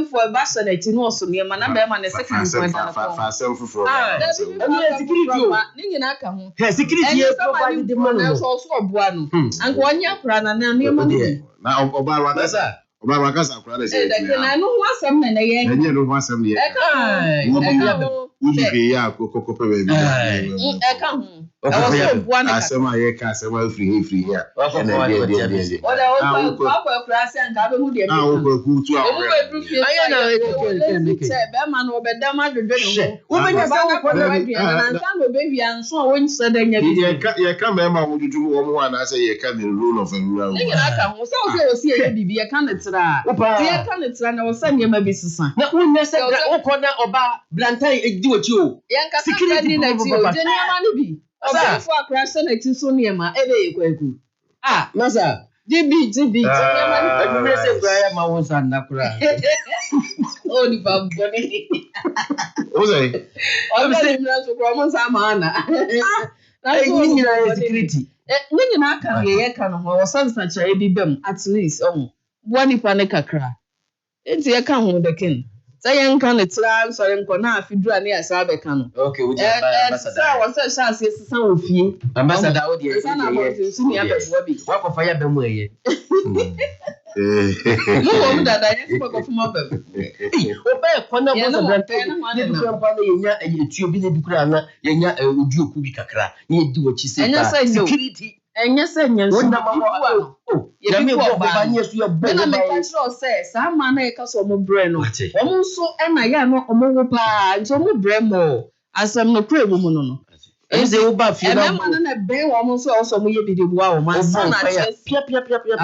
for a bass and it no so near man and a second security. Security provided the money also a buano. And one year plan and near money. Now, Obarakasa, I know what's some men again. And you know what's some year. I saw my castle free here. Masa, GB, I say, Brian, my was on Nakura. Oh, the Baboni. I was saying, that's security. When I can hear Canon or some such a bibem, at least, one if I cry. It's a come with the king. Say, can it slam, so I'm going to feed you near Sabecano. Okay, with Ambassador. I was a chance, yes, some of you. Ambassador, what of fire the way? No, that I spoke of mother. Security. And yes, and yes, says, some man make us on Breno. Also, and I am not a mopa, and so Bremo, as I'm no pray woman. Is the Oba, and I'm on a bay almost also may be the wow, my son. I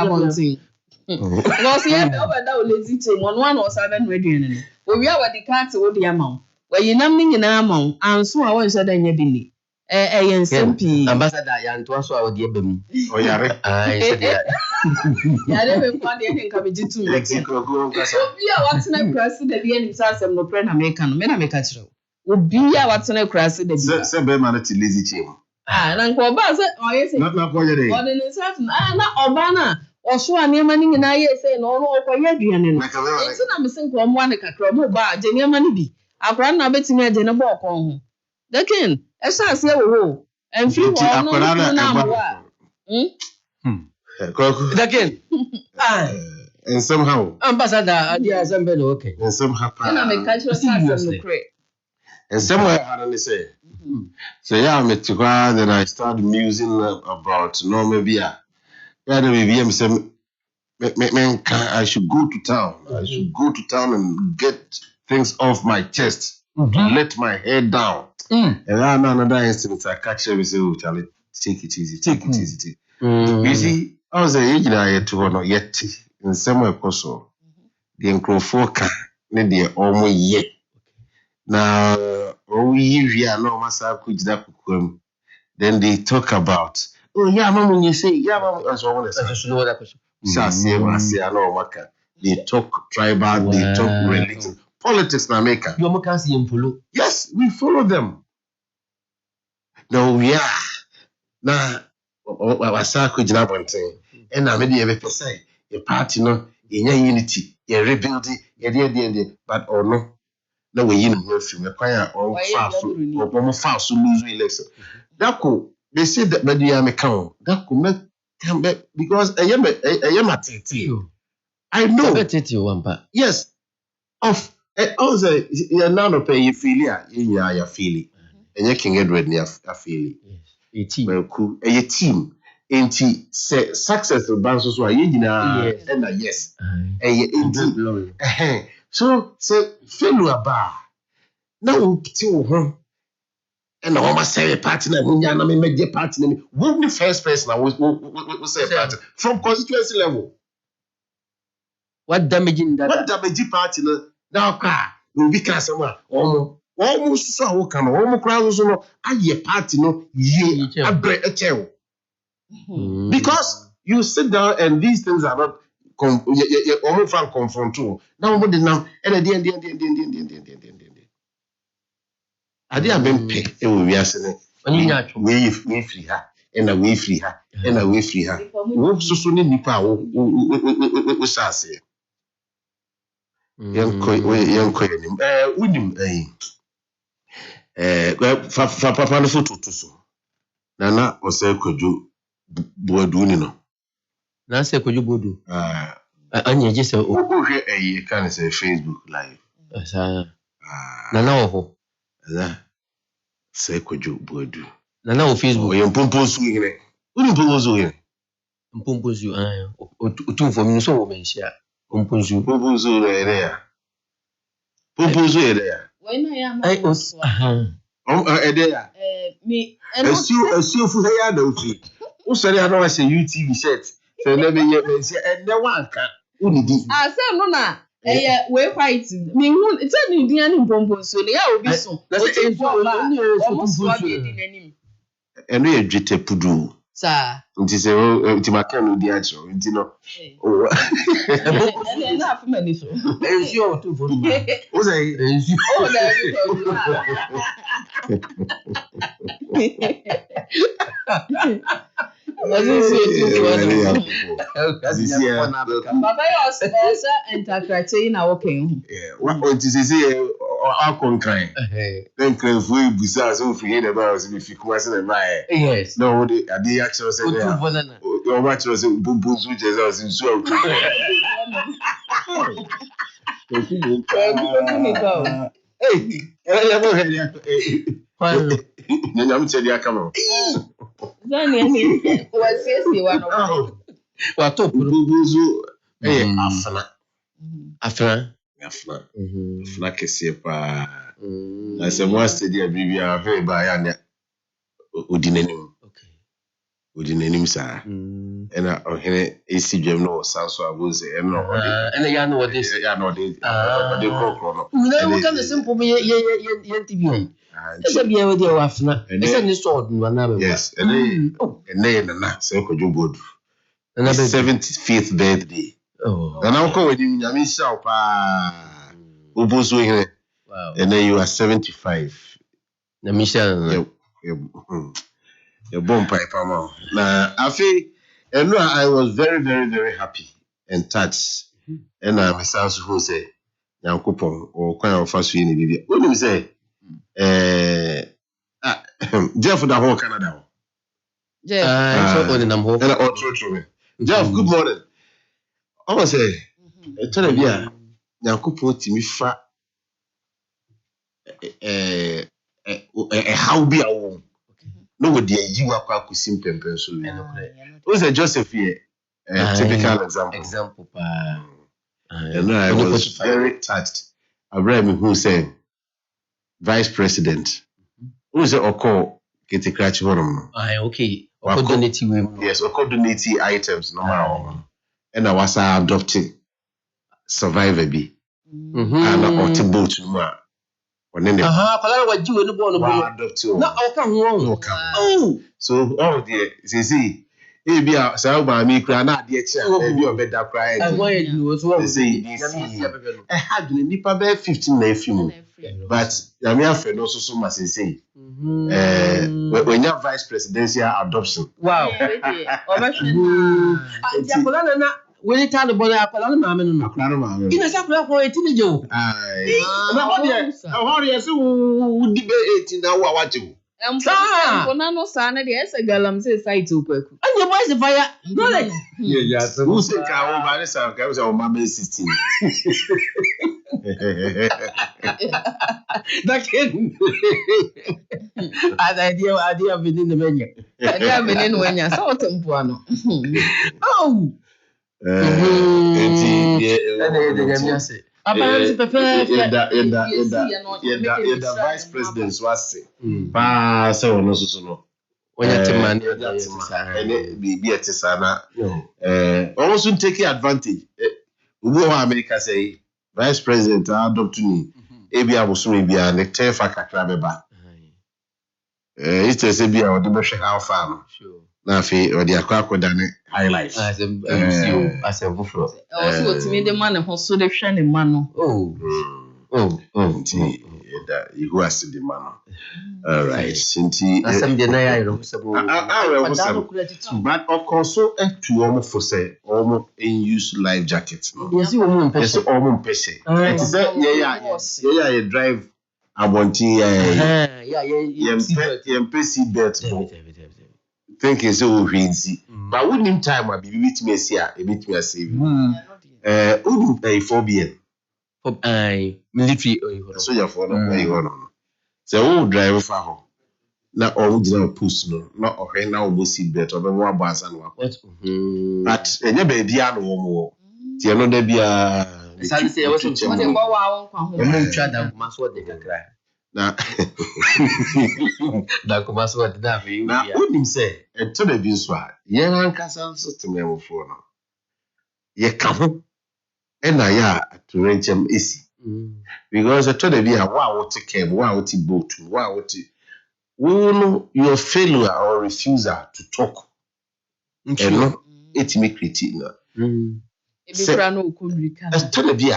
won't sing. Was here over that lazy team one or 7 ready. We are the cats with the amount. Where you numbing in amount, and so I was a dany. SMP Ambassador yan to so our dear bem. Oh yare. I said that. Ya dem kwa de nka beji tu. Kokrokoo kasa. Obi a watena krasi de bi anim sasem no pre na meka no. Me na meka kire. Obi a watena krasi de bi. Se be man ti lazy chim. Na nko oba se oye se. Na ko yere. Ode ne sat na oba na oso anema ni nyina ye se no no okoye aduane no. Nti na me se nko omo ane kakra mo ba aduane ni bi. Akra na betimi agye ne bo okon ho. Dakin esa se wo en fi wo no na wa Dakin and somehow Ambassador adia assemble okay and somehow na me catch us no pray and somewhere I don't say so yeah me to go then I started musing about no maybe yeah maybe I'm saying I should go to town. I should go to town and get things off my chest. Let my head down. And then another instance, I catch him and say, oh, Charlie, take it easy, take it easy. You see, I was age I to honor yet in somewhere possible. The Nkrofoka, the almost yet. Now, we are no master could that. Then they talk about, oh, yeah, mom, you say, yeah, mom, as well as I know that question. They talk tribal, they talk religion. Politics na America. You can't see him follow. Yes, we follow them. No, we are. Now, what's our question about thing? And I made you say, a party, no, in your unity, a rebuilding, a dear, but or no. No, we in your film, acquire all fast, or more fast to lose election. That could, they said that by the American, that could make come back because I am a titi. I know. Yes. Of. Also, you're not paying failure in your feeling, and you can get rid of a feeling. A team, well, cool. A team, and successful bands were and a yes, and so failure bar. Now, two, and almost say a partner, when you make your partner, won't the first person I was say partner from constituency level. What damaging that? What damaging partner? Now, will be customer almost so can almost crowds no a party no ye a bread a chair. Because you sit down and these things are not almost from confront to now what the now and at the end. I didn't been pay it will be asking we free her and a way free her and a way free her. So soon in Nipa we shall say. Yanko nim. Unim fa papa no photo to so. Nana ose kojo boadu ni no. Na se kojo bodu. Anya je se o hwe kan say Facebook live. Nana oho. Se kojo boadu. Nana o Facebook. O yempompo su hire. Uni pompo su hire. Mpompo su otu for me so wo menhia. Pompo su ere ya. Pompo su ere ya. When I am ede ya. Me Asio fu ya da ofi. O sori ana wa say UTV shirt. Se na be ye menhia ede wanka. Uni di. Say no na we fight. Me hu it's a ni dia ni mpompo su ne ya obi so. Na say eno ye dwete pudu. Sa. Nti se nti maka no di acho. Nti no. Na afu mani so. Ensio o tu for. O say ensio. Oh na Baba also interpreting na working. What is say our concern. Then can we busa so free the boss if you come say na. Yes. No, the ade actually say that. You watch us bubu su Jesus in so. Nyam che dia kama. Zani ni wasisi wana. Wato bubuzu afra. Afra kese pa. Na se mo study bibia fe ba ya ne odinanim. Okay. Odinanim sa. Ena ohene esi dwem no sanso abuze eno ena ya no this ya no de Kokrokoo no. No kan simple me ye TV. Ese bia we dey wafna. Ese ni sword no na be. Yes, ene na se kojo bodu. 75th birthday. Oh. And now go with you, Yami Shao pa. Ubuzu here. Wow. And then you are 75. Na Michelle. Your bomb pipe amount. Now I feel and no, I was very, very, very happy and touched. And I myself who say Yankupon or kind of fast in the what do you say? Jeff for the whole Canada. Jeff. So on the number. Jeff, good morning. I was say, tell me, yeah, Yankupon Timifa how be a woman. No, dear, you are quite simple and pencil. Who's a Joseph here? Typical example. And I was very touched. Abraham, who said, Vice President, who said, Oko, get a cratch one. Okay. Oko donate. Yes, Oko donate items, no matter. And I was adopting Survivor B. And I got boat no more. Pala wa jiwe no ball no. Na oka ho. Oh. So dear, see. E bia say ba mi kra na ade echi a e bi obeda kra e. Why you so say this. I had nipa be 15 na afimu. But yami afa no so ma say. When you vice presidential adoption. Wow. Akola na we tell the boy akola na maame no. Akola na maame. Ina sa akola ko etini je o. Na ho de say wo di be 18 na wo awaje. Mpona no sana de ese galamse site ukweku. Anya boys fire. No like. Yeah, so who say ka wo ba ne sa ka wo mama 16. That can. Idea within the menu. Idea within wenya so tempo ano. Oh. The vice president was pass on no. When you man, be at Sana. Also taking advantage. America say vice president adopt me. Ebia was maybe a nectar for Kakrabeba. It's a Sebia or the Bush how farm. Nafi or the Aquaco than high life. As a buffalo. Also, to me, the man who so the shining man. Oh, who has the man. All right, Sinti. But of course, so to almost for say almost in use life jackets. Yes, you almost pese. It is yeah, you drive. I want to seat belt. Thinking so easy. But wouldn't time I be with me here, a bit me a save. Wouldn't pay for being military. So you're for no. So, driver for home. Not all general post, no, not okay now, we see better, but more bars and what. But any baby, I know more. You know, there be a. Say, I wasn't sure what now, that comes what that we wouldn't say, and to the Binswa, young Cassan system for now. Ye come, and I to range him easy. Because I told you, wow, what came, wow, what boat, wow, what your failure or refusal to talk. And no, it's me critique. I told you,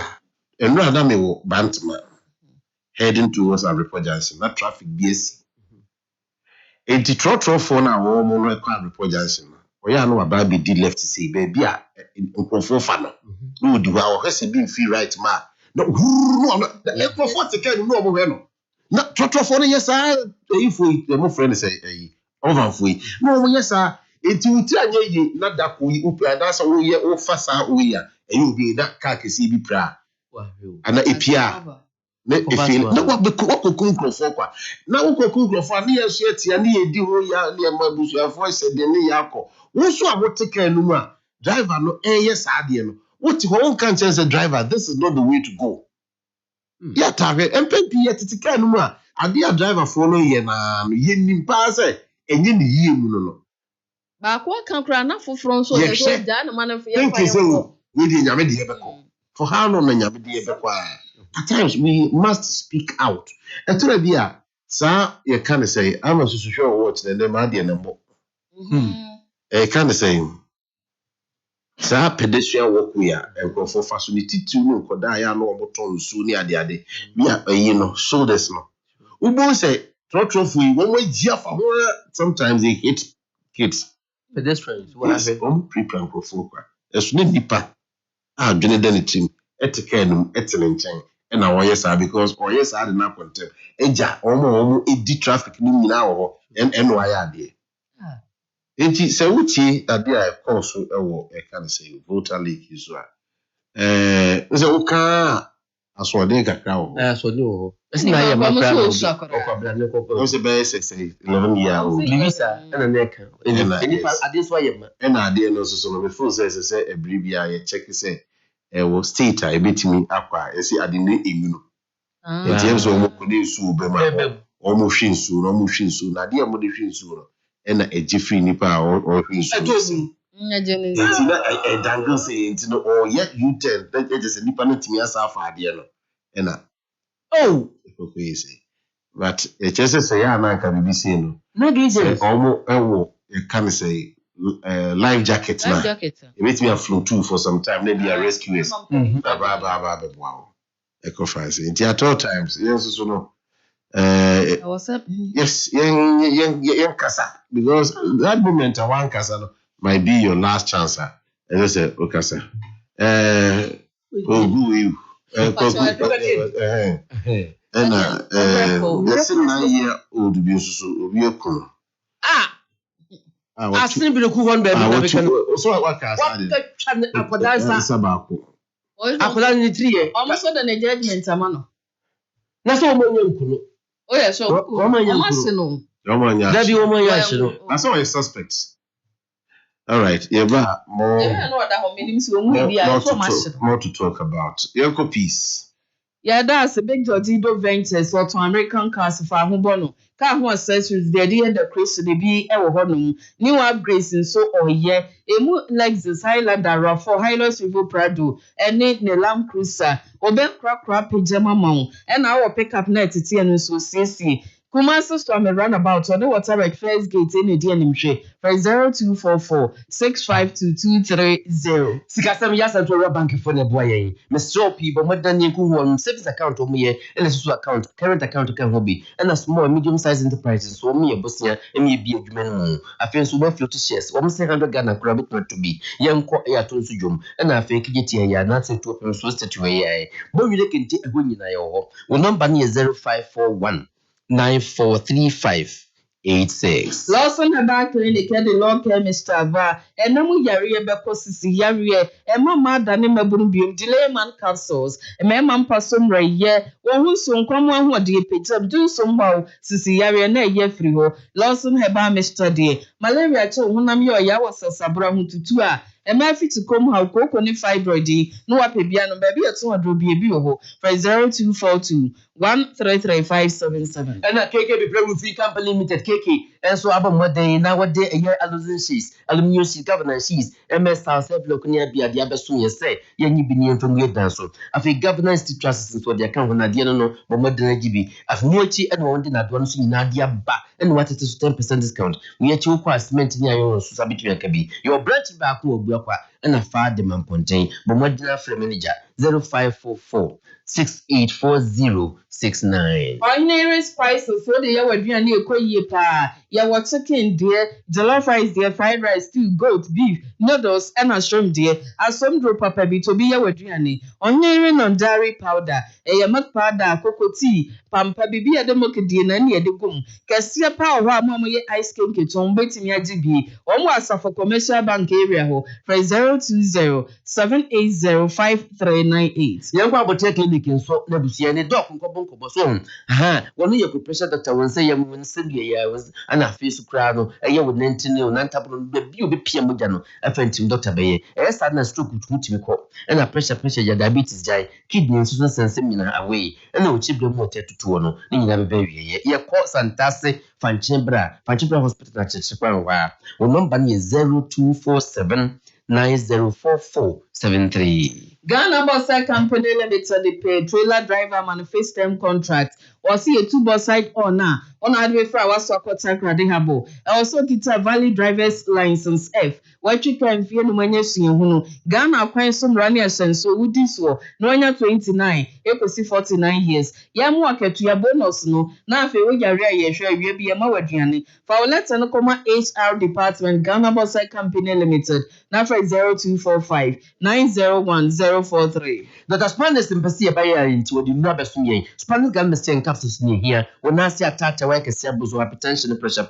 and no, I will Bantama. Heading towards our report Johnson, not traffic BSc. A Detroit for now, more required report Johnson. Or ya know about be did left to say, baby, in Confofano. No, do our has been free right, ma. No, the Confort can no more. Not Trotro for yes, if we, the more friends say, over we. No, yes, sir. It will tell ye, not that we, that's all we are, fast out we are, and you'll be that carcass, be proud. And a Pia. If you know what the Kokrokoo for, now Kokrokoo for near shit, and near Dio, near my bush, your voice said, the Niako. What's what take care no driver no yes, Adian. What your own conscience a driver? This is not the way to go. Yeah, target and pay yet to take no more. A dear driver follow ye na yin pass and yin ye no. But what can cry enough for front so done a man of thank you so within Yamidi. For how long Yamidi at times we must speak out. And to be sir, you can't say, I'm not so sure what the name of the number. I can't say, sir, pedestrian walk we are, and go for facility to know, could I know about on soon near the other. We are, shoulders no. We both say, trot we when we jeff sometimes they hit kids. Pedestrians, what pre-plan for folk. As soon as Nipa, doing anything, etiquette, etiquette. And now yes, because yes, I did not contempt. Eja, it traffic now, and why are they? And she said, that they are also a can say, voter leak is right. So, okay, as what they got now. That's what you it's not was a base, say, 11-year-old. Visa and a neck. And this way, and I didn't know so before says, a bribia, check, say. Was state I bet me up. I see I didn't know. And James almost almost soon, Nadia Modification soon, and a Jeffrey Nipa or Hinsu. A dangle saying, or yet you tell that it is a Nipa to me as our father. And oh, okay, say. But it just say, I can be seen. No, almost, you can say. Life jacket now. It makes me a flow too for some time. Maybe a rescue. Wow. Eco-fancy. At all times. Yes, so no. What's up? Yes, young Casa. Because that moment, one Casa might be your last chance. And I said, okay, sir. Who you? And that's a 9-year-old be I simply the cool baby. So what I 3 almost than a judgment, Amano. That's all my Oh, yeah, so that's all his suspects. All right, yeah, more to talk about. Your peace. Yeah, that's a big Jordido Ventures or to American cars for Hubono. Car who accessories, the idea the Chris to be a honum. New upgrades in so or yeah, a moon Lexus Highlander for Highlands River Prado, and Nate Nelam Cruiser, or Ben Crap Pajama Mount, and our pickup net to TN so CC. Kumasi Storm Runabout or the water at first gate in the DNM for 0244 652 Sikasam Yasan to a bank for the boy. Mr. People, more than you could savings account of me and a social account, current account can hobby, and a small medium sized enterprises. So me a Bosnia and me be a human. I feel so well to shares 100 Ghana crab not to be young co air to sujum, and I think it here not to open so statue. But we can take a win in Iowa. Well, number near 0541 943586. Lawson Herbal Clinic the Law Chemist Ava, and no yari becosisi yari, and mamma dani mabunbium, delay man capsules, and mamma passum ray ye, one who soon come one what dear pitum do some wow, sisi yari and a ye free. Lawson Herbal Mr. Dear, malaria to Hunam yo yawas sabra hututua. And my fit to come how cocoa fibroid, no apibiano, baby at 200 be for 0242 133577. And a KK be playing with free company limited KK, and so about what day nowadays a year allusion she's aluminium she's governor she's MS House Bloconia be at the Abbasum say, young Binian from your dance. I think governance to trust for the account when I didn't know, but more than a GB. I've Mochi and one dinner once in Nadia back and what it is 10% discount. We are two quite cementing your own Sabitu Kabi. Your branch back will be and a far demand contain, but more than a manager 0544 684069. Ordinary spices, so the yawa duane ekoye pa. Yawa chicken dear, jollof rice dear, fried rice, stew, goat, beef, noodles, and a shrimp dear. As some drop papa be to be yawa duane. Ordinary non-dairy powder, a milk powder, cocoa tea, pampa bibi ademoke dear nani adegum. Kasia power wa mama ye ice cream keton beti mi ajibi. Omo asa for commercial bank area ho. For 020 780 5398. Yankwa bote clinic in so nebusia ne doc nko so one ye pressure doctor won say yam won sendie ya was ana face kra no eye won nantine o nantabo be bi obi pia moja no afantim doctor be e start na stroke tumi ko na pressure ya diabetes jai kidney so sense mina away na o chibre mo tetuto no ni nyina be wie ye ko santase fanchebra hospital na chekwa wa o number ni 0247 904473. Ghana Bus Company Limited, the pay trailer driver manifest term contract. Or see a 2-bus side or now. On adway for our soccer tackle habo. Also kita Valley driver's license F. What you can feel no many Ghana acquire some running so would this war. No 29, equal 49 years. Yam work to your bonus no. Now if you are rare, sure you be a mawadiani. For our letter no comma HR department, Ghana Bus Company Limited. Now for 0245 901 043. Dr. Spanish in Passia Bayer into the Nabasumi. Spanish gun the capsules near here. When I see a tata work a samples of hypertension and pressure,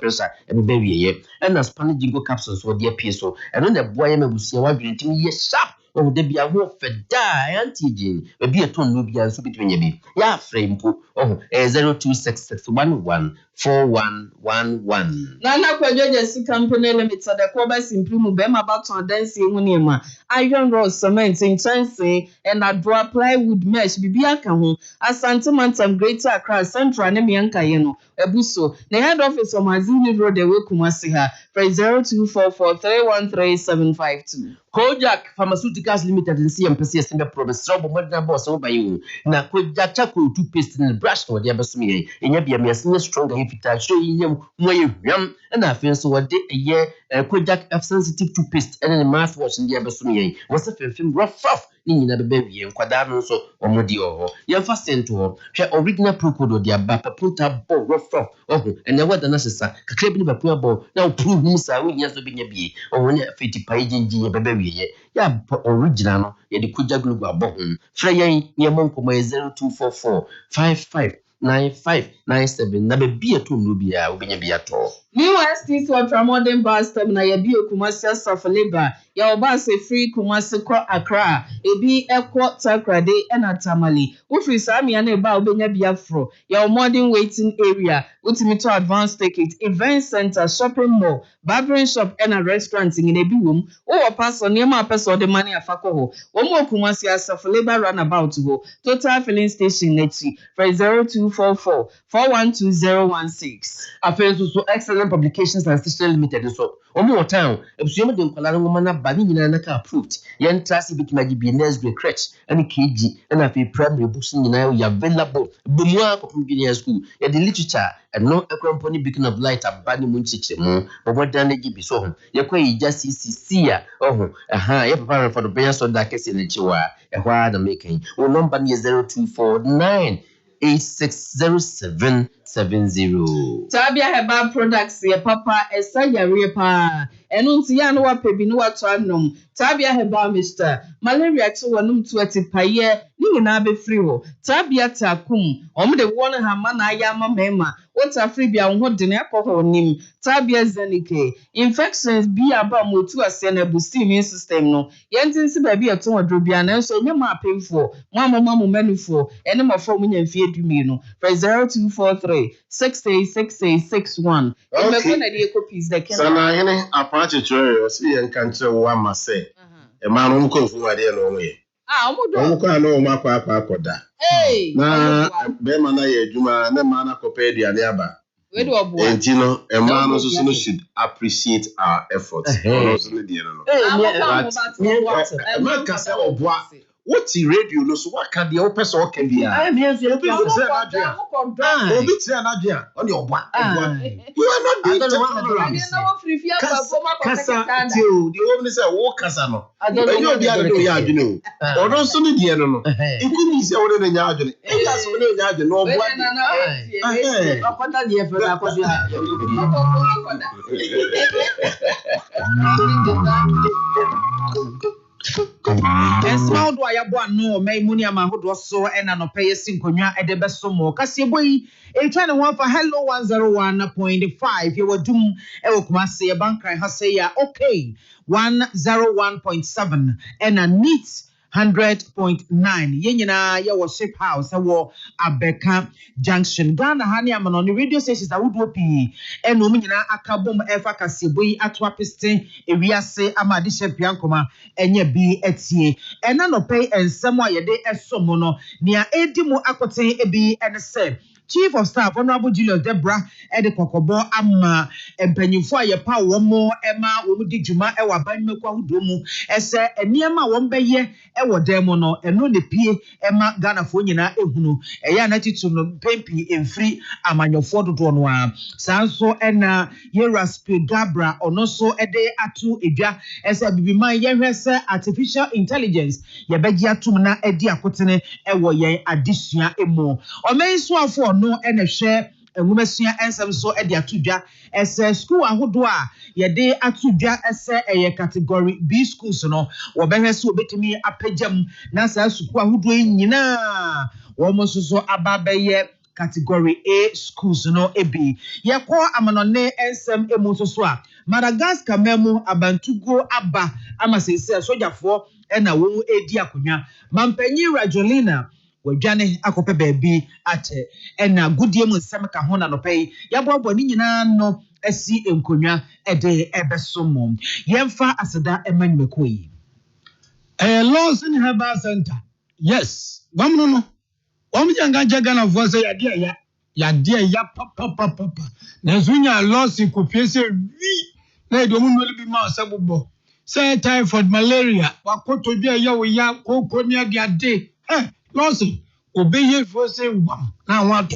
and baby, and a Spanish jingle capsules for dear peso. And when the boy will see what you think, yes, sharp. Oh, there be a wolf for die antigen. Be a ton Nubia so between you be. Ya frame po. Oh, 0266114111. Nana Kwajoja Company Limited, the Quabas improve Bema Baton dancing Unima. Iron rod cement in Chansey and a draw plywood mesh Bibiaka as Santamantam Greater Accra Central Nemianka Yeno, Ebuso, the head office of Mazini Road, the Wukumasiha, for 0244313752. Kojak Pharmaceuticals Limited in CMPCS in the province, Robo Modern Boss over you. Na Kojak Chaku toothpaste in the brush for the Abasumi, and Yabia Miasina stronger if it are showing you more yum, and I feel so a day a year, Kojak F sensitive toothpaste and a mouthwash in the Abasumi was a film rough off. Nina baby and Quadano so or Modio. Yan fast sent to her. Her original procodo, dear Bapa Punta Bo rough off. Oh, and then what the necessary. Clapping the poor bow. Now prove Musa, we yes to be a bee. Or when a 50 paging G baby. Ya original, yet the Kujagluga bone. Freya near Monko 0244 559597. Never be a two Nubia, will be at all. New STs were modern bus terminal, ya bio Kumasi Safaleba, ya obase free Kumasi Kwa Accra, ebi Ekwa Takrade and Atamali, Ufri Sami and Eba Ubenya Biafro, ya modern waiting area, Ultimate advanced ticket, event center, shopping mall, barbering shop and a restaurant in Ebi room, or pass on Yama pass or the money of Fakoho, one more Kumasi Safaleba runabout to go, total filling station Nechi, for 0244 412016. I feel so excellent. Independent Publications and Stationery Limited so omo town ebusuam de nkwala no ngoma na ba ni nyina na ka approved yen trust bitima gibi nursery crèche and KG and afi primary books nyina ya available bomu akopum junior school ya the literature and no ekwemponi beacon of light abani mu nchichemu bobodan gibi so ho yakwa ija CCC ya ya papa for the prayer so that kesi na chiwa ehwa na making o number ni 0249 860770. Tabia Herbal Products ye papa esa yare pa enu nti ya no wapebi no wato anom Tabia Herbal Mr. Malaria to wanum to atipaye ni nyina be free ho Tabia takum omde won ha mana ya mama water free bia ho de ne akọ nim Tabia Zenike infections bi aba motu ase na boost immune system no yentinsi ba bi eto wadro bia na so nyema apemfo mo manufo ene mafo munya mfie dumi no 0243 686861 emeko na die copies de Kenya sana yene apache chwe si yen kanche wa mase e ma no ko fu ade no no ye omudo ko ano ma kwa akoda na be ma na ye adwuma na ma na kope aduane aba we do obo entino e ma no so should appreciate our efforts no so ne die no ma kasa obo what radio no so what can the open so can be me obi say na dia on your boy we are not doing kasa the woman say wo kasa no you be ado ya adwene o no so ne die no ikumi say wo ne nya adwene e ka so ne nya adwene no boy akwada die fe na akoso ya Esma do ayabo ano maimuni amahodo so ena no peye sinkonwa edebeso mo kasebo yi etwa ne ho fa hello 101.5 ye wadum e wokumase ye bankran ha say ya okay 101.7 ena neat 100.9 yenyina ye wo ship house wo Abeka Junction Ghana hani amano ni radio stations awudo pi eno nyina akabom efa kasebo yi atwa piste ewiase amade shepiankoma enye bi etie ena no pay ensemo ayede esomo no nia edimu akoten ebi ense Chief of Staff Honorable Julius Debra ede kokobo ama empanyifo ayepa womo ema womu di djuma e wa banmekwa hudomu ese eniema wombeye e wodemo no eno ne pie ema Ghana fo nyina ehunu eya na titu no pempi emfiri amanyofo dodo no a sanso ena Yeraspe Gabra onoso ede atu edwa ese bibiman yehwese artificial intelligence yebegi atum na edi akotene e wo yen adesua emo omenso afo no enehwe enwumasua ensem so e de atudwa ese school ahodo a ye de atudwa ese eye category B schools no wo behwe so obetimi apagam na sa school ahodo nyina wo mososo ababeye category A schools no ebi ye ko amanone ensem emu soso a Madagascar memu abantugo aba amasese sojafo ena wo edi akonya mampanyi Rajolina wadwane akope baabi ate ena gudie mu nsem ka ho na no pay yaboabo ni nyina no asi enkonwa ede ebesomo yemfa aseda emanyumeko yi Laws in Herbal Center yes wamno no wamjanga jagana voice ya dia papa na zunya laws ikopiese wi na edomu no bi ma osabobbo say typhoid malaria wakoto bia ya kokoni ade Lawson, obey for say one. Now what?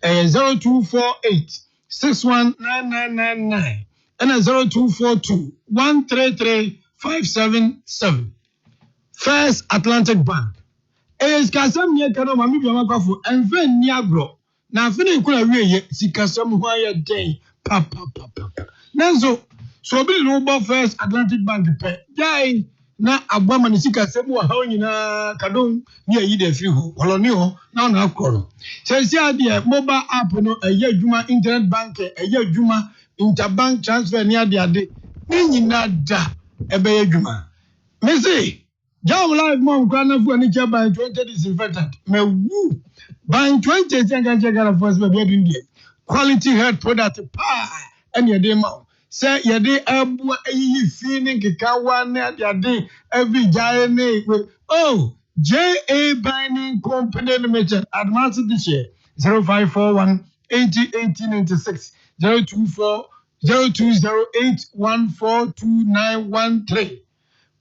0248 619999 and 0242 133 577. First Atlantic Bank. Kasam ye kano mami bi amakafo enfe ni agro. Na afi na nkura wiye sikasam ho aye den papa. Nanzo so bi no bo First Atlantic Bank pe. Jai na agbama ni sikasam wo ha nyina kadon ni ayi de free ho oloni ho na akoro se ade mobile app no eye adwuma internet bank eye adwuma interbank transfer ni ade ni nyina da ebe adwuma me say jam live mom kwa na fu ani cha by 20 disinfectant me wu by 20 jenga first be adu ndie quality health product pa and ye dey ma say ye dey abu ayi feeling kikawa na ade every giant JA Binding Company Limited advance this year 0541 80 96 024 0208142913.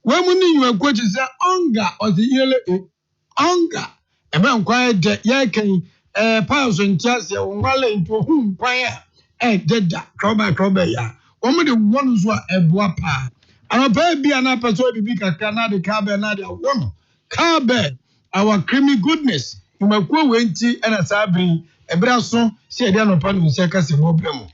When we need you coach is hunger or the yellow hunger. A man quiet that yakin piles and chas wale into whom quiet dead that trouble ya. One the ones who are a boapa. And a baby and a person to be a Canada carbe another woman. Carbe, our creamy goodness. You may go winty and a sabri, a brasso, say they are no part of the circus in Moblemo.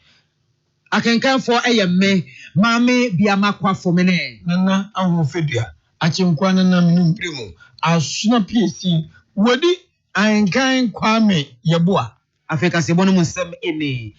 I can come for a me, mammy, be a macqua for me. Nana, I will feed ya. I can quana naminum primo. I'll snap PC. Woody, I ain't kind kwame, yabua. Africa Sibonum Sem Ene.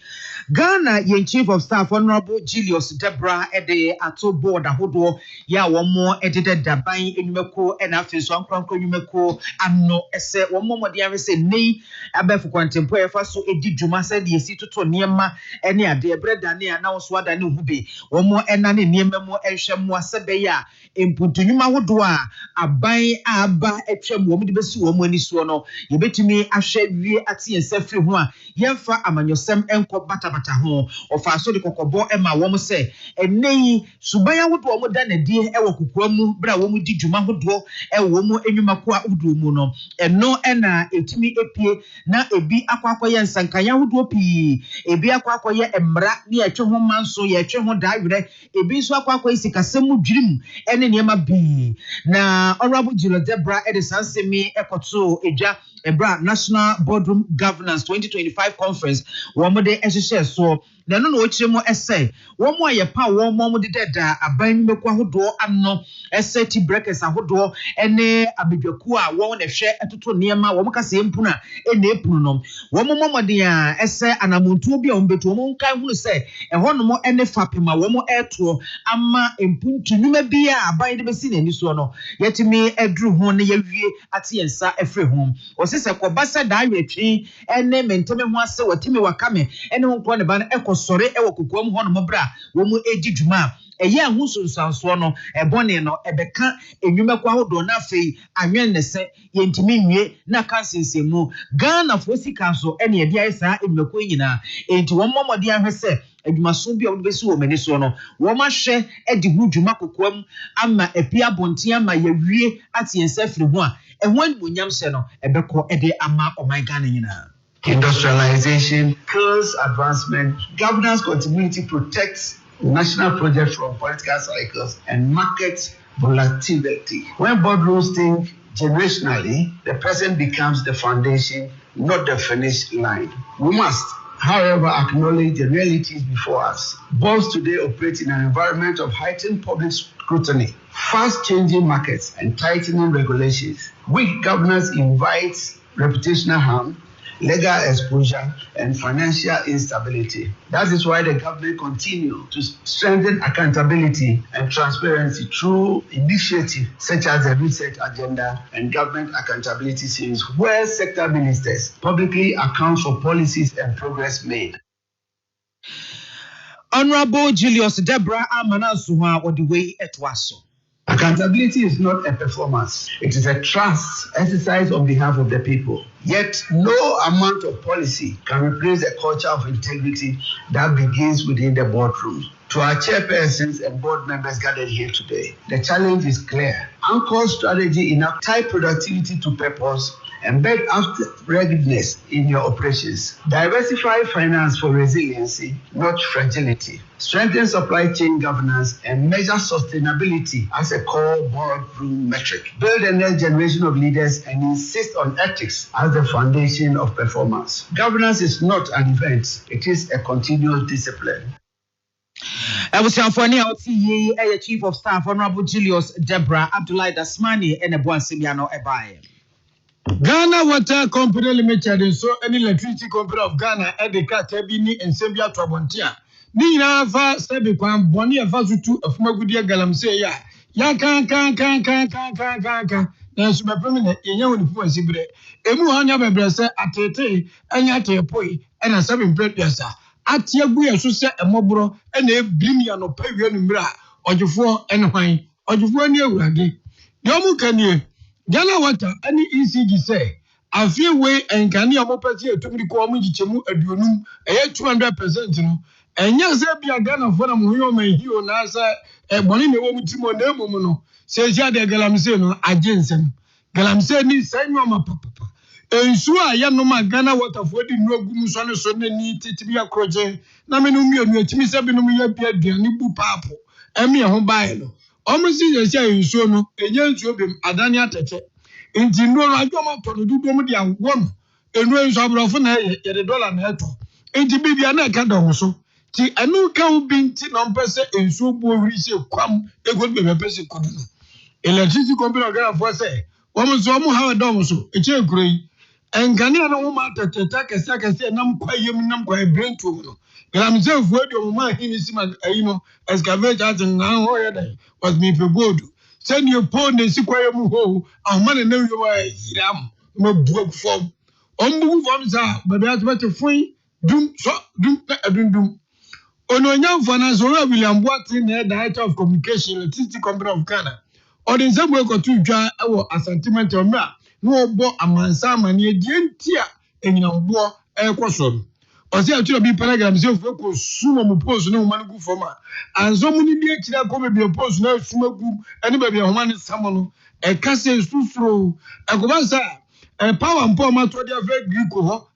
Ghana, yen Chief of Staff, Honorable Julius Deborah, Ede, Ato Board, Ahodo, ya one more edited Dabai in Meko, and after some cranko Numeko, and no essay, one more dear say, nay, Abefu Quantempoe, Faso, Edi Juma said, ye see to Toniema, any idea, bread than near now, swad and Ubi, one more and any near memo, and Shamwa Sebeya, in Puntunuma Woodwa, a buy Abba, a chum, woman, the best woman is one, you bet me, I shed ye at sea and self-free one, Yenfa Amanyosem Enko Bata. Ho of our soli kokobo Emma woman say, and nay, Subaya would woman than a dear ewa kukuamu, bra woman did you mahudo, a woman enumakua udu mono, and no enna, a timmy epie, na a be aquaquaya and sankaya would wopi, a be aquaquaya and mra near Chohom manso, ye Chohom divre, a be so aquaquasi casemu dream, and in Yama be. Na Honorable Julia Deborah Edison semi ekoto eja Ebra National Boardroom Governance 2025 Conference, one more day so na no no chemo essay one more ye pa one more de da aban mekwa hodo anno essay ti breakers ahodo ene abedwaku a won na hwe etoto niema wo mka se empuna ene epunu no wo mo de a essay anamuntu bi a ombetu wo nkan hunu se eho no mo ene fapema wo mo eto ama empuntu numa bi a aban de besi na ni so no yetimi edru ho ne yawie ate yensa efre ho o se kobasa da awetwi ene menteme ho ase watimi wakame ene ho ko ne ba na ekosore ewo kokoam ho no mobra wo mu edi dwuma eye ahusunsanso no ebone no ebeka enwumekwa hodo na afei anwen ne se yentimi nwie na kansensemu Ghana fo sika so ene edi ayesa enwumekwa nyina enti wo mmomode ahwese adwumaso bi a wo besi wo mani so no wo ma hwe edi hu dwuma kokoam ama epia bonten ama yawie ate yensafiri ho a ehwan munyam se no ebeko ede ama oman Ghana nyina. Industrialization kills advancement. Governance continuity protects national projects from political cycles and market volatility. When boardrooms think generationally, the present becomes the foundation, not the finish line. We must, however, acknowledge the realities before us. Boards today operate in an environment of heightened public scrutiny, fast-changing markets, and tightening regulations. Weak governance invites reputational harm, legal exposure, and financial instability. That is why the government continues to strengthen accountability and transparency through initiatives such as the Research Agenda and Government Accountability Series, where sector ministers publicly account for policies and progress made. Honorable Julius Deborah Amanasuha or the way it was so. Accountability is not a performance. It is a trust exercise on behalf of the people. Yet, no amount of policy can replace a culture of integrity that begins within the boardroom. To our chairpersons and board members gathered here today, the challenge is clear. Anchor strategy enough, tie productivity to purpose, embed readiness in your operations. Diversify finance for resiliency, not fragility. Strengthen supply chain governance and measure sustainability as a core boardroom metric. Build a next generation of leaders and insist on ethics as the foundation of performance. Governance is not an event, it is a continuous discipline. I was your Chief of Staff, Honorable Julius Deborah Abdullahi Dasmani, and a Buan Simiano Ebaye. Ghana Water Company Limited and so any electricity company of Ghana Edeka Tebini and Sembia Trabontia. Nina fa sebi kwan boni afa sutu afumagudi galamse ya kan na subapemi na enya woni fu asibre emu hanya bebrese atete enya tepoi ena sebi mpredesa atiagu yeso se emobro ena ebrimia no pawie no mira ojufo ena hwan ojufo ni ewurade yomu kanie Ghana Water any ECG say afie we enkani amopati etumri ko omu gichemu aduonum eye 200% no And yes, there be a gun of one of my hero, Nasa, a bonnie woman Timo no. Says ya de Galamseno, a Jensen. Galamseni, Senor Papa. And so I am no man Ghana water for the no Gumusana so need to be a crochet. Naminumi, Timmy Sabinum, Nibu Papo, and me a home bio. Almost as I so no, a young job, Adania Tete. In Jino, I come up to do Domidia one, and raise over often at $1 and to be the another also. Ti anu ka ubinti na mpese enso bo rise kwam ego be pese koduno electricity company ga for say wo so mo ha do mo so e che kuroi engane na wo ma tatata kese nam kwayem nam kway brain to no gram se fu edi mo ma hini sima ayi no excavate at na ho ya dai was me pe godu send you pon ne si kwayem ho ahoma ne na yo wa yiram mo buak form ombu form sa be be atbete fun dum so dum dum Ononya Finance William Boatin, Director of Communication, Electricity Company of Ghana. Or in some way, got to try a sentiment on that. No bo a man, some and ye dientia in your war air question. Or say, to be paragraph, so focus, sumo post no man go for ma. And so many dear children come be opposed no sumo group, anybody a man is someone, a casse through a governor, a power and poor man to their very Greek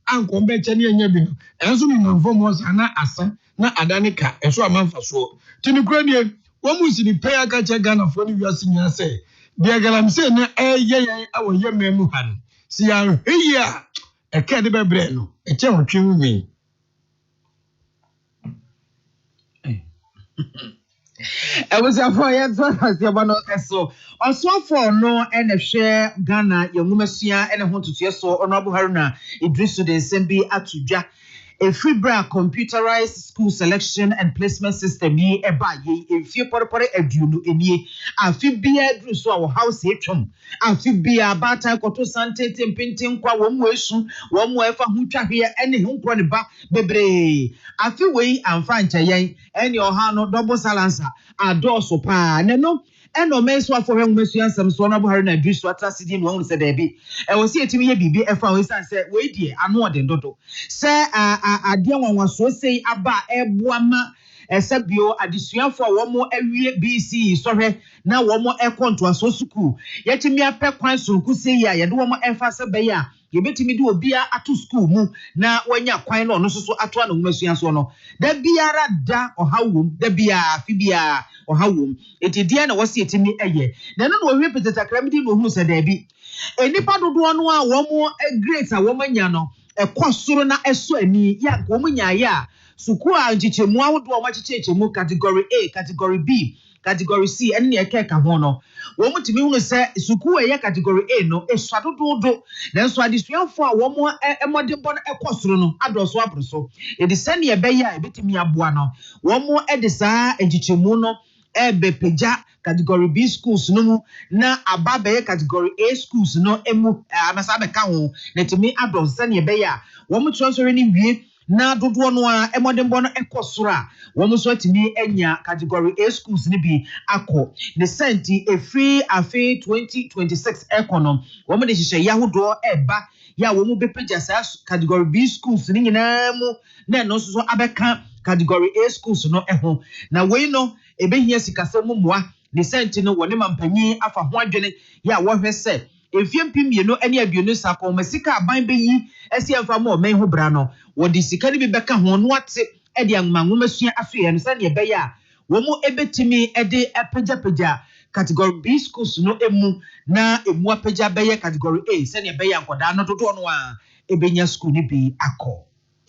and combat any yabin. And so many form was an asa. Na adanika enso amanfa so tinukranie wo musi ni pay aka che Ghana for ni wiase nya say dia galam say na eye awoye memu han si ya hia e ka de bebre no e che wotwe mi I was a for yet as your one so also for no and share Ghana your mumasia and a home to so honorable Haruna Idrisu de Sembi Atuja. A free brand computerized school selection and placement system ye eba ye a few porpore eduno enie a fi bia dru so our house etwom a fi bia bata koto sante tempintin kwa wo mwesu wo mwefa hu twahwe ene hu kro ne ba bebre a fi wei amfa nchayen ene oha no double silencer adoso pa ne no eno menso afo hwe mwesu ansam so na Buhari na Idrisu atasidi no hu se da bi e wo se etimi ye bibi efa we san se we die ano ode ndodo se ade wanwaso sei aba ebuama esebio adesuafo a wo mo awie BC sohwe na wo mo ekontoaso school yetimi apɛ kwan sonku sei ya yede wo mo efa se be ya yebetimi de obia ato school mu na wanya kwan no no so ato na nwasuaso no da biara da ohawom da biara fi biara ohawom etidia na wose etimi eye na no no hwe petetakram di no hu se da bi enipa dodo no a wo mo great a wo manya no ekosoro na eso ani ya wo munya ya suku a nchichemu ahodo o machichechemu category A category B category C ene ne ekeka ho no wo mutimi hu se suku e category A no eswadododo na nso adesuafo a wo mo emodebo no ekosoro no adoso abroso edi sene e be ya ebetimi aboa no wo mo edisa nchichemu no ebepeja category B schools no mu na ababe category A schools no emu amasa be ka ho na timi adon sane e be ya wo mo transfer ni wie na dodo no a emodembo no ekosoro a wo mo so timi enya category A schools ni bi akọ the senti a free afi 2026 econom wo mo de hihye yahodo eba ya wo mo bepeja sa category B schools ni nyina mu na no so abeka category A schools no eho na we no ebehia sikasem moa ne senti no wone mampanyi afa ho adwene ya wo hwe se efiempimie no ene aduonu sako masika aban beyi esi amfa mo men ho bra no wodi sika ni bi beka ho no ate e de anmanwo masua afie no sane ebe ya wo mo ebetimi e de apagya category B schools no emu na emu apagya beye category A sane ebe ya nkoda no dodo no a ebenya school ni bi akọ.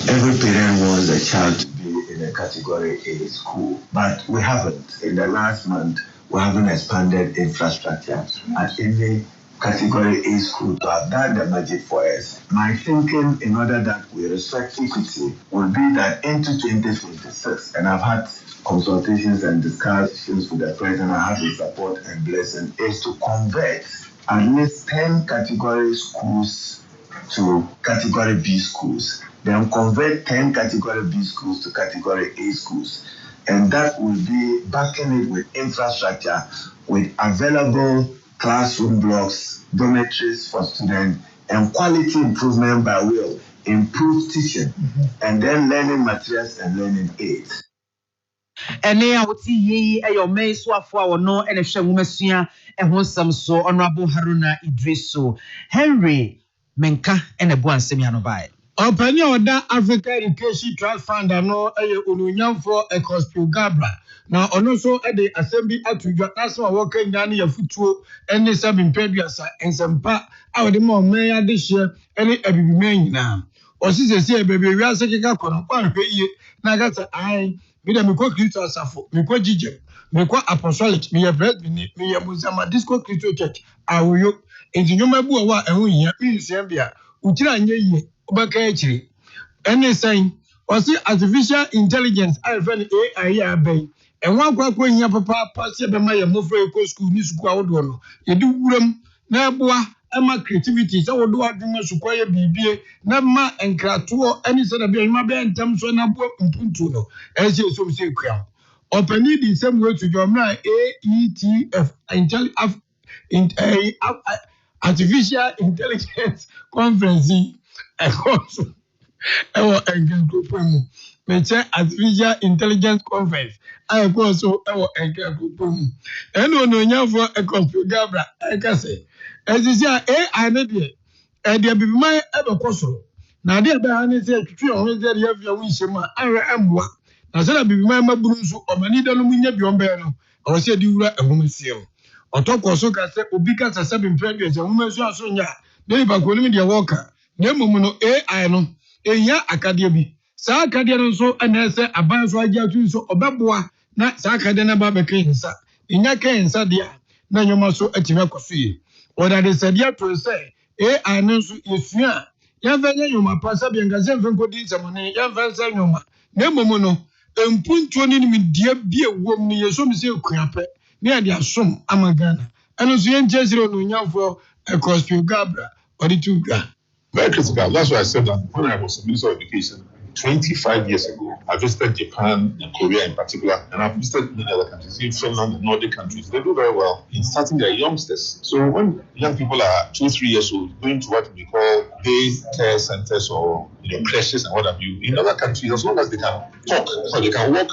Every parent wants a child to be in a category A school, but we haven't. In the last month, we haven't expanded infrastructure at any category A school to have done the magic for us. My thinking, in order that we respect equity, will be that into 2026, and I've had consultations and discussions with the president, I have his support and blessing, is to convert at least 10 category schools to category B schools. Then convert 10 category B schools to category A schools. And that will be backing it with infrastructure, with available classroom blocks, dormitories for students, and quality improvement by way of improve teaching, and then learning materials and learning aids. Ene a woti yi e yo men so afo a wono ene hwe nwumasua e ho nsam so Honorable Haruna Idriso Henry menka ene bo ansem ya no bae. Opani oda Africa Education Trust Fund ano eye onunyamfo Kokrokoo Gabra na ono so e de assembly atudwa naso a woka nya ne yafutuo ene sabimpeduasa ensempa a wode mo men ya de hye ene abibiman nyina osisesi e bebe wiase keka kono kwanhwe ye na gata ai me da me ko Kristo asafo me ko jije me ko apostolic me ye bread me ye muzama disco Kristo church awoyo enjinyoma bu wa ehun hia minsia bia ukira anye ye obaka ekiri ene san osi artificial intelligence ifan AI ya ben enwa akwa hia papa pase be ma ye mofre ko school ni suku awodo no ye di wuram na eboa ema creativity se wodo adwuma sukwa ye bibie na ma enkrato eni se da bia ma be ntam so na bo mpuntu no ese so mse kwa opani di same way to jomra AETF artificial intelligence conference ewo engankopemu meche artificial intelligence conference so ewo engankopemu eno no nyafo Kokrokoo Gabra ekase ezisi AI ne de bibima ebekosoro na de be ha ne se twitwi ho ze de afia wo nhema ahwe amboa na se na bibima maburu nso omani da no munya bi ombe no o se di wura ehumsiem otokoso ka se obi ka se bimpredwe se humansu aso nya de ba ko ni de woka na mum no AI no ehia akade bi sa akade no so ana se aban so agya tu so obeboa na sa akade na ba be kensa nya kensa de na nyoma so atime akoso yi oda de se dia to se AI no so yesua ya venya nyoma pasa bi ngaze mfenko di zamane ya vansa nyoma na mum no empuntuo ni mi die bi ewom ni yeso mi se kuape ni ade asom amagana eno so yenche zero no nyamfo Kokrokoo Gabra odituga. Very critical. That's why I said that when I was a Minister of Education 25 years ago, I visited Japan and Korea in particular, and I've visited many other countries, in Finland and Nordic countries. They do very well in starting their youngsters. So when young people are 2-3 years old, going to what we call day care centers or creches and what have you, in other countries, as long as they can talk or they can walk,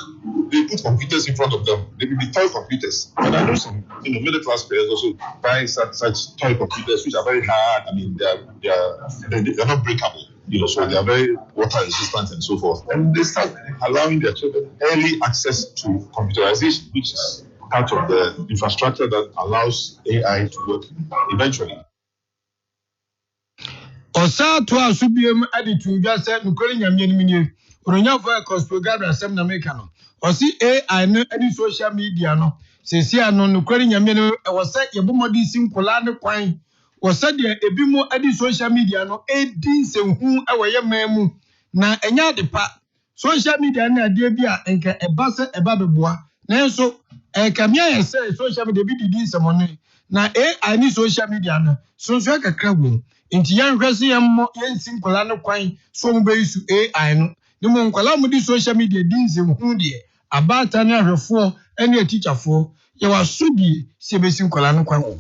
they put computers in front of them. They will be toy computers. And I know some middle class players also buy such toy computers which are very hard. I mean, they're not breakable. So they are very water resistant and so forth. And they start allowing their children early access to computerization, which is part of the infrastructure that allows AI to work eventually. Osa to asubiem adi tunja se nukori nyamye ni minye. Uronya for Kokrokoo Gabra sem na meka no. Osi AI no adi social media no. Sesi ano nukori nyamye no wasa yebomodi sinkola ne kwan. Wasa de ebimo adi social media no edi senhu awoye mamu na enya de pa social media na ade bia enka ebase ebabeboa nanso kamia yese social media bi didi semone na AI ni social media no so kakra wo nti yan hwese yammo yensin kola no kwan so mo beyisu AI no ni mo nkola mo di social media din senhu de abata na hwefo ene teacherfo ye wasodi se besin kola no kwan wo.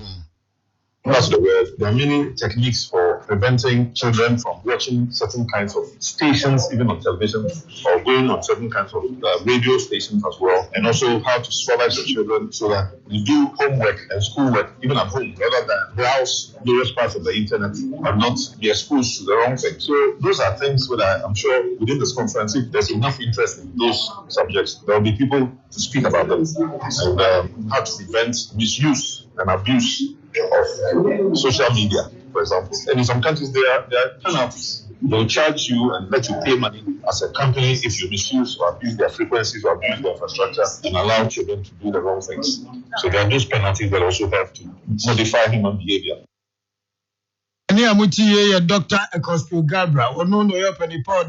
Across the world, there are many techniques for preventing children from watching certain kinds of stations, even on television, or going on certain kinds of radio stations as well, and also how to supervise your children so that you do homework and schoolwork, even at home, rather than browse various parts of the internet and not be exposed to the wrong thing. So those are things that I'm sure within this conference, if there's enough interest in those subjects, there will be people to speak about them and how to prevent misuse and abuse of social media, for example. And in some countries, there are penalties. They'll charge you and let you pay money as a company if you misuse or abuse their frequencies or abuse their infrastructure and allow children to do the wrong things. So there are those penalties that also have to modify human behavior. Dr. Kokrokoo Gabra, no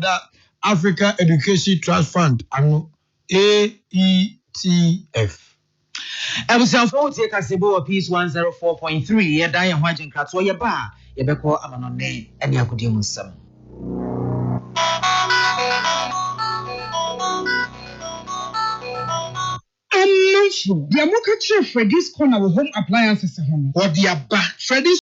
that Africa Education Trust Fund, AETF. Ebusanfo tie kasebo Peace 104.3 ye dan ye hwajen krato ye ba ye beko amanone ene akodi musam. Sure. The Amoka Freddy's corner with home appliances. What the Freddy's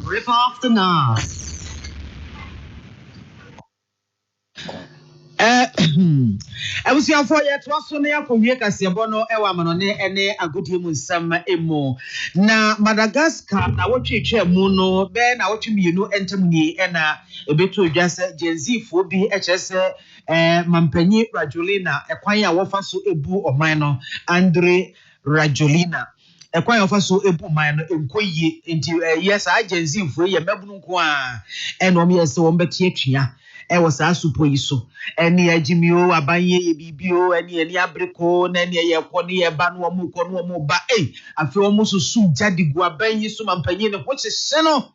Rip off the knob. Abusiafo yet was on ya kowie kasebo no ewa manone ene agudie mu nsam emu na Madagascar na wotwetwe mu no be na wotwemienu entam ni ena ebeto dwase genzifo bi echese mampanyi Rajolina ekwan ya wofa so ebu oman no Andre Rajolina ekwan ya wofa so ebu oman no enkoyie nti yes agenzifo ye mabunu nko a ena om yese won betie twia was a super so any Jimio, Abaye, Bibio, any abrico, any a corny, a banwamu, cornwamo, ba, I feel almost so soon, Daddy Guabayi, some ampany, what's a seno?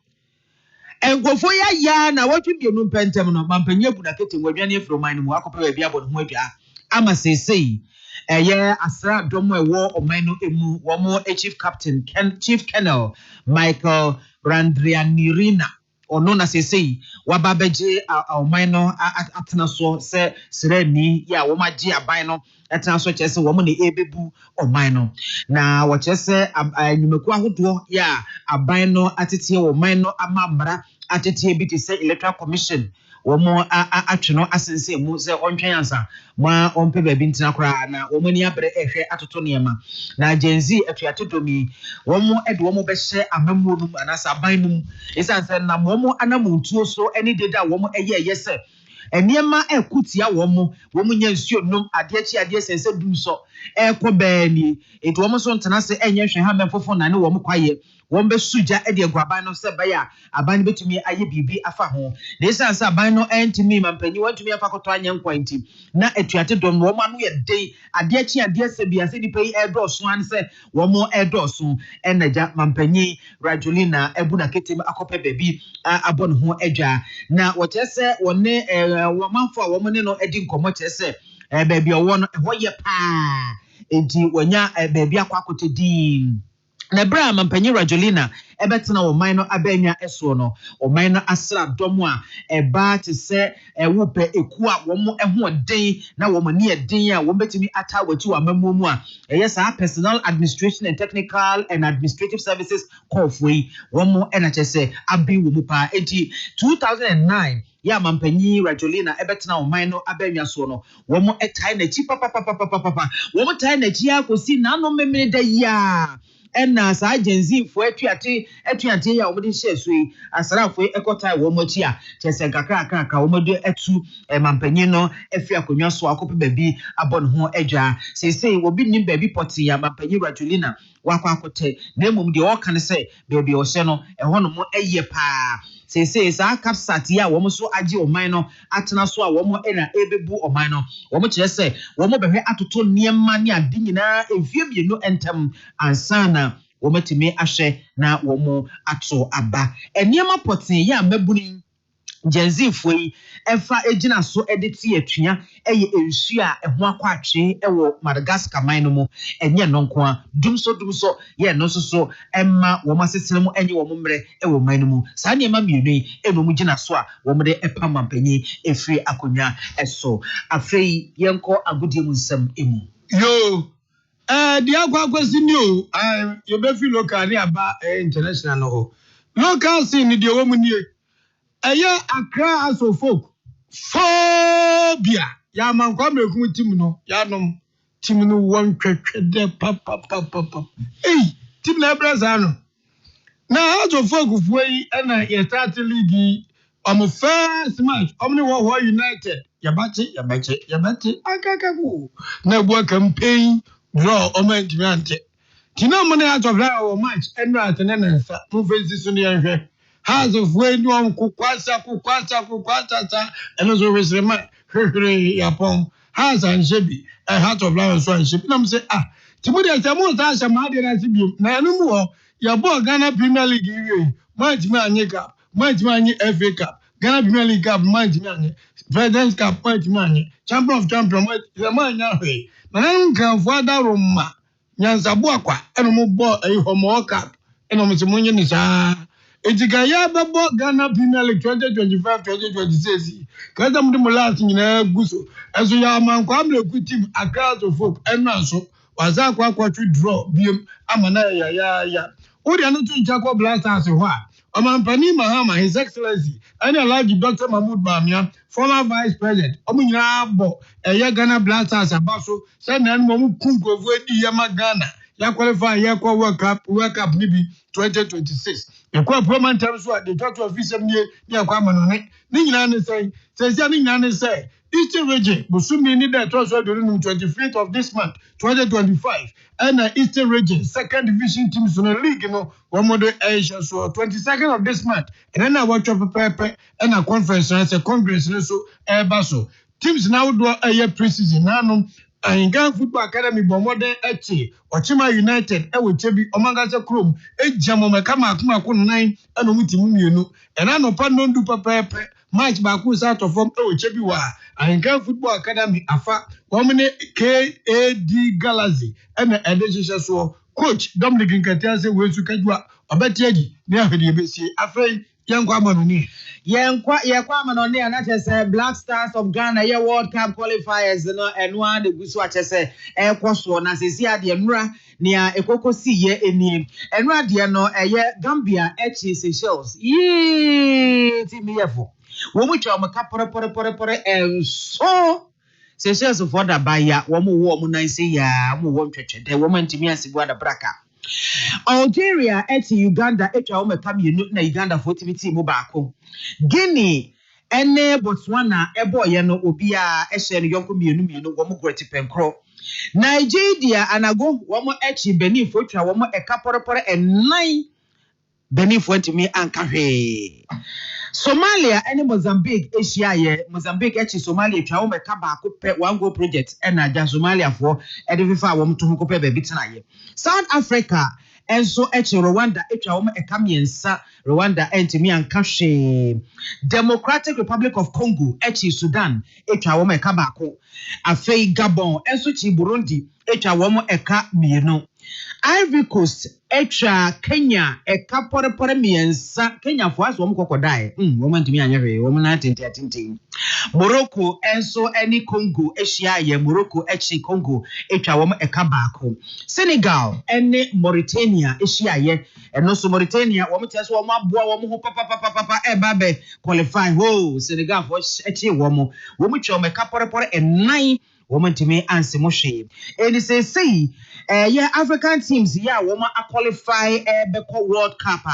And go for ya, now what you be no pentamino, Mampany, Budaketing, where you're from mine, walk up a biabon, Moja. I must say, a year, a sir, Domo war or mino emu, one more a chief captain, Chief Kennel, Michael Randrianirina. Or known as say, Wababeje, our minor atanaso, say, Sereni, ya, Womaji, a bino, atanaso, chess, a woman, a bebu, or minor. Now, what you say, you make one do, ya, a bino, attitude, or minor, a mambra, attitude, be to say, electoral commission. Or more actual assassin, Muse on Chansa, ma on Pebe Bintinakra, na Omania Bre Atotoniama. Na Gen Z, if you are to me, one more at one more best share a memorandum and as a binum is answered na Momo Anamuntu, so any day that woman a year, yes, sir. And near my Kutia woman, yes, you know, I guess, and said do so. Kobeni, it almost on Tanasa and yes, and have for no woman quiet. One best suja Eddie Guabano said by a band to me, I be a faho. This answer bino and to me, man, penny want to me a facotanian quainty. Not a treated on woman we a day, a dear chia, dear Sabia, said pay air door, swan said, one more air door soon, and a jack mampenny, Rajolina, Ebuna Ketim, a copper baby, a bon ho edger. Now, what I say, one woman for a woman no edding commot, say, a baby, a one, what ya pa, indeed, when ya a baby a quacote dean. Na bra mampanyi Rajolina ebetina wo man no abanya eso o man no asra domo a eba te se wope eku a wo mo eho den na wo mani eden a wo betimi ata watu amamumu a yes personal administration and technical and administrative services cofwe wo mo enachese abi wo mu pa enti 2009 ya mampanyi Rajolina ebetina wo man no abanya so no wo mo etai na chi papa wo mo tai na chi akosi na no memene da ya ena sa Gen fo atuate ya omode hye sui asrafo ekota wo mochi a chese kakra wo mode atu mampanyi no afi akonwa so akope baby abon ho adwa sesei wo bi nim baby poti ya mampanyi Rajolina wakwa akote na emom de o kan se baby o hye no eho no mo eye pa sesei sa capsat ya wo mo so age o man no atena so a wo mo ena ebebu o man no wo mo kire se wo mo behwe atoto niema ne ade nyina efie bienu entam ansana wo matimi ahye na wo mo ato aba eniema potin ya mabuni Genzifo yi efa ejina so editi atua eye ensu a eho akwatwe ewo Madagascar man no mu enye no nko a dumso ye no so emma wo masesene mu enye wo mmre ewo man no mu saa ne ma mienu yi eno mu gina so a wo mde epa mampanyi efiri akonya eso afei yenko agudie mu nsam emu yo the agwakwasi ni o you be feel local ni aba international no ho local scene ni de wo mu ni Aya Accra as of folk phobia ya mankwa mekum tim no ya nom tim no won twetwede papa tim na brasa no na as of folk fuyi na ye start league first match omni wo United yabache akakaku na bo campaign draw omantimi ante tina mo na as of match enra atenensa mo face so ne yanhwe Has of way no kukwasa sa and also resema yapon has and shebi a heart of lion so and shebi na say timudi asemo sa shama de na sibi na anu mu ya bo Ghana Premier League wi matimi anye cup matimi anye FA Cup Ghana Premier League Cup matimi anye President's Cup matimi anye Champion of Champions matimi anye hwe na nan kan fo adaroma nyansabo akwa eno mo bo homo cup eno mo simunye ni sa Etikaya babo Ghana Premier League 2025-2026. Kaza mdimu last nyina guso. Ezo ya mankwa mleku team Accra of folk ena so waza kwa tu draw biem amana ya. Odi anu tu Jacob Blasters ho a. Omampani Mahama, His Excellency, and Alhaji Dr. Mahmoud Bamia, former Vice President, Omunyina Bo, Ghana Blasters Abaso, send an Momu Kunko Vedi Yama Ghana, ya qualify Yakwa World Cup maybe 2026. The Proman terms what the doctor of Visam near Yaquaman, Ningan say, says Yanin say, Eastern region, Busumi need that also during the 25th of this month, 2025. And Eastern region, second division teams in the league, one more Asia, so 22nd of this month. And then I watch up a paper and a conference and a congress, so Basso. Teams now do a year preseason. Now, in Ghana Football Academy, Bomode Echi, Ochima United, Ewichebi, Omangasa Chrome, Ejamo Makama Kuma 9, and Omitimu, and I know Pandon do paper. Match Baku out of form Ewichebi wa. And Ghana Football Academy, Afa, Womene KAD Galaxy, and the edition so Coach Dominic Nkatiase, where to Kajua, Obetiagi, near the ABC, Afraid. Yankwa manoni and I say Black Stars of Ghana ye World Cup qualifiers and one the Guswa say Ekwaso na sesia de mra nia ekoko si ye eni enra de no Gambia Seychelles timiyefo wo mu twa maka pore and so Seychelles for da baya wo mu nan se ya wo ntwetwe de wo mantimi asibu da braka Algeria Uganda meka na Uganda for team baako Guinea ene Botswana eboye no obia ehye no yonko mienu wo mu Great Penkro Nigeria anago wo mu Benin for twa wo mu eka and 9 Benin for timi anka hwe Somalia ene Mozambique Mozambique Somalia twa wo meka baako pe one go project ena ja Somalia for edififa wo mto ho pe be bitinaye South Africa enso Rwanda etwa wo eka miensa Rwanda entimi anka hwe Democratic Republic of Congo Sudan etwa wo eka baako afei Gabon enso chi Burundi etwa wo eka mienu Ivory Coast etwa Kenya eka pore miensa Kenya for as wo kokodai wo mantimi anyehwe wo na tintin Morocco enso eni Congo ehia Morocco Congo etwa wo eka baako Senegal eni Mauritania ehia eno so Mauritania wo mtiaso wo aboa wo ho papa ebabe qualify ho Senegal for wo mtwa wo eka pore enai woman to me answer moshe and say African teams woman qualify beko World Cup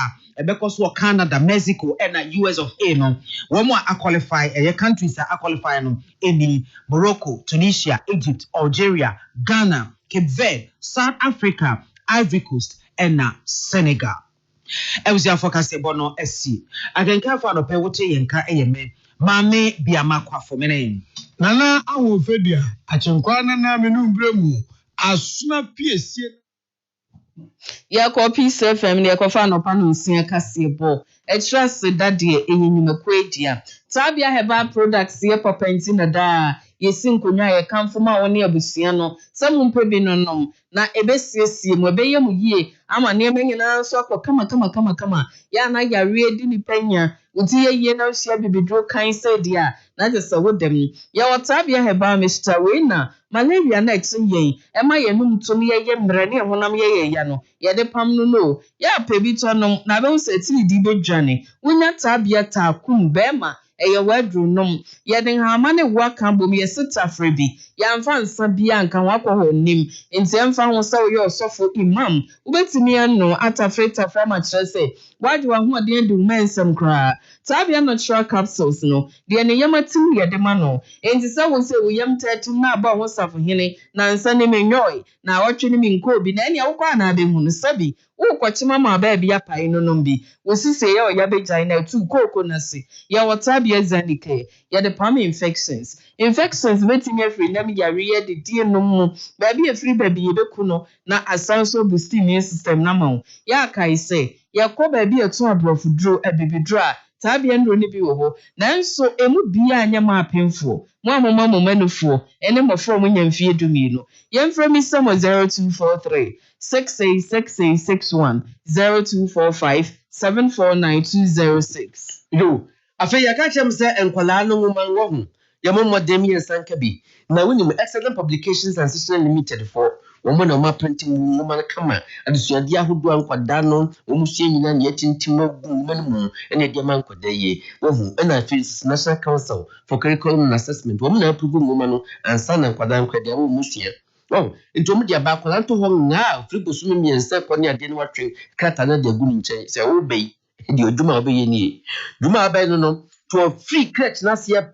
because Canada, Mexico and US of A no woman qualify countries are qualify no any Morocco, Tunisia, Egypt, Algeria, Ghana, Cape Verde, South Africa, Ivory Coast and Senegal. I was your focus bono SC. I can care for the pewote yenka me Mame biama kwa fomene. Nana awo fedia achenkwa na menumbremu asuna piesie. Ya ko Peace FM ne ko fa no pa no nsia kasebo. Extra sedade enyinime kwedia. Tabia Herbal Products ye popenti na da. Yesi nkonwa ye kamfoma woni abusua no. Samu mpebi no nom na ebesiesie mu ebeye mu yie ama ne menyina so akọ kama. Ya na yare di ni panya. Uti ye na hia bibidro kan said ya na je se wodem ya watabia heba Mr. Wena malaria na eksin yen ema ye num tum ye mre ne honam ye ya no ye de pam no ya pebi to no na be se ti di bedwane wonya tabia ta kum bema eye wadru nom ye den ha ma ne waka bom ye sita frebi ya mfa nsa bia nka wakọ honim enti emfa ho se ye osofo imam ubetimi eno atafreta frama chese wadi wa ho de du mensem kra tabia natural capsules no de ne yamatim ye de ma no enti se wo se wo yam tatum na ba ho safo hene na nsa ne menyoy na wotwe ne minko obi na ene awokwa na be hunu sabi wo kwachima ma ba bia pai no nombi wo sise ye oya bejai na tu koko na se ya watabia zanike ya de palm infections betime free nam yare ye de die no mu ba bia free ba bia beku no na asanso boost immune system na ma ya kai se ya ko ba bia to abrofu dro abibidro a tabia ndro ne bi wo ho nanso emu bia anya ma apemfo mo amoma momanufuo ene mofo mo nyamfie dumino yemfra mi samo 0243 686861 0245 749206 yo afi ya ka chem se enkwala no mo manwo ho ya mo modem ye sanka bi na wonim excellent publications and system limited for wɔn na wɔn apɛnti mu nwoma no kama adesuade ahodoɔ nkwadaa no wɔn sie nyinaa na yɛtintim agu nwoma no mu ɛna ɛde ama nkwadaa yie wɔhu ɛna afei nso National Council for Curriculum and Assessment wɔn na approve nwoma no ansa na nkwadaa nkwadaa wɔn mu sua nti wɔn de aba akwadaa nto hɔ ngaa firi bosom mmiɛnsa kɔ ne adeɛ no watwe krataa no de agu ne nkyɛn sɛ wɔbɛ yi deɛ odwuma a wɔbɛyɛ nie dwuma a wɔbɛyɛ no to free crèche na seɛ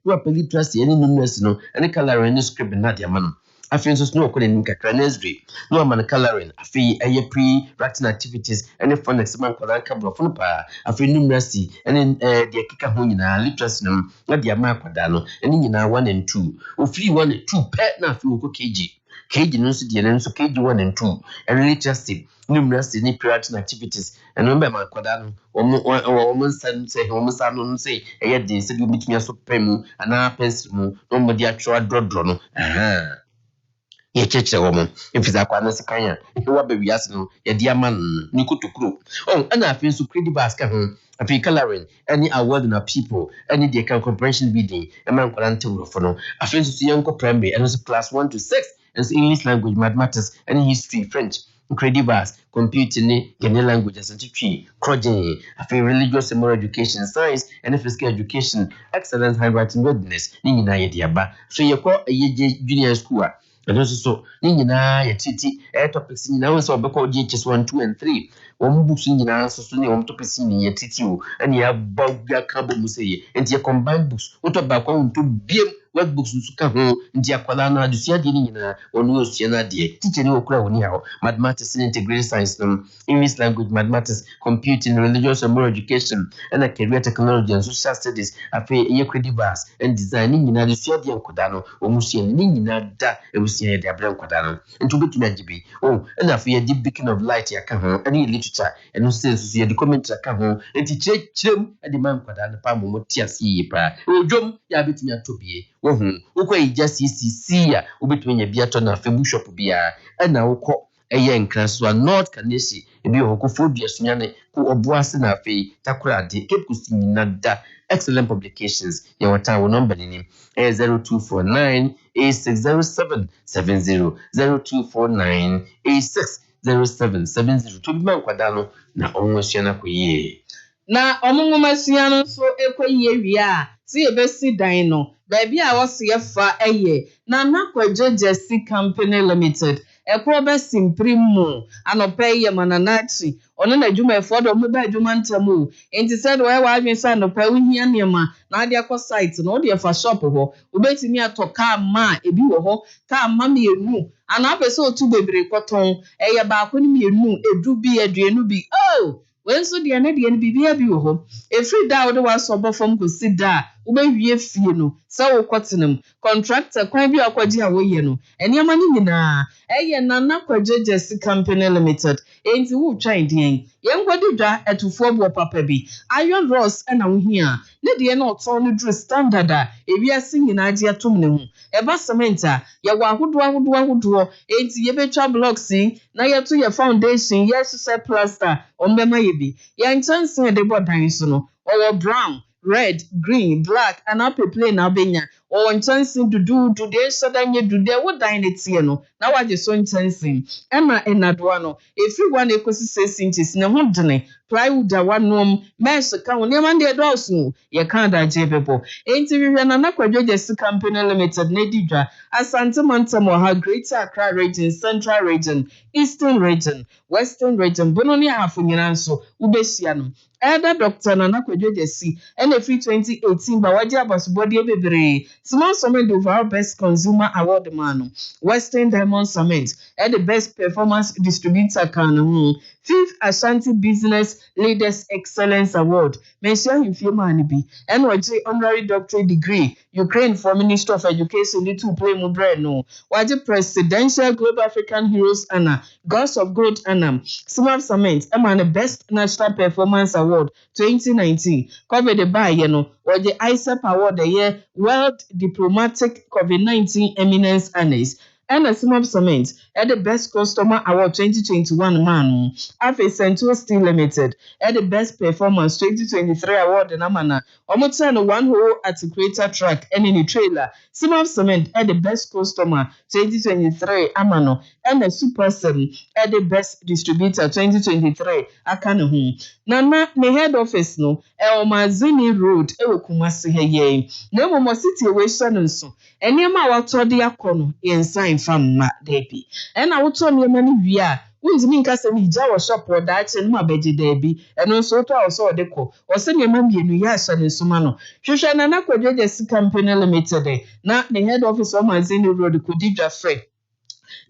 no apeli trust any numerous no any coloring any script na dia man afei nso no okɔ n'anim kakra nursery no man coloring afei ɛyɛ pre-writing activities any phonics man kwada ka brofo no pa afei numeracy any dia keka ho nyinaa literacy no na dia ma kwada no any nyinaa 1 and 2 ofiri 1 and 2 pɛ na afei okɔ kg no nso dia no nso kg 1 and 2 and literacy numeracy ni pre-writing activities and remember man kwada no wɔn nsa no say ɛyɛ de sɛ bi bitumi aso pɛ mu ana pencil mu no mo de atwa drodro no ye cheche wɔn mfiza kwa na sekan ya ɛwa ba wiase no ye de ama no kutokuro ana afei nso credit basket ho afei coloring any award na people any de kan comprehension reading ɛma nkwadaa ntewrofo no afei nso yɛnkɔ primary and also class 1 to 6 and so English language mathematics and history French Incredibas, computing, general languages, and tree, crochet, religious and moral education, science, and physical education, excellent handwriting readiness, Nina Yadiaba. So you call a junior school. And also so, Nina Yatiti, topics in our so because JHS 1, 2, and 3. One books in answer to the topics in Yatitu, and you have Boga Cabo Musay, and your combined books, what about going to be workbooks nsuka ho ndia kwala na adusia de ni nyina onu osia na de teacher ni okura woni hawo mathematics and integrated science English language mathematics computing religious and moral education and career technology and social studies afi ye credibas and design ni nyina adusia de nkoda no omusia ni nyina da ewusia de abran nkoda no ntu betumi agibi and afi ye the beacon of light ya ka ho any literature and no sense ye the comment ya ka ho enti chirem de man nkoda no pa mo tiase yi pa odwom ya betumi atobie ukwa ija CCC ya ubetumi nya biato na febu shop bia na ukọ eye nkranso North Kanesi ebi hoko fodua sunyane ku obuase na afei takura de Cape Coast nyina da excellent publications ya wata wo number ni 0249 860770 0249 860770 to bi man kwada no na onwosua na koyie na omungumasua no so ekoyie wi a si ebesi dan no baby a wose yefa eye na nakwajo Jesse Company Limited ekwo be simprimu anope ye mananachi ono na adwuma efodo mo ba adwuma ntamu enti said we wa adwen sa anope uhia niema na ade akọ site na ode fa shop ho obetimi atoka ma ebi wo ho ka ma mienu ana apese otu bebre koton eye ba akọ ni mienu edu bi aduenu bi when so de na de bibia bi wo ho efri da wo de waso from go sit da wo be wie fie no sa wo kwotenam contractor kwan bi akwaji a wo ye no eniama ni nyina eye na nakwaje Jesse Company Limited enti wo twan den yenkwadi dwa etufo bo papa bi iron rods na wo hia ne de na oton no dru standard a ewiase nyina age atom ne hu eba cement a ye wa ahodo enti ye betwa blocks na ye to ye foundation yes se plaster ombema ye bi ye nchanse de bodan so no or brown red green black and up play na benya or nchanse dudu de sadanye dude wo dan ne tie no na waje so nchanse ema enadwa no every one ekosi 6 inches ne ho dene plywood a wanom mesh ka wo ne man de dawso ye kan da je bebo enti hwehwe na nakwadwo Jesse Company Limited ne didwa asante montamo ha Greater Accra region, Central region, Eastern region, Western region bononi afo nyina nso ubehia no elder doctor na nakwadwo Jesse and every 2018 ba waje abasubodi ebebere small summit overall best consumer award man Western Diamond Summit and the best performance distributor kan 5th Ashanti Business Leaders Excellence Award mention him few man bi and waje honorary doctorate degree Ukraine for Minister of Education need to play mubre no waje presidential Global African Heroes Anna Gods of Gold Anna Smart Summit the best national performance award 2019 covered by waje ISEP award the year World Diplomatic COVID-19 Eminence Honors and a Simon Cement at the Best Customer Award 2021 man. Afe Central Steel Limited at the Best Performance 2023 award in Amana. Omotan one whole articulator truck and in the trailer. Simon Cement at the Best Customer 2023 Amano and a Super 7 at the Best Distributor 2023 Akanahu. Nana ne head office no Elmazini Road Kumasi Heye. No more situation and so. And Yama Watodi Akono in sign from Ma Debi. And I would tell you many via. Wouldn't mean Cassami Jawa shop or that and my Betty Debbie, and also to our sword deco, or send your mammy in Yashan and Sumano. Shushan and Aqua Company Limited. Now the head office of Mazini Road could give a free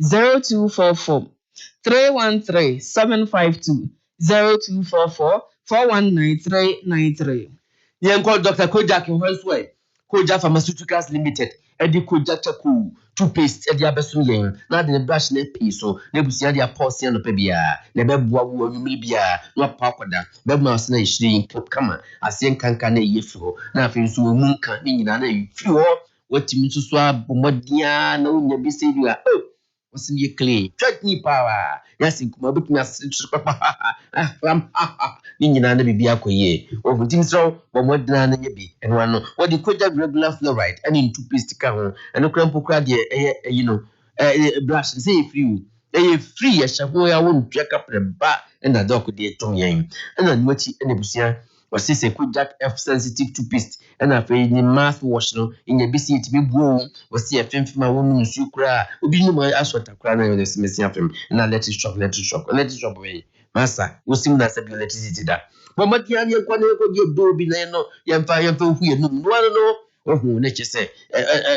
0244 313 752 0244 419 393. Young called Dr. Kojak in Westway, Koja Pharmaceuticals Limited, Eddie Kojaku, toothpaste at the Abbasum Yang, not in a brush net piece, so Nebusia the Apostle of Pebia, Nebua, Mibia, not Papada, Bebmas Nation, Kama, as young Cancane Yefro, nothing so Munka, in few, what you mean to swab, Modia, no, Nebisia, oh. What's in your clay? Chutney power. Yes, in Kumabutnas, Ninana Bibiakoye, or Mutin so, or more than Yabi, and one what the Koja regular fluoride, and in two piece to come, and a crampo cradia, brush and say free. They free as Shaboya won't jack up the bar and a dog dear Tom Yang, and then what she and Busia. Was this a Kojak F sensitive toothpaste and a fade in mouthwash no in a BC to be born was the FM from my woman you cry will be no more as what a crown with this missing of him and I let it shop away. Massa, we'll see that electricity that. But what you have your corner could you do be no young fire for who you know or who nature say,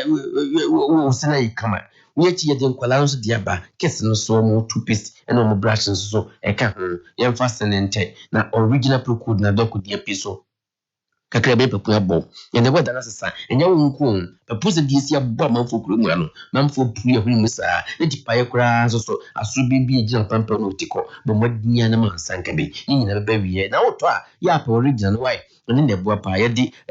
we'll say come. We actually don't call out the Abba, kissing so more toothpaste and on the brushes so a can young fasten and take now original procure na doku dear piso. Cacrabe Papuabo, and the weather as a sign, and young coon, but put the DC bomb for Crumano, man for Pria Missa, the Pia Cras also, as should be a jump and political, but what Niana Sankabi, in a baby, now try, yap original white. And in the Buapa, a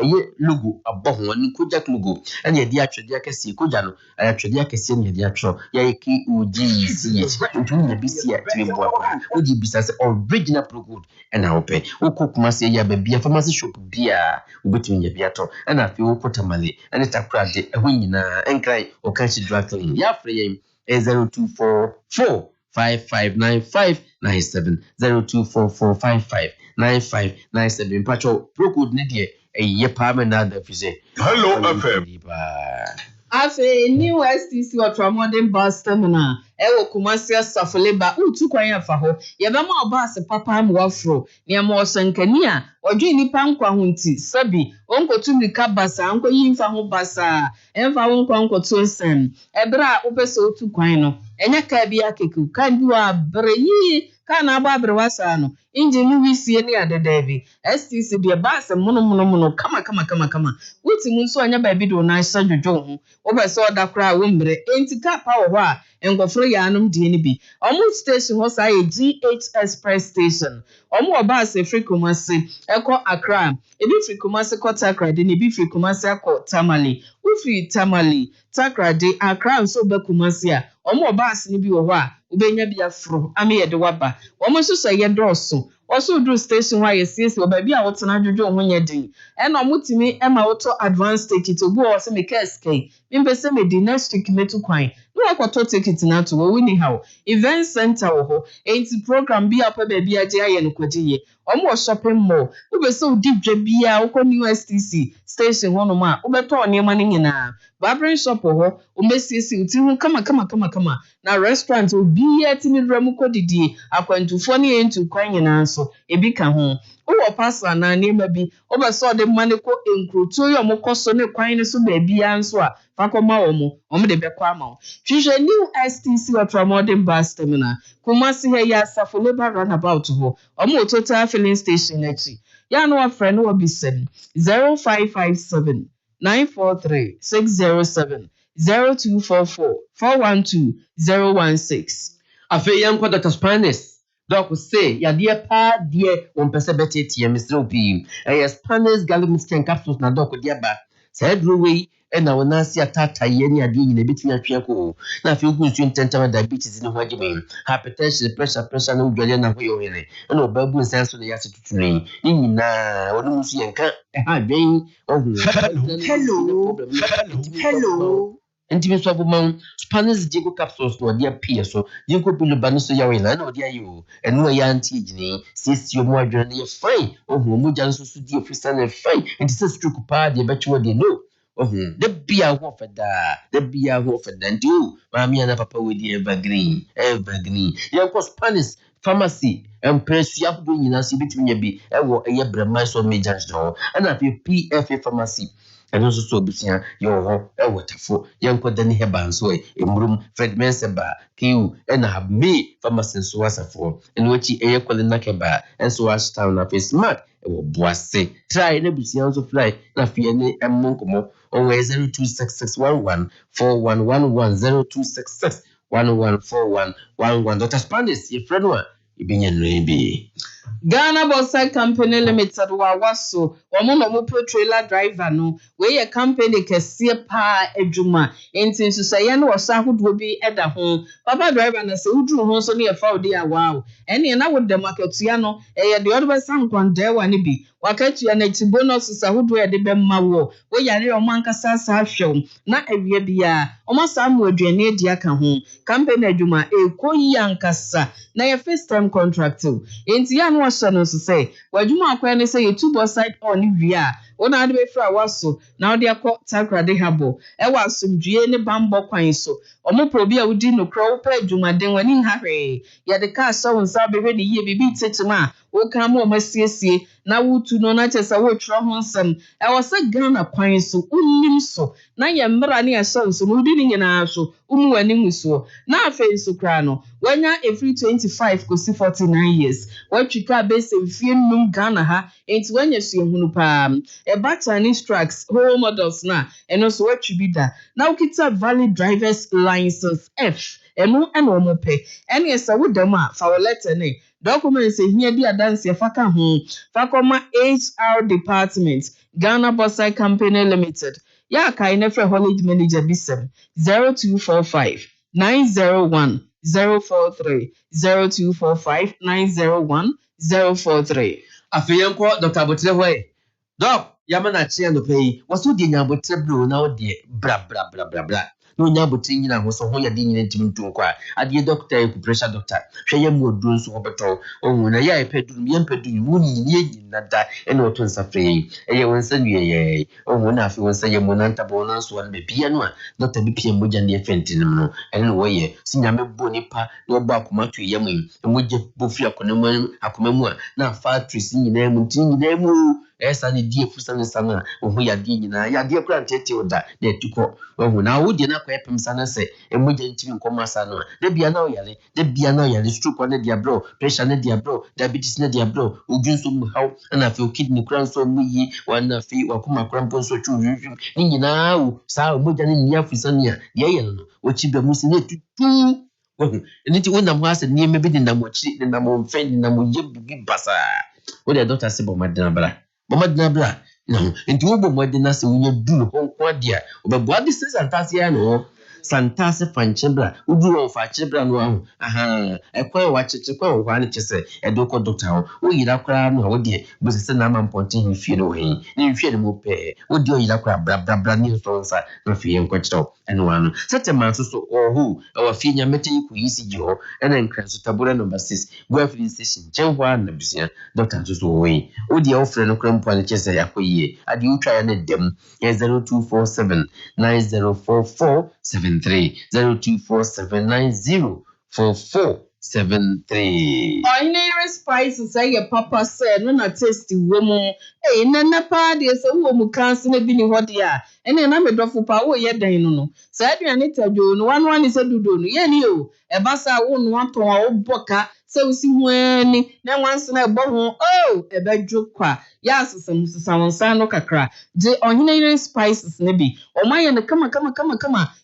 year logo, a bomb, Kojak logo, and yet the actual Jacassi Kojano, I actually Jacassi, the actual Yaki UGC, between the BC at Buapa, would you be as original pro good, and I'll pay. O cook must say, Yabby, a pharmacy shop beer between your beato, and I feel Potamale, and it's a crowd, a winner, and cry, or catch it directly. Yaframe, 0244 559597 0244559597 Pacho Brookwood Nidia a year parliament Hello FM. Afe new STC or modern bus terminal. Ewo Kumasi Safaleba utu kwanya fa ho. Yebema oba se papa am wafro. Ni am osankania. Odwe nipa nkwa hunti. Sabi onkotu mika basa anko yimfa ho basa. Emfa wonko onkotu nsem. Ebra opeso utu kwan no. Enya ka bia keku. Kan biwa breyi. Kana agba brewasa no engine wisie ne adedabi STC de basa mono kama wuti munso anya ba bi do na hye dwodwo ho obeso odakra wo mbre entika pa wo ho a engofro ya anum de ni bi omu station ho sa ye GH Express station omu obase Kumasi eko Accra ebi free Kumasi ko Takra de ni bi free Kumasi akọ Tamale ufi Tamale Takra de Accra so be Kumasi a omu obase ni bi wo ho a ubenya bia fro ame ye de waba omo so ye droso also do station why you see so baby a wotena dwodwo ho nya din e na omutimi e ma woto advance ticket obu o se me KSK mbe se me di next week metu kwan no akoto ticket na to we ni how event center wo ho enti program bi apa baby age aye no kwagiye omo shopping mall ube so deep dwa bia wo new STC station hono ma ubeto onema ni nyina barbering shop ho umesiesi uti hu kama na restaurant obi atimi dramu kodidi akwantufo ne entu kwan nyina so ebi ka ho wo pasa na nema bi obeso de mane ko enkroto yo mokoso ne kwan ne so ba bia nso a fakoma wo mo de bekọ ama hwehwe new STC Ultramodern bus terminal Kumasi he ya Safoleba roundabout ho omo total filling station echi ya no afre no obi 0557 943 607 0244 412 016. Afe yam kwa Dr. Spanish. Doc say ya dear pa dear on pese beti Mr. Opi. Spanish Gallic capsules na doc dear ba Said Ruway, and now Nancy atata yenny a ding in a bit of Piaco. Now, if you go to intend diabetes in what you mean, hypertension, pressure, no Juliana way in it, and no baboon sense on the answer to me. Nina, or no see and can't have been. Hello. Ntimi so abomam Spanish Diego capsules no dia pie so Diego bilu ba no so yawe na na dia yo eno ya anti gini sisi omo adwene ye fine ohu omo ja so die ofisa na fine nti se stroke pa de betwe de no ohu de bia ho feda nti o maami ana papa we di evergreen yanko Spanish pharmacy empress yabudo nyina se bitimi nya bi ewo eye brema so major do ana PFA pharmacy and also so busia yo wonderful yanko dani heba nso emrum Fred Menseba kiu and have me pharmacy so wasafo and wachi eye kwalina keba enso wash town na face smart ewo boase try na busia nso fly na fie ne emmonkomo on 0266114111 0266114111 Dr. Spanish your friend one ibinye no Ghana Bosai Company Limited waso womo mo trailer driver no we ye company kese pa adwuma enti nsusaye no wosa hodo bi eda ho papa driver na se udru ho so ne ye fa odi a wow ene na wo de market ya no ye de odo besan kwande wa ne bi wakatua na ti bonus sa hodo ye de be ma wo yare o mankasa sa hwew na awie bia o ma sa mo aduane edi aka ho company adwuma ekoyi ankasa na ye first time contract enti ya no so no say wadwuma akwa ne say two boss side on wi a wona ade be fra waso na ode akọ takrade habo e wasomdue ne bambo kwan so omo probi a wudi no kro pa adwuma den wani hahwe ya de ka so nsa bebe ne yie bibi tetima wo kan mo masiesie na wutu no na chesa wo tro ho nsem e wose Ghana kwan so unnim so na ye mmra ne ya so no wudi ni nyina so umu wani muso na afa so kra no wanya every 25 kosi 49 years watwika base mfie num Ghana ha enti wanya so ehunu pa e batani tracks whole models na eno so watwibida na ukita valid drivers license F eno omo pe ene esa wodam a fa letter ne documents ehia di adanse faka ho fakoma HR department Ghana Bosai Company Limited ya kai ne frɛ holiday manager bisem 0245 901 043 0245 901 043 afiyanko Dr. Abotre hoye doc yamana chia no pay waso di nyabotre bro na ode bra no nyabotre nyina ho so ho ya di nyina tim ntu kwa ade doctor e pressure doctor hwe ya mu odu nso hobeto ohun na ya epedum ye mpedum mu nyini nada e na oto nsafre eye wonsa nwie ohun na afi wonsa ye mu na ntabo na so an be bia no a doctor bi pia moja ne efentin no ene no woye sinyame bo nipa na oba akomatu ye mu moja bo fi akoma mu a na factories nyina mu tin nyina mu esa ne die fusa ne sana ohu ya die nyina ya die kura ntete oda na etuko ohu na wodi na kwa epem sana se emoja ntimi nkoma sana de bia na oyale stroke ne dia bro pressure ne dia bro diabetes ne dia bro ojunso mu haw na fe kidney kura nso mu yi wana fe wakoma kura mpo nso twu ni nyina wo sa emoja ne nia fusa ne ya ye ye no ochibe mu se ne tutu ohu nti wona mu ase ne mebi na mochi na mo mfe na mo ye bibi basa wo de doctor se bo madina bra no nti wo bo madina se wo dulu honko dia obebo ade se santase ya no santase fanchebra uduru on fachebra no ahu ekwa wa cheche kwa wo ane chese edoko doctor ho wo yira kra no wo de bo se na mamponte hifie no he ni hifie no mo pe wo de yira kra bra ni so nsa no fie nkwakyerɛw eno anu setema so ohu wa fie nyamete ku yisi ji ho ena nkranso tabura number 6 go filling station jenwa na busia doctor so we wo de ofre no kra mpo ane chese yakoyie ade utwa ya ne dem 0247 9044 73 0247904473. Ordinary spices say your papa said no na tasty woman. Hey, nana pa de so wo mu kan na bi ni hodi a. Ene na medofo pa wo ye dan no. Sa aduane tadwo no one is a dudo no. Ye ni o. E ba sa wo no aton a wo boka so we see when na once na ebo ho oh ebedwo kwa ya sesam no kakra de ohine spices ne bi omaye ne kama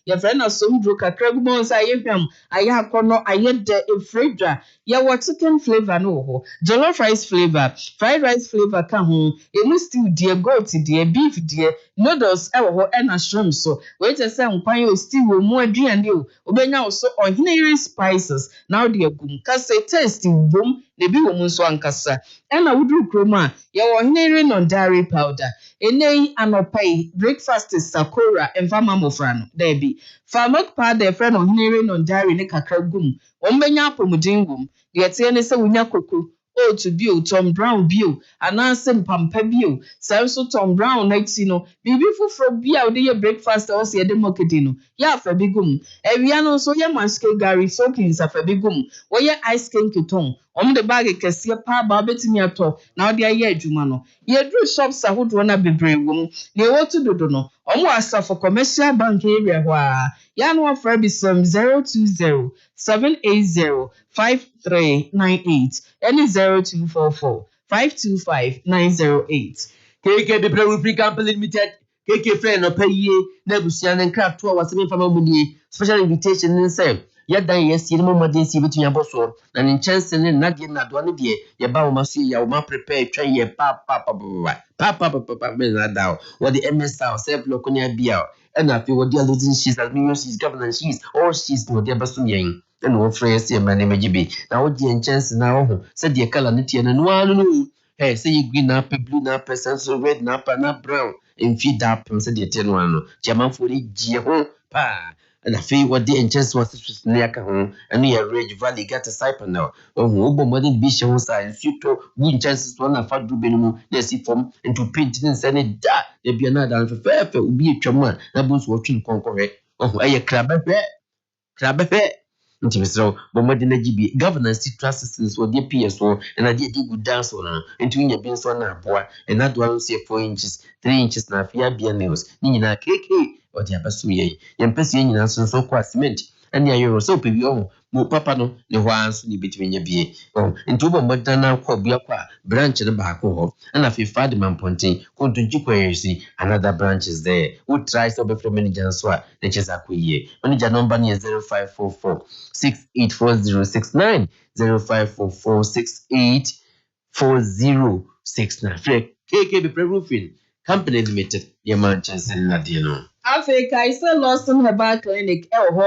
ya friend asomdro kakra gu bon sa yehwam aye akono aye de efredra ya what chicken flavor no ho jollof rice flavor fried rice flavor ka ho emu stew de goat de beef de noodles e wo ho e na shrimp so we just say nkwan o stew wo mu aduane o obenya so ohine spices now de agum ka say taste bom ne bi wo mu so ankasa e na wudru kroma ya wo ohine non-dairy powder enei anopai breakfast is sakura enfama mofrano there be farmok powder friend ohine non-dairy ne kakra gum ombenya apomudin gum de tie ne se wunya koko to bio Tom Brown bio ananse mpampa bio so Tom Brown na ti no bibi fufro bia wo de breakfast o se de mokedi no ya fa bigum ewia no so ye maske gari soaking sa fa bigum wo ye ice cream keton de bag kese pa ba betimi ato na wo de aye adwuma no ye dru shops ahodo na bebre wom na e wotu dodo no asafo commercial bank area ho a ya no offer bi 020 780 5398 any 0244 525 908. KK Bebre Roofing Company Limited. KK friend no pay na busia na nkra to wa semi fama muni special invitation in say yadan yes yiri mo modern si betu ya boso na ne chance ne na de na do ne de ye ba wo maso ya wo ma prepare twa ye pa me na da wo the MS style self lokonia bia and afi wo de losing she's as she's governor she's all she's no de basum yen and wo phrase ye mane mejibi na wo de chance na wo se de color ne tie na no anu hey say you green na blue na so red na brown in feed up say de tie no anu chairman for the gie ho pa and I feel what the interest was near Cajon and near Ridge Valley got a cyper now. Oh, modern bishop and future good chances one of fat Dubenu, let's see from into painting and send it that there be another fair will be a chairman that was watching conquer. Oh, I crab so, but modern GB governance assistance or the PSO and I did good dance on into your beans on a boy and that one say 4 inches, 3 inches na fear beer nails, Nina KK. Or the Abasuye, Yampesi in answer so quite cement, and the Euro so pivio, mo papa no, the ones between your beer. Oh, into a modern quabiaqua, branch the back hole, and if you find man ponting, go to Juquacy, another branch is there. Who tries to be from many Janswa, the Chesaque, manager number near 0544 684069, 0544 684069. KK Roofing Company Limited, your manchester in Ladino. Africa is a Lawson Herbal Clinic,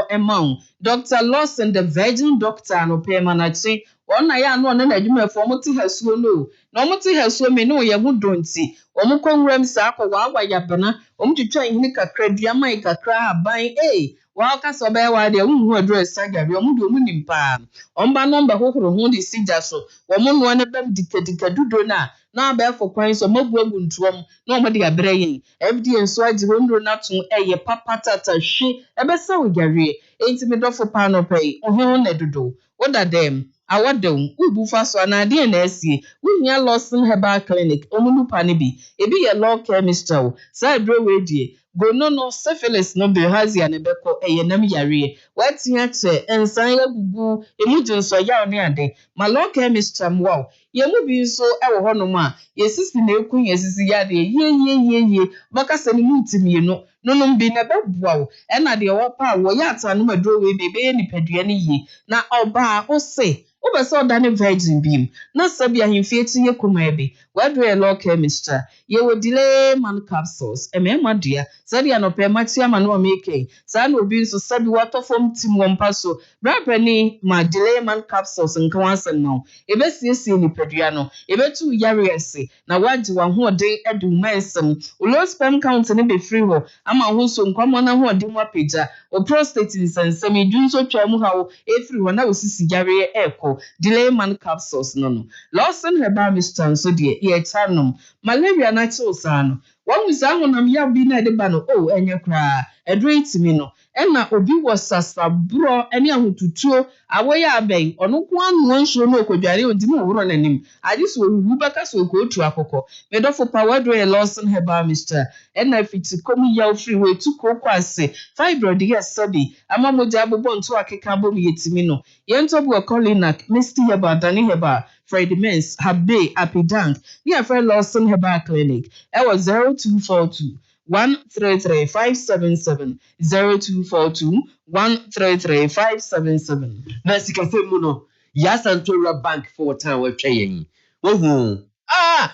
Emma. Dr. Lawson, the Virgin Doctor, no payment. I say, one I know an adjument for Moti has so no. No Moti has so me no ya would don't see. Omukon Rem Sako, Wawa Yabana, to try Nika Credia Maika crab buying a. Waka Sobewa, the who address Saga, Yomudu Munimpa. Omba number who Hundi Sijaso, woman one of them dicadudona. Now bear for coins or mobile drum, nobody a brain. FD and so I wonder not to a papa tata she, a bessa with Gary, 80 me for panel pay, or hon do. What are them? Our dome, we buffas on a DNSC, we near Lawson Herbal Clinic, Omunu Panibi, a be a law chemist, side road. Go no syphilis no behazi anebeko eyenam yare wati ache ensan ya gugu emujin so ya oni ade malo chemist wow ye mu bi so e wo hono ma ye sisi na ekun ye sisi ya de ye baka se ni mutimi no nonom bi na bebuawo e na de wo pa wo ya atanu madro we bebe ni padua ni yi na oba o se obese odane virgin beam na sabi ahemfie tinye kuma ebe wadre a law chemist ye wo delay man capsules emema dua sabi anope matia ma no make sa na obi nso sabi water form tim wompa so brapani ma delay man capsules nka wansen no ebe siesie ni padua no ebe tu yare ese na waji wa ho de edu mensem low sperm count ne be free ho ama ho so nkwamo na ho de mo pagya o prostate nsensem idun so twa mu hawo efiri ho na osisi yare eko delay man capsules no Lawson Herbal Mr. so de ye chanom malaria na chiosano one was honam ya bi na de ba no enye kra edre itimi no ɛna obi wɔ sasabro ɛne ahotutuo awɔyɛ abɛn ɔno ko anu nsuo no okodware ontimi woro n'anim ade so owu bɛka so okotu akɔkɔ medɔfo pawadro yɛ Lawson Herbal Mixture ɛna fiti komu yaw free we tu kokɔ ase fibroid yɛ sabi ama mogya abobɔ nto akeka bom yɛtimi no yɛntɔ bu Colinac Misty Herbal Dani Herbal Freddy Mens Habe Apidank ne afɛ Lawson Herbal Clinic ɛwɔ 0242 133-577 0242-133-577. Na sikafe mu no ya Santora Bank for time we twa yen. Wo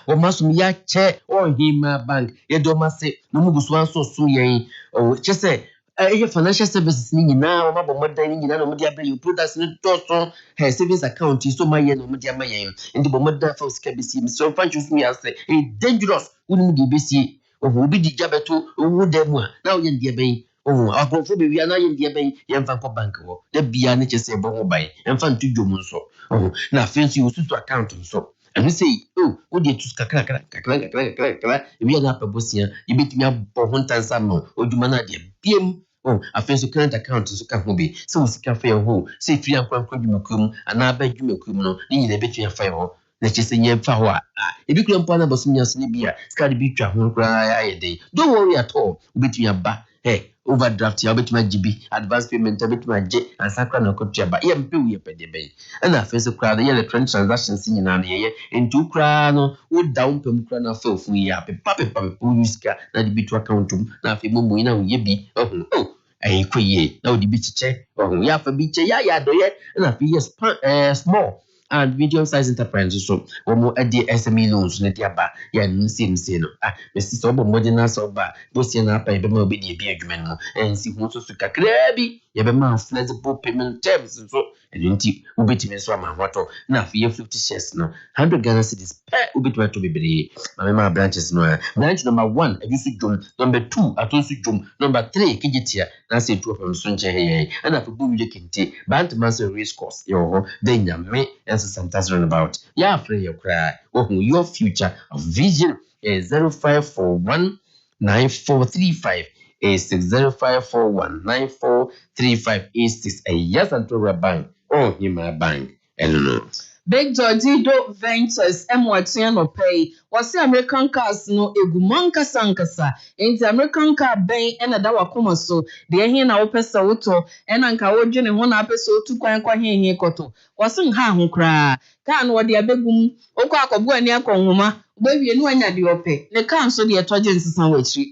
o masum ya che o hima bank ye do mase no mu busu anso so yen o che se financial services ni nyina o mabɔ modan ni nyina no mo dia bɛ you products ni toso her savings account so ma yen no mo dia ma yen ndi bɔ modan fa sika besi mi so fa nchu mi ase dangerous woni mu di besi obi di jabeto owu dem a na o ye ndie ben akrofo be wi ana ye ndie ben ye mfa ko bank wo da bia ne chese bo ho ban ye mfa ntu dwom nso na afensi wo susu account nso anu sei wo di etus kakra wi na pabosia ye betumi abɔ ho ntansa no odwuma na de biem afensi current account nso ka ho bi se wo sika fa ye ho se firi ankwankwa dwumakum ana ba dwumakum no ni nyina betumi afa ye ho na chese nye mfa ho a ebi kura mpa na bosom nya so ne bia ska de bi twa ho kura ayede don't worry at all ubetumi aba overdraft ya betuma GB advance payment betuma je ansakra na kotua ba ye mpe wo ye pede ben na afense kura na ye electronic transactions nyina na ye ntu kura no wo down pem kura na fa ofu ya pepa uska na de bitu account na afi mo nyina wo ye bi koye na wo de bi chiche ya fa bi che ya do ye na afi yes small and medium size enterprises so womo ade SME loans na diaba ya nsi no mesi so bo modern so ba bo sie na apa be ma obi de bi adwuma no ensi hu so kakra bi ye be ma flexible payment terms so enti ubetime so ama hoto na afie 50 shares no 100 Ghana cedis per ubetime to bibiri ma branches no branch number 1 ajusu jom number 2 atonsu jom number 3 kijitia na se tu of so nche he na for bu kente bant master race course yo then nyame Santa's runabout. Yeah, free your cry. Your future of vision is 0541-9435 060541-9435 yes, Antora Bank. Hima Bank. Hello. Big Georgido Ventures M1 no pay was the American cars no egumanka sankasa enti American car ben ena da wakoma so de hin na wopesa woto ena nka wodwene ho na apesa otu kwan kwa hin koto wasen ha ho kra ka no wode abegum okọ akobo ani akonhoma gbewie no anya de ope ne ka nso de etoje nsesa wachiri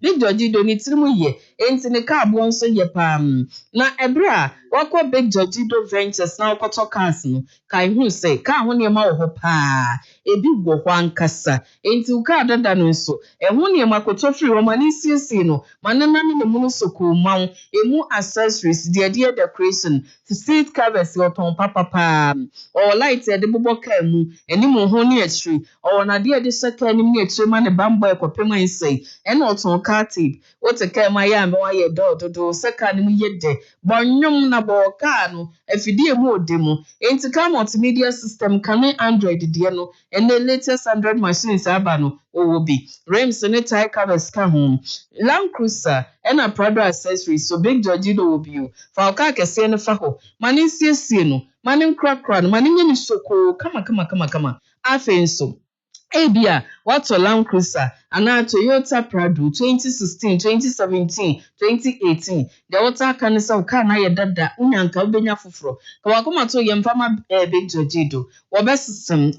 Big Georgido ni tirimu ye enti ne ka abo nso ye pam na ebra wakọ Big Georgido Ventures na okoto cars no kai hu say ka ho ne ma wo ho pa ebi wo ho ankasa enti uka dada no nso ho ne ma koto free wo mani siesie no manana ne mu no soko maw emu accessories de decoration seat covers oton papa or light de bobo ka mu enimu ho ne atri or na de seka nim ne atri ma ne bambo ekopem ansai ena oton car tape o te ka ma ya me wa ye do seka nim ye de bonyum na bo ka no afidie mu odemu enti ka multimedia system kan Android de no and the latest Android machines aba no will be rims and tire covers ka home Land Cruiser and a Prado accessories so Big Georgido will be you for ka kese no fa ho mani siesie no mani krakra no mani nyini soko kama afenso Abia, what's a Land Cruiser? And a Toyota Prado 2016, 2017, 2018. The water can so can I dada unyanka ubenya fufro. Kawakuma to yemfama Big Georgido. Wabest system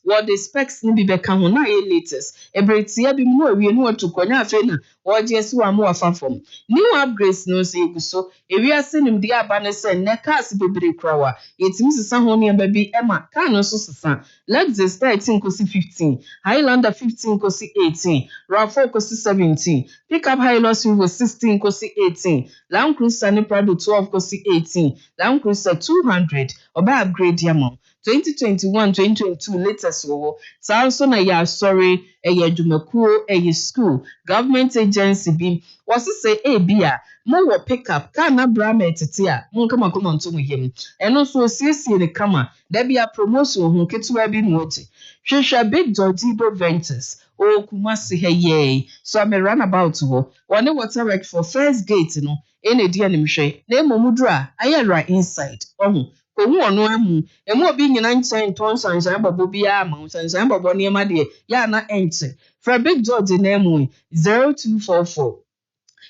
what the specs ni bibeka ho na ye latest. Ebretia bi mu awie no to konya afena. Wajes wa mo afa from. New upgrades no se guso. Ewi asenim de aba ne se ne cars bebre krawa. Yetimi sesa ho ne baby Emma kan no so sesa. Lexus 13 kosi 15. Highlander 15 kosi 18, RAV4 kosi 17, Pickup Hilux Silver 16 kosi 18, Land Cruiser Prado 12 kosi 18, Land Cruiser 200, oba upgrade yamo. 2021-2022 latest wo saa nso na ya sorry edumakuo school government agency bi wasi say ebia mo wo pick up car na brama tete a mo kama koma nto mo yem eno so osiesie ne kama da bia promotion ho ketewa bi no oti hwehwe big Dodibo Ventures o Kumasi heye so am run about wo one water work for first gate no ene dia nimhwe na emomudura ayera inside ohu ohu ono amu emu obi nyina nchen ton sansan babo bia ma sansan babo ne ma de ya na ente for big George na emu 0244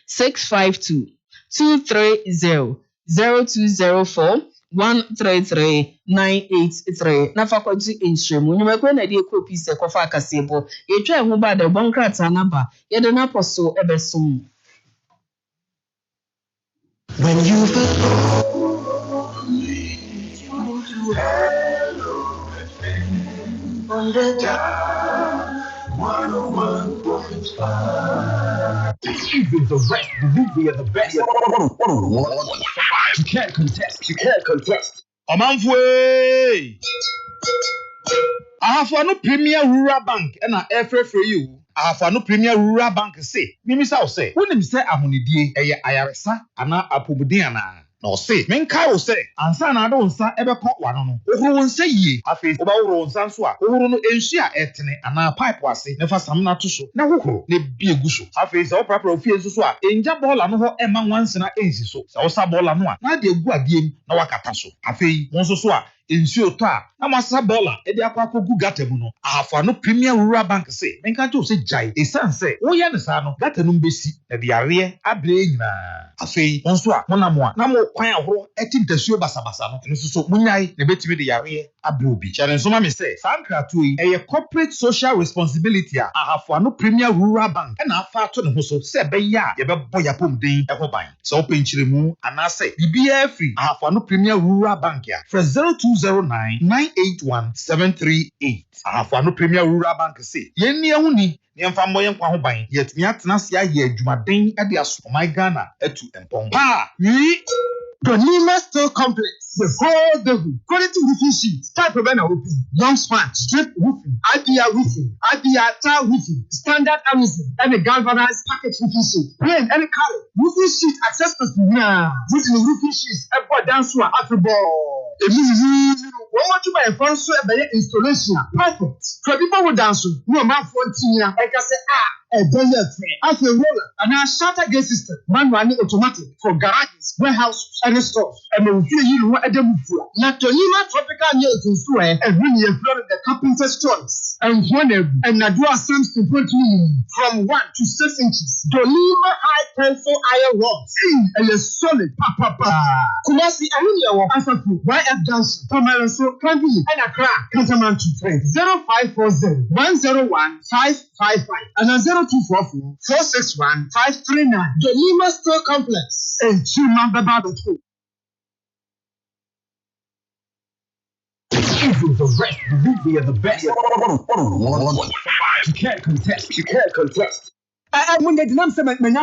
652 230 0204 133-983 na faculty insurance nyumekwe na die copy se kofa akasebo yetwa ehu ba de bonkrata na ba ye de na poso ebesum when you feel lonely you to HELLO101.5FM on the dial 101.5. Even the rest, the movie are the best. 101.5. You can't contest. You can't contest. Omanfwe. Ahafano Premier Rural Bank and a FF for you. Ahafano Premier Rural Bank say. Mimi sa say. When say ahonidie eye ayaresa ana apumudiana. No say, menka wo say, ansa na ado nsa ebekọ wano no. Ohuru nsa yie. Afi oba ohuru nsa nso a, ohuru no enhyi a etene ana pipe ase, ne fa sam na to so. Na hohoro ne bi egu so. Afi se oprapra ofie nso so a, enja bola no ho ema nwansena ensi so. Sa wo sa bola no a, na de egu adiem na wakata so. Afi won so a ensuo to a na masa bola e de akwa kogu gata mu no afa no Premier Rural Bank say menka jo say jai esan say wo ye ne sa no gata no mbesi na de yare abre nyina afei wonso a monamo a na mo kwan ahoro etimtasuo basabasa no nso so munyai na betimi de yare abre obi chere nso ma me say sankrato yi eye corporate social responsibility a afa no Premier Rural Bank na afa to ne ho so se be ya ye be bo ya pomden e ho ban so openchiremu ana say bibia free afa no Premier Rural Bank ya for 0209-981-738. Ahafano Premier Rural Bank say, Yenni ahuni, Yemfa moyen kwa ho ban, yet mi atena se aye adwumaden e de asomai Ghana etu empong. Ha! Yi! Donima Store Complex. The whole devil. Quality roofing sheets. Type of roofing. Long span. Strip roofing. IBR roofing. IBR tile roofing. Standard Amazon. And a galvanized package roofing sheet. Plain any color. Roofing sheet accessories. Nah. Using roofing sheets. Ever dance to Afriball. One more to buy a phone so by installation. Perfect. For people who dance, no man 14 years. I can say, a dollar as a roller and a shutter gate system, manually automatic for garages, warehouses, and stores. And we feel you at the move. Not Tonima tropical years in Sway and really employed the carpenter's choice. And one and Nadua Sams to put from 1 to 6 inches. Donima high tensile iron rods. And a solid papa. Kumasi Alunia answer to YF Johnson, Tomaroso, Kandi, and a crack. Cantaman 0540 101 555 and a 0244-461-539. The Lima Store Complex. And Chimamba.com. Even the rest, the movie are the best. 101.5. You can't contest. You can't contest. I'm going to do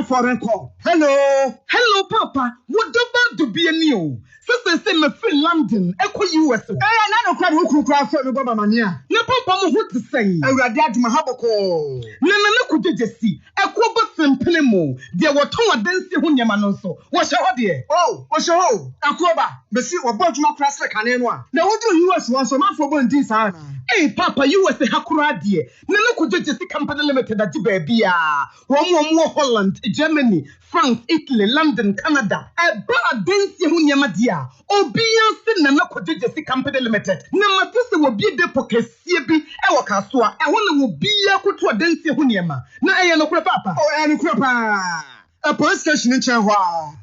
foreign call. Hello, Papa. What about to be a new? Sister say me free London, echo US. I no crowd who crowd for Baba Mania. No Papa what to say. I read that my habako. No could just see. Echo but simple mo. There were two dance who yamanonso. What's your idea? Oh, what's your home? Akoba. But see what about my class like an one. Now what do US want so much for one this? Hey, Papa, US the Hakura dear. No could just see company limited at Tibia. One more Holland, Germany, France, Italy, London, Canada. A bad dance who yamadia. Obiansi na nakojeje si company limited na matese wo bi de pokesie bi e wakaso a e wona wo bia koto adansi hu niema na eye no kura papa no kura pa a police station in Chehwa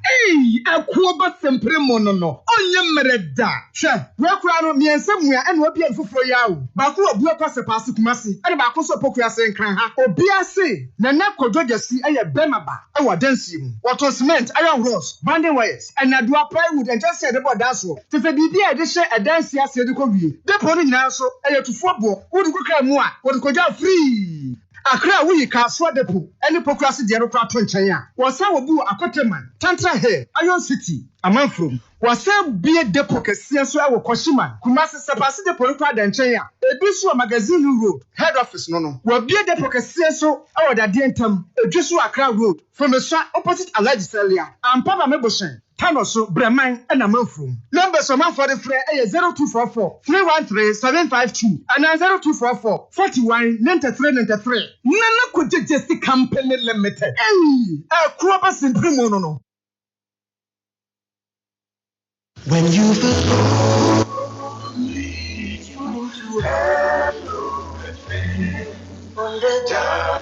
akuoba sempre mono no onye mereda hwe wakura no miensamua e na obi afufuro yawo ba ko obi akose pass kumasi e ba ko so poku ase nkran ha obi ase na nakojeje si eye bemaba e wadansi mu water cement iron rods banding wires and adua plywood and just say the board dance so te se bibia e de hye adansi ase de ko wie de poni nyina so eye tufo bo wo de ko kra mu a wo de ko ja free Akra we Kaswa Depo, any Pocrasi de Aeroport Chenya, was our boo Akoteman, Tantra Hair, Iron City, Amanfrum, was a beer depo Kesiaswa or Koshiman, Kumasi Sapasi de Poluka and Chenya, a Biswa Magazine Road, head office no, will be a depo Kesiaso, or the Dientum, a Joshua Accra Road, from a shop opposite Alleged Celia, and Papa Meboshen. Tanoso, Breman, and Amanfrum. Numbers of my for the free 0244 313 752 and 0244 41 93 93. Nana could just the company limited. Hey, a crop in Primono. When you feel lonely, you need to HELLO101.5FM. On the dial,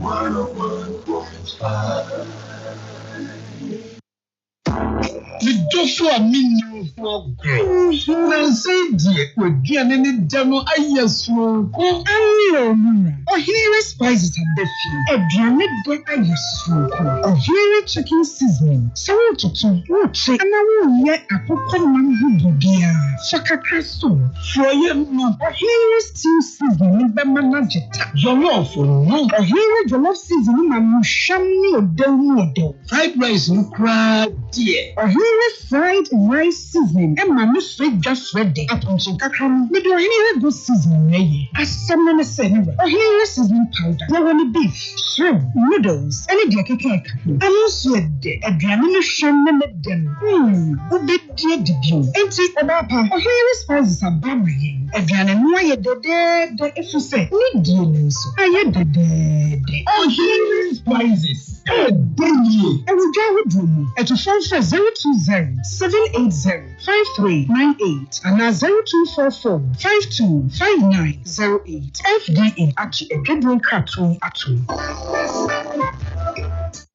101.5. The Joshua Minu for girls. Now say, dear, we're getting any demo. I yes, so oh, here spices and the few. A dramatic boy, I yes, so oh, here chicken seasoning. So chicken, and I will yet a papa man who be dear. Shaka castle. For you, no, here stew seasoning, but manajeta. Your lawful, no, here the love seasoning, my shammy or down. Fried rice and crab, dear. Here fried rice seasoning, and my miss fried just ready. Upon Chicago, we do here go seasoning. As someone said, here seasoning powder. Now, only beef, shrimp, noodles, and a cake. I'm also a dramina shaman at them. Who did dear debut? Empty about her. Here spices are babbling. A dramina, the if you say, need dear news. I had the dead. Oh, here spices. I will go with you at a phone for 020-780-5398 and 0244-525908. FDA at a good cartoon at all.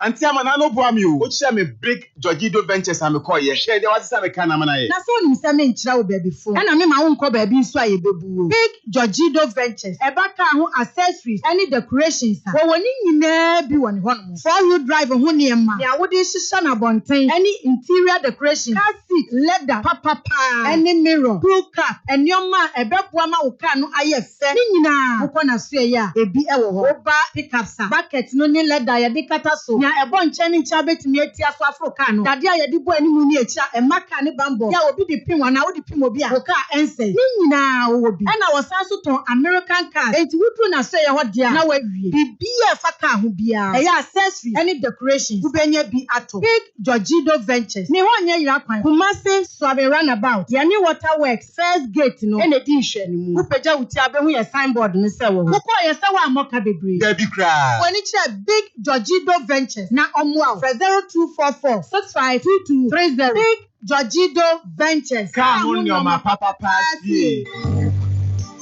Auntie Amanano Boamio, which I'm a big Georgido Ventures and McCoy. Share the what's a can amana. That's all you say, me child baby phone. And I mean my own call baby so I baby. Big Georgido Ventures. Ebaka who accessories, any decorations. But when you never be one 4-wheel drive a honeyama. Yeah, what is Shana Bontain? Any interior decoration, car seat, leather, papa, any mirror, pool cap, and your man a bebuama ukano IFC. Nina, Ukona Suya, a BL, pickups, buckets, no leather, ya dicata so. A bunch any chabet me tia so Africano. That dia di boy any muniature and macani bambo. Ya will be the pin one, I would the pimobia, Oka and say, Nina will be. And I was also to American cars. It would not say what dear. Now be a faka who be a accessory, any decorations, who be ato. Big Georgido Ventures. Ni one year yakwan. Kumase Swabe Runabout. Yani Waterworks, first gate no. Any edition. Who peja utiabe who a signboard in the cell. Who call yourself a mocha baby. Debbie Cry. When it's a big Georgido Ventures. Na omwa 0244 652230. Big Georgido Ventures. Come on, your papa party.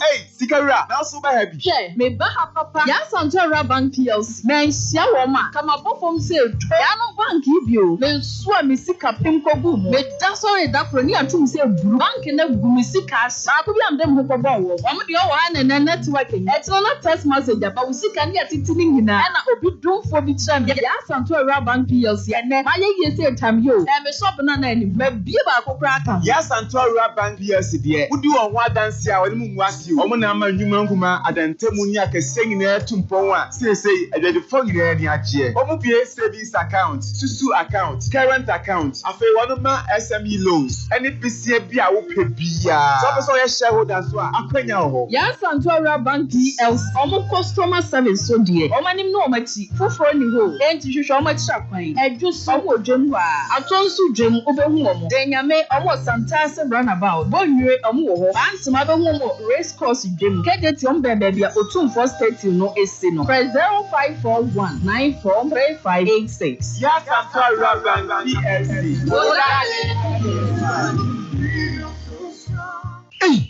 Hey, Sikara, now super happy. Yeah, me baha papa. Yes, on Terra Bank PLC. Men Shawama, come up from sale. Yano Bank Ibio. Men Swami Sika Pimko Boom. Me that's all a daproni and to say bank in a Gumisika. I could be on them who go. I'm the one and networking. It's not a test message, but we see can get it in and I'll be done for the time. Yes, on Terra Bank PLC. And then my year say time you. I'm a shop banana and me be about Kokrokoo. Yes, on Terra Bank PLC, dear. Would you on what dance here when was you? Omonama Nyumanguma Adantemunia Kesing near Tumpoa. Say, I did the phone in any achie. Omupie savings account, Susu account, current account, Afe Wanoma SME loans, any PCB I will pay Bia. So I shareholders were Aquenya. Yes, Antora Bank PLC. Omo customer service so dear. Omanim no machi. For any ho. And to show much shakwain. And just some more Jumwa. Atonsu Jum over home. Then you may almost Santasa Runabout. Bon you a more. And some other woman race course Jim. Get it on baby. Otum first 30 no esino. Press 0541 943586. Yes, Antora Bank PLC.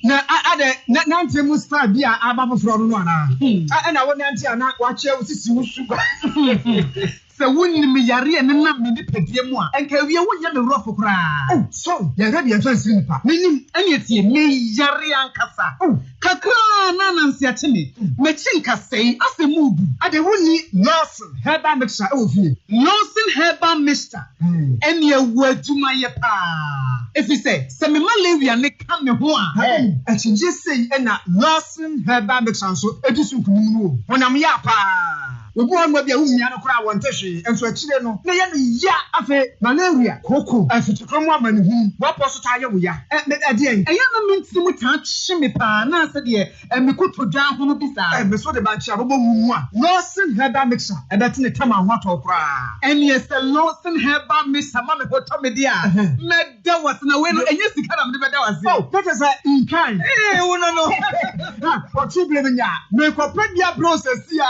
Na ade nante mu star bia aba foforo no ana. Na won nante ana wa che usisi musuga. se wonni me yare ene na me ni pedie mu a enka wie wonya me rofo kra oh sorry ya ready and fancy nipa menim ene tie me yare ankasa kakra na nansi ateme me chinka sei asemudu ade wonni Lawson Herbal Mixture e wo fie Lawson Herbal Mixture ene ewu aduma ye pa if you say se me malaria ne ka me ho a chinje sei ena Lawson Herbal Mixture so edisu kunum no wonam ya pa obu anwa bia wumia no kra wontehwe enso akire no na ye no ya afa malaria koko afitukromo amani hu wapo so ta ye wo ya me ade en eya na mintimu ta hye me pa na ase de me kotodwan ho no bisa me so de ba chia bobo mu a Lawson Herbal Mixture e beti ne tama ho atokra ene ye se Lawson Herbal Mixture ma me hoto me dia me da was na we no enye sika na me be da was oh that is in kind wo no o trouble me nya me ko pedia process ya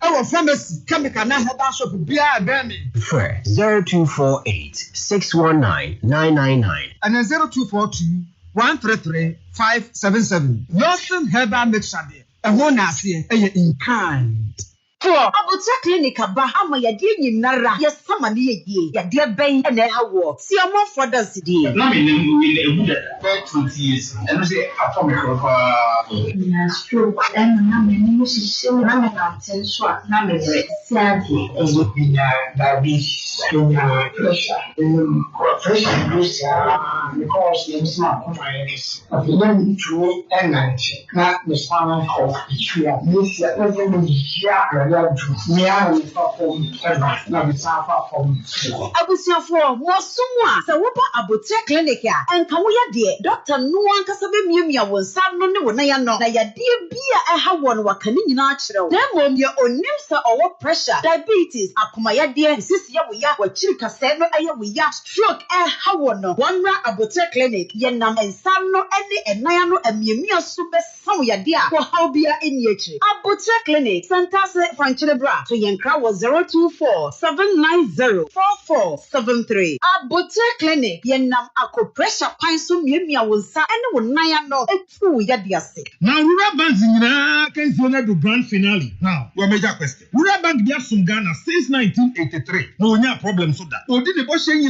our pharmacy chemical na herbal shop bia be me 0248 619 999 and 0242 133 577 Lawson Herbal Mixture de ho na ase in kind Abuja clinic aba ama yade nyinara yesama ne yeye yade ben na hawo si omo fodas die na me nem we ebu da 20 years and say atom na stroke and na me ni sisi na me na tenso na me siadi ezo pinya diabetes pinya pressure because you smart compliance of the young to energy na the spinal cord issue this ya Abusiafo mosumwa se wo ba Abuja clinic a enka wo ya de doctor no ankasa be miamia wo nsam no ne wo na ya no na ya de bia ha wo no wakani nyina a kire wo dem mom ye onim se owo pressure diabetes akoma ya de sisi ya wo ya wa chiri kase no aye wo ya stroke ha wo no wonra Abuja clinic ye nam ensam no ene enaya no amiamia so be sam ya de a wo ha bia eni akire Abuja clinic center Franchilebra to Yankra was 024-790-4473. Abuja Clinic, Yenam Ako Pressure Pinso Mia Wunsa and Wunaya no etu Yadiase. Now, Rural Bank can do grand finale. Now, your major question. Rural Bank Bia Sungana since 1983. No problem so that. Or did the Boshen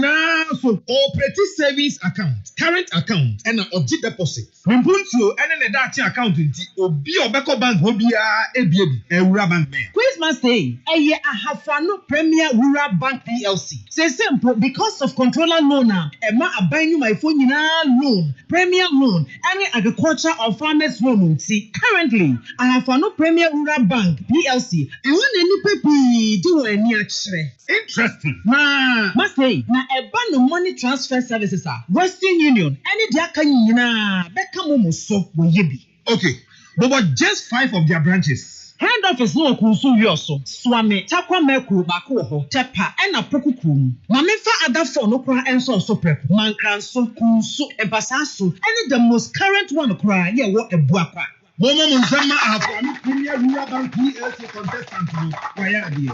so operating savings account, current account, and an object deposit. When Punto and an Edachi account in Obi Obeko Bank Hobia ABB, a Rural Bank man. Christmas Day, Ahafano Premier Rural Bank PLC. Say simple because of controller loan, Emma abinu my phone loan, Premier loan, any agriculture or farmers loan. See, currently, Ahafano Premier Rural Bank PLC. I want any people do any actually. Interesting. Must say, na no money transfer services are Western Union, any diakanina, Beckham so will ye. Okay, but just 5 of their branches. Head office no kunsu yoso swame takwa meku bako ho tepa ena pokukum mamefa other phone no kra enso so prep mankran so kunsu ebasaso any the most current one kra ye wo ebuakwa momo munzama afami Premier Rural Bank PLC contestant no waya de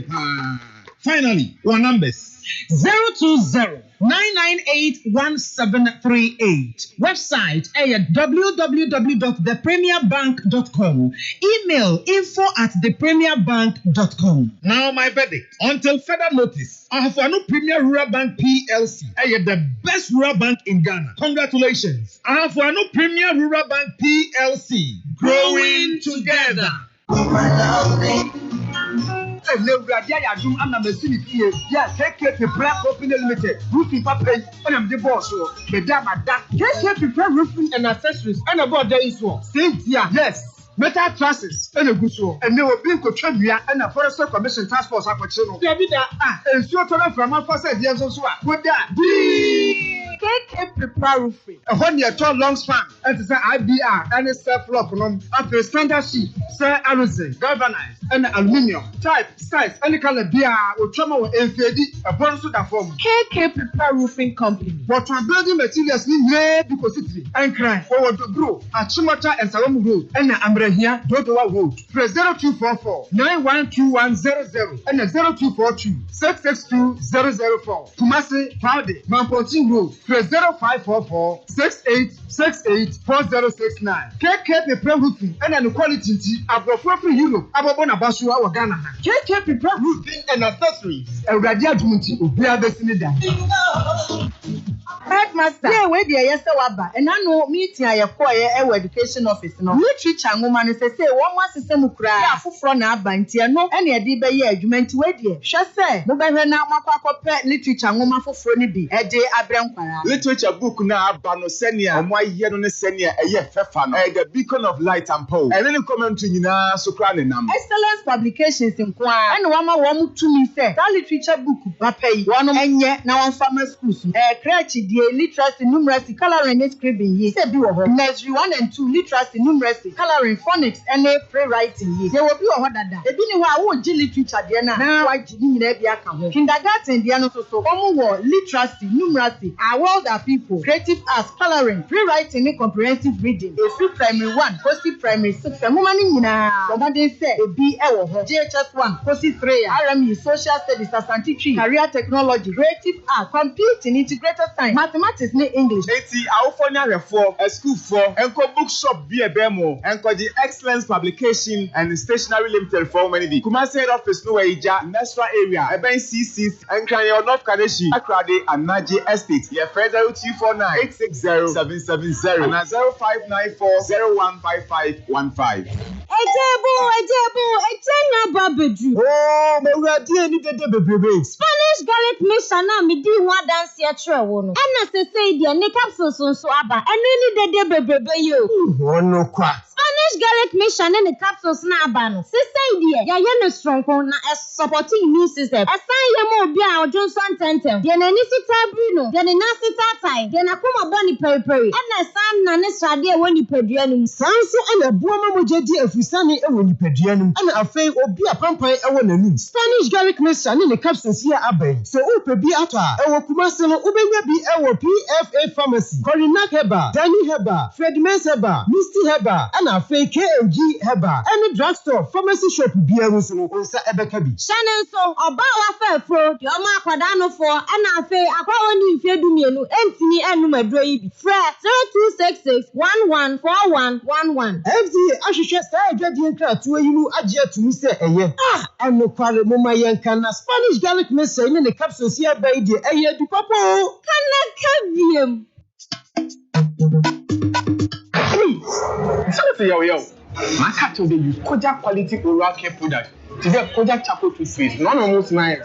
pa. Finally, our numbers 020-998-1738. Website www.thepremierbank.com. Email info@thepremierbank.com. Now my verdict. Until further notice, I have a new Premier Rural Bank PLC. The best rural bank in Ghana. Congratulations. I have a new Premier Rural Bank PLC. Growing together. Lewradia Yadum and the City, yes, take care to Black Open Limited, roofing papa, and I'm the boss, the Dama, just here to prepare roofing and accessories, and about there is one. Yes. Metal trusses and a good show, and they will be contributor and a Forest Commission Task Force opportunity. And so from our first years also with that. KK prepare roofing. A 1 year tall long span, and it's an IBR and a self lock after standard sheet, Sir Arizin, galvanized, and aluminium, type, size, any color beer will travel and FAD, a bonus to that form. KK prepare roofing company. What are building materials need because it's and cry forward to grow at Chimata and Salom Road, and I'm here, Dodowa Road. Press 0244-912100 and 0242-662-004. Kumasi, Friday, Mampotin Road. Press 0544 6868 4069. KK Prepare Roofing and an quality abroad for Europe. Ababona Basua or Ghana. KK Prepare Roofing and Accessories. A radiant munti of Brother Sinida. Headmaster, yeah, where the Yester Waba, and I know meeting I acquire our education office. No, literature woman is say, one was a semukra, for front up by no, any a deba year, you meant to wait here. Shall say, no better now, my papa pet literature woman for Frony B, a day Abraham. Literature book now, Banosenia, and why Yedonesenia, a year Fefano, the beacon of light and pole, and then comment to Nina Socranum. Excellence publications inquire, and one more to me say, that literature book, Papa, one and yet now on farmer schools, creative. Literacy, numeracy, coloring, and scribbling. He said, Nursery 1 and 2, literacy, numeracy, coloring, phonics, and free writing. There will be a that. They didn't know what literature, Diana. Why didn't they be a kindergarten, Diana, so war, literacy, numeracy, our world are people, creative arts, coloring, free writing, and comprehensive reading. A free primary 1, posty primary 6, a woman in what they say, a BL, JHS 1, posty 3, RME, social studies, Asante tree, career technology, creative art, computing, integrated science. Mathematics ne English. Eti Aufonia reform, a school for, enko bookshop be a bemo, enko the excellence publication and stationery limited for many be. Kumasi head office no Eja, Nestra area, Eben C6, and Kanye North Kadeshi, Akrade and Naji Estate. Ye further 249 860 770 and 0594 015515. Oh, but we are doing it. Spanish garlic mixture me di one dance here true. And as say the ne capsules so aba and any de you. No quack. Spanish garlic mixture and the capsules na aba no. Say dear, ya no strong na supporting immune system. Assign ya mo bia o Johnson tentem. De na ni sita bruno, de na sita tai, de na kuma boni peri. And na sam na ne srade woni padua nim. Sanso and a booma mo jedi afusani e woni padua nim. And afei obi apampan e wo nanum. Spanish garlic mixture and the capsules here abai. So o bi ato a e wo Kumasi no ubenya bi e wo PFA pharmacy. Corinac Heba, Danny Heba, Fredmans Heba, Misty Heba, and afei KMG Heba. Any drugstore pharmacy shop bia wo so no onsa ebeka bi. Shannon so oba wa fa fro, de o ma akwada no for and afei akwa woni mfe dumienu entini enu maduro yi bi. Fra 0266 114111. FDA ahwehwe sa adwadi nkratu yi mu agye atumi se eye. Anokware moma yenka na Spanish garlic mixture ne capsules here by the eye du papo. Kanakaviem. Yo. My cat will use Kojak quality oral care product. Today, Kojak charcoal toothpaste. None of us mind.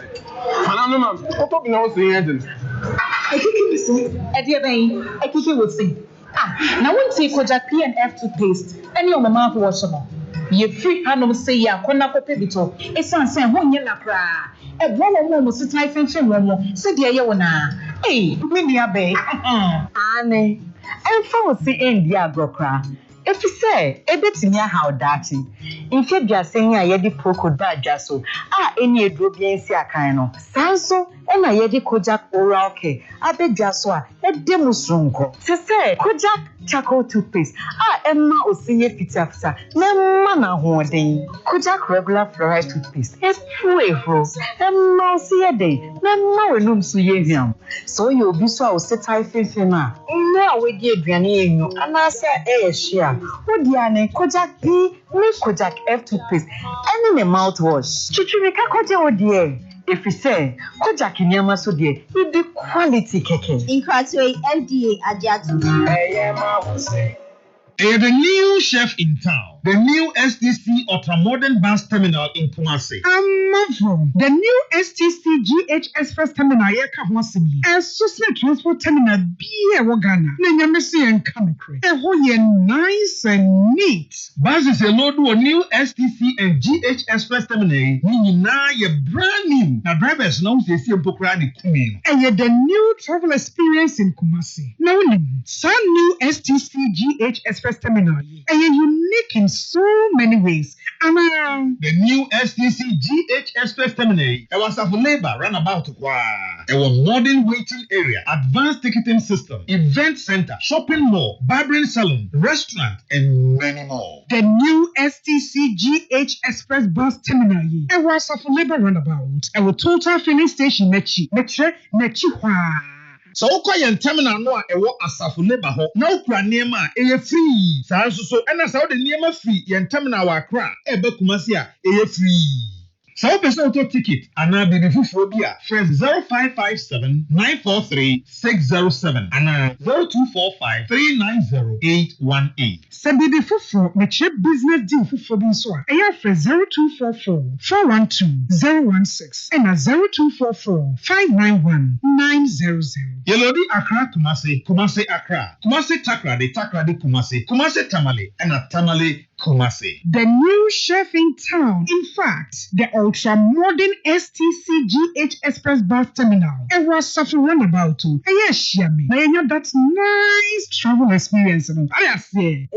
Manano, ma'am. What up in our saying? I think you say, Eddie Bain, I think you would say. Now one say Kojak P&F toothpaste. Any of my mouth washable. You free hand say ya, Konako Pebito. It's on saying, one year cry. A woman was a typhoon film, said the Ayona. Hey, maybe a bay. Anne, and for the India brokra. If you say, a bit near how darting. In fact, just saying, I had the poco bad jasso. Any drobian siacano. Sanso, and I had the Kojak oral care. I bet Jaswa, a demosunko. Say, Kojak charcoal toothpaste. Emma will see a pitafsa. No manner hoarding. Kojak regular fluoride toothpaste. A playful. Emma see a day. No more room to him. So you'll be so set I think now we give Granny, and I say, share. What Diane, Kojak P, make Kojak F toothpaste, and in a mouthwash. Chichimika Koja, dear. If you say, Kojak in Yamaso, dear, it be quality keke. In Crossway, FDA, Adjatu. The new chef in town, the new STC Ultra-Modern Bus Terminal in Kumasi. From the new STC GHS First Terminal, and Social Transport Terminal, be a Wagana, Nanyamesi and Kamikre. A whole nice and neat. Buses a load to a new STC and GHS First Terminal, meaning now you're brand new. Now drivers know they see a Pokrani Kumin. And yet the new travel experience in Kumasi. Now, some new STC GHS First Terminal, and you're unique in so many ways. The new STC GHS First Terminal, it was a labor runabout. A modern waiting area, advanced ticketing system, event center, shopping mall, barbering salon, restaurant, and many more. The new STC GH Express Bus Terminal, it was a labor runabout. A total filling station, Nechi. So wokɔ yɛn terminal no a ɛwɔ asafo neighbor hɔ na wokura nneɛma a ɛyɛ free. Saa nso so ɛna sɛ wode nneɛma free yɛn terminal wɔ Accra ɛbɛ Kumasi a ɛyɛ free. So wopɛ sɛ wotɔ ticket anaa biribi foforɔ bi a frɛ 0557 943 607 anaa 0245 390 818. Sɛ biribi foforɔ mekyerɛ business deal foforɔ bi nso a ɛyɛ frɛ 0244 412 016 ɛna 0244 591 900. Yelodi Accra Kumasi, Kumasi Accra, Kumasi Takrade, Takrade Kumasi, Kumasi Tamale, and a Tamale Kumasi. The new chef in town. In fact, the ultra-modern STCGH Express Bus Terminal. It was such a runabout too. Yes, Yami. Now you have that nice travel experience. I say.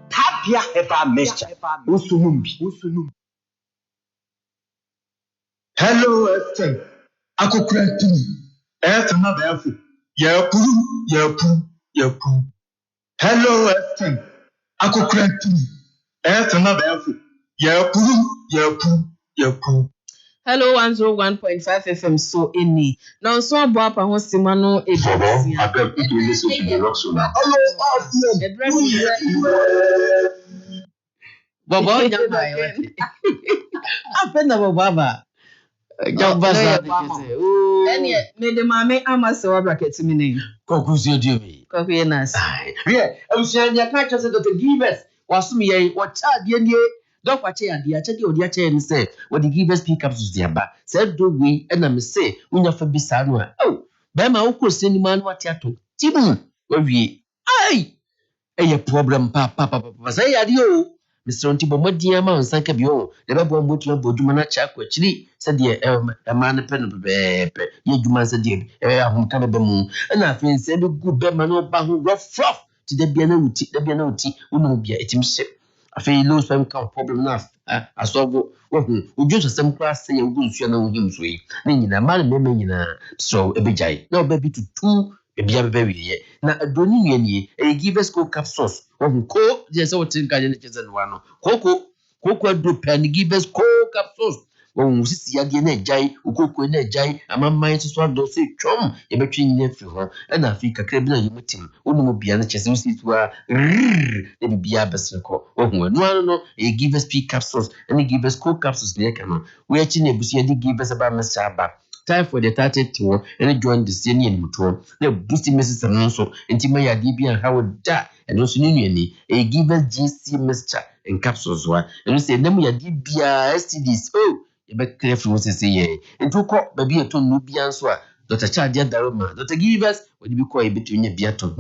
Tapia eba mesha. Usunumbi. Hello, Esther. Akokratu. Esther na befu. Yepu. Hello, Esther. Akokratu. Esther na befu. Yepu. Hello 101.5FM so any. Now so about pa ho sima no ebisi. Abeg put you listen to the rock so now. Baba nyama yote. Apenda baba. Jabasa dikese. Eni me de mame amase wa bracket mi ne. Kokusi odiomi. Kokuye nas. Yeah, abusianya ka chose Dr. Givers wasum ye wacha de nie Don't watch it, the actually or the actually say what the givers pick up to the aba. Said do we and I'm say when you're for Bisano. Oh, Bama Oko send man what yato. Tibu, where we aye a problem, papa, say adio. Mr. Antibo, what dear man, Sankabio, the Babu Mutu Bodumana Chak, actually said the a man pen of pepe, you man said, I'm coming bemu, and I think said good Bemano Bahu rough to the Bianoti, wouldn't be a team ship. I feel lose some kind of problem enough. I saw we just some class say you go na him so mean na man me na so e bejai na baby to two e bia baby ye na adoni nwie e give us co capsules ko je say what think na cheze no ano koko do pen give us co capsules sisi ya de na ejai ukoko na ejai amamman so do say twom e betwi nyina fi ho na afi kakra bi na yemutim onu bia na chese sisi wa e bia beseko no e give us p capsules and give us co capsules na kana we achi na ebusi ya de give us about Mr. Abba time for the 30th and join the senior mutual na boost message no so ntima ya de bia how da and also ni e give us GC mixture in capsules wa and say nam ya de bia STDs be careful what say ye ntu ko ba bi eto no bia nso a Dr. Charge Daroma Dr. Givers would be called between your biato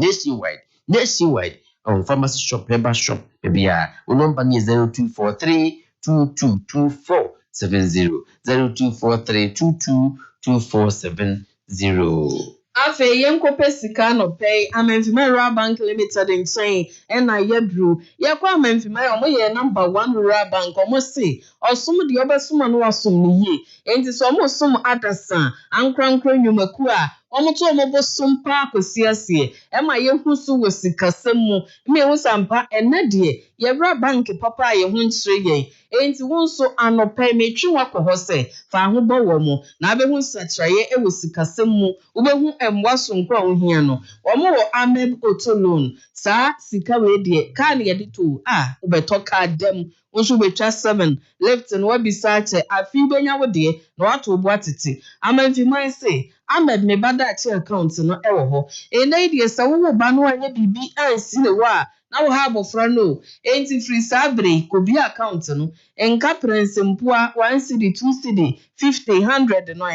nationwide on pharmacy shop member shop bia o number ni 0243 222470 0243222470 Afe yenkope sika no pay Amemfima Rural Bank Limited in chain na yebru yakwa Amemfima omo ye number 1 Rural Bank omo se osum de obesuma no wasum ni ye enti so omo sum adasa ankrankra nyumaku a omo to omo bosum pa akosiase e ma yehusu wo sikasem mu me hu sampa ene de yɛwra bank papa ye ho nkyere ye enti wo nso anopa metwi wakɔ hɔ sɛ fa ho bɔ wɔ mo na abehu nsatraye e wɔ sikasɛm mu wobehu emwa sonko a wo hia no wo mo wɔ ameb auto loan saa sika we de ka na yɛde to wobɛtɔ ka dem nso betwa 7 left no wabisa che afi benya wo de na wato bo atete amanfi man say Ahmed me bada achi account no ewo ho enai de sa wo ba no anya bibi ansi ne wo a na wo ha abofra no enti free sabre ko bi account no enka prince mpoa 1 cedi 2 cedi 50 100 no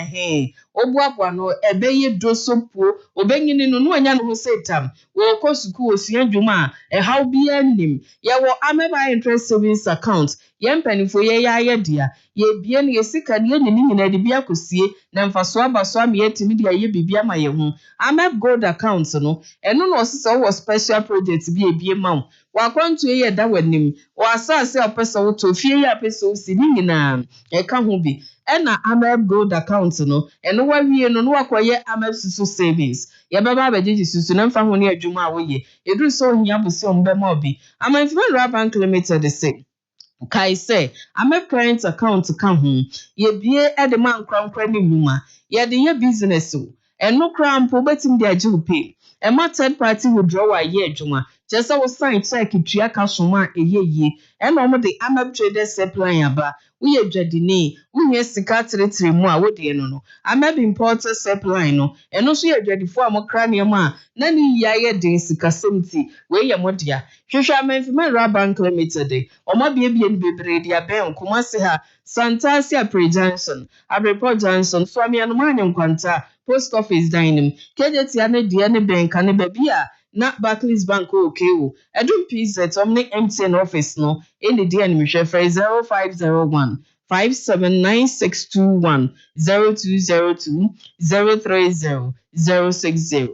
obuabua no ebeye dosopo obenyini no anya no ho setam wo ko suku osua dwuma a haw bi anim ye wo ameba interest savings account ye mpanifo ye ya dia ye bie ne sika ne nyini nyina de bia kosie na mfaso abaso am ye timi de ye bibia ma ye ho ameb gold account no eno no osisa wo special project bi ebie ma wa kwantu ye da wanim wa asase opesa wo to fie ya pesa wo si ni nyina e ka ho bi ena ameb gold account no eno wa wie no wakoye ameb susu savings ye baba abegye susu na mfa ho ne adwuma a wo ye eduru so hia bosi ombe ma obi amanfima bank limited say kai say ameb current account ka ho ye bie e de man krankra ni nyuma ye de ye business o eno krampo betim de agye pay e ma third party withdrawal ye adwuma Chesa wo sign check tua ka soma eyeye ena omo de ameb traders supply aba uye dwadini unye sika tire mu a wode no ameb importer supply no eno so ye dwadifo amokra ne ma na ni yaye de sika semti we ye modia hwehwa amemfima bank limited omo biebie ni bebre dia ben kuma se ha Santasi Apre Johnson Abreport Johnson Swami Anumanya Nkwanta post office dining KJT ane dia ne ben kane babia na Barclays Bank okay edum PZ omni MTN office no in the dia ni mhwe 0501 579621 0202 030 060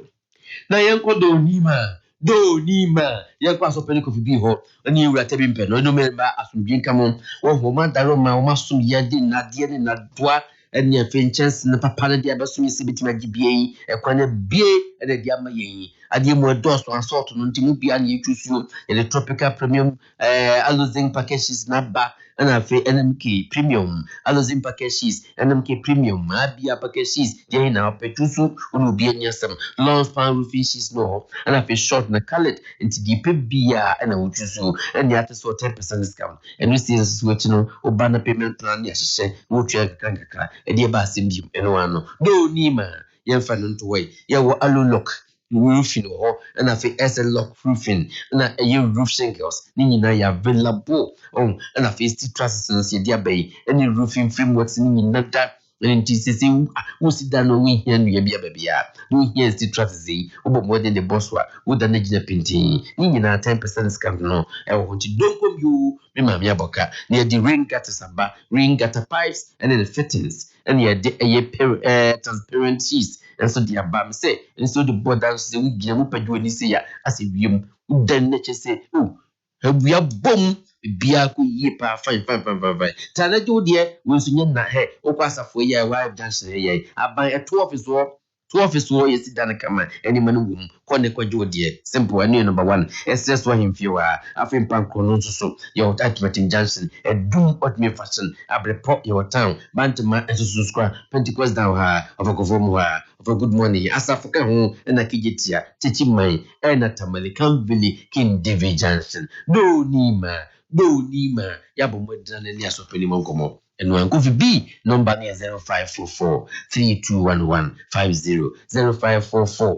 na yenko do nima yenko asopeni kofi bi ho ani ewura tabi mpe no no memba asumbi nkamo wo ho ma daro ma wo masum ya de na de ne na doa eni afenchens na papa na dia basum isi bitima gibie ekwane bie ene dia ma yen adi mo doso ansort no ntimu bia na yetusuo the tropical premium allozing packages na ba na fe NMK premium allozing packages NMK premium abia packages ye na petusu unu bia nyasam long span roofing sheets no na fe short na colored nti di pe bia na wutusu eni ate so 10% discount and we see switch no obana payment plan ya hye wo twa kakra edi ba asembi eno ano do nima yemfa no nto way ye wo alolock roofing ho na fe SL lock roofing na ye roof shingles ni nyina ya available na fe steel trusses ye dia bay any roofing frameworks ni nyina da nti sisi usida no we here no ye bia bia no here steel trusses yi obo more than the boss wa wo da na gina painting ni nyina 10% discount no e wo nti don kom you me ma me aboka na ye di rain gutters aba rain gutter pipes and the fittings and ye transparent sheets and so the abam say and so the border say we gina mu padwo ni say ya ase wiem udan na che say abua bom bia ko yie pa fine tana jo de we so nya na he okwasafo ye wife junction ye aban e to office wo yesi dan kama eni man wum kone kwajo de simple ani number 1 SS wa himfiwa afin panko no so ye ultimate junction e dum odme fashion abreport your town bantama ensusu skra Pentecost down ha ofokofomu ha of good morning asafuka ho na kijetia chichi mai na tamalikan vili kin David Johnson do nima ya bomodana ni asopeli monkomo enu ankofi B number ni 0544 321150 0544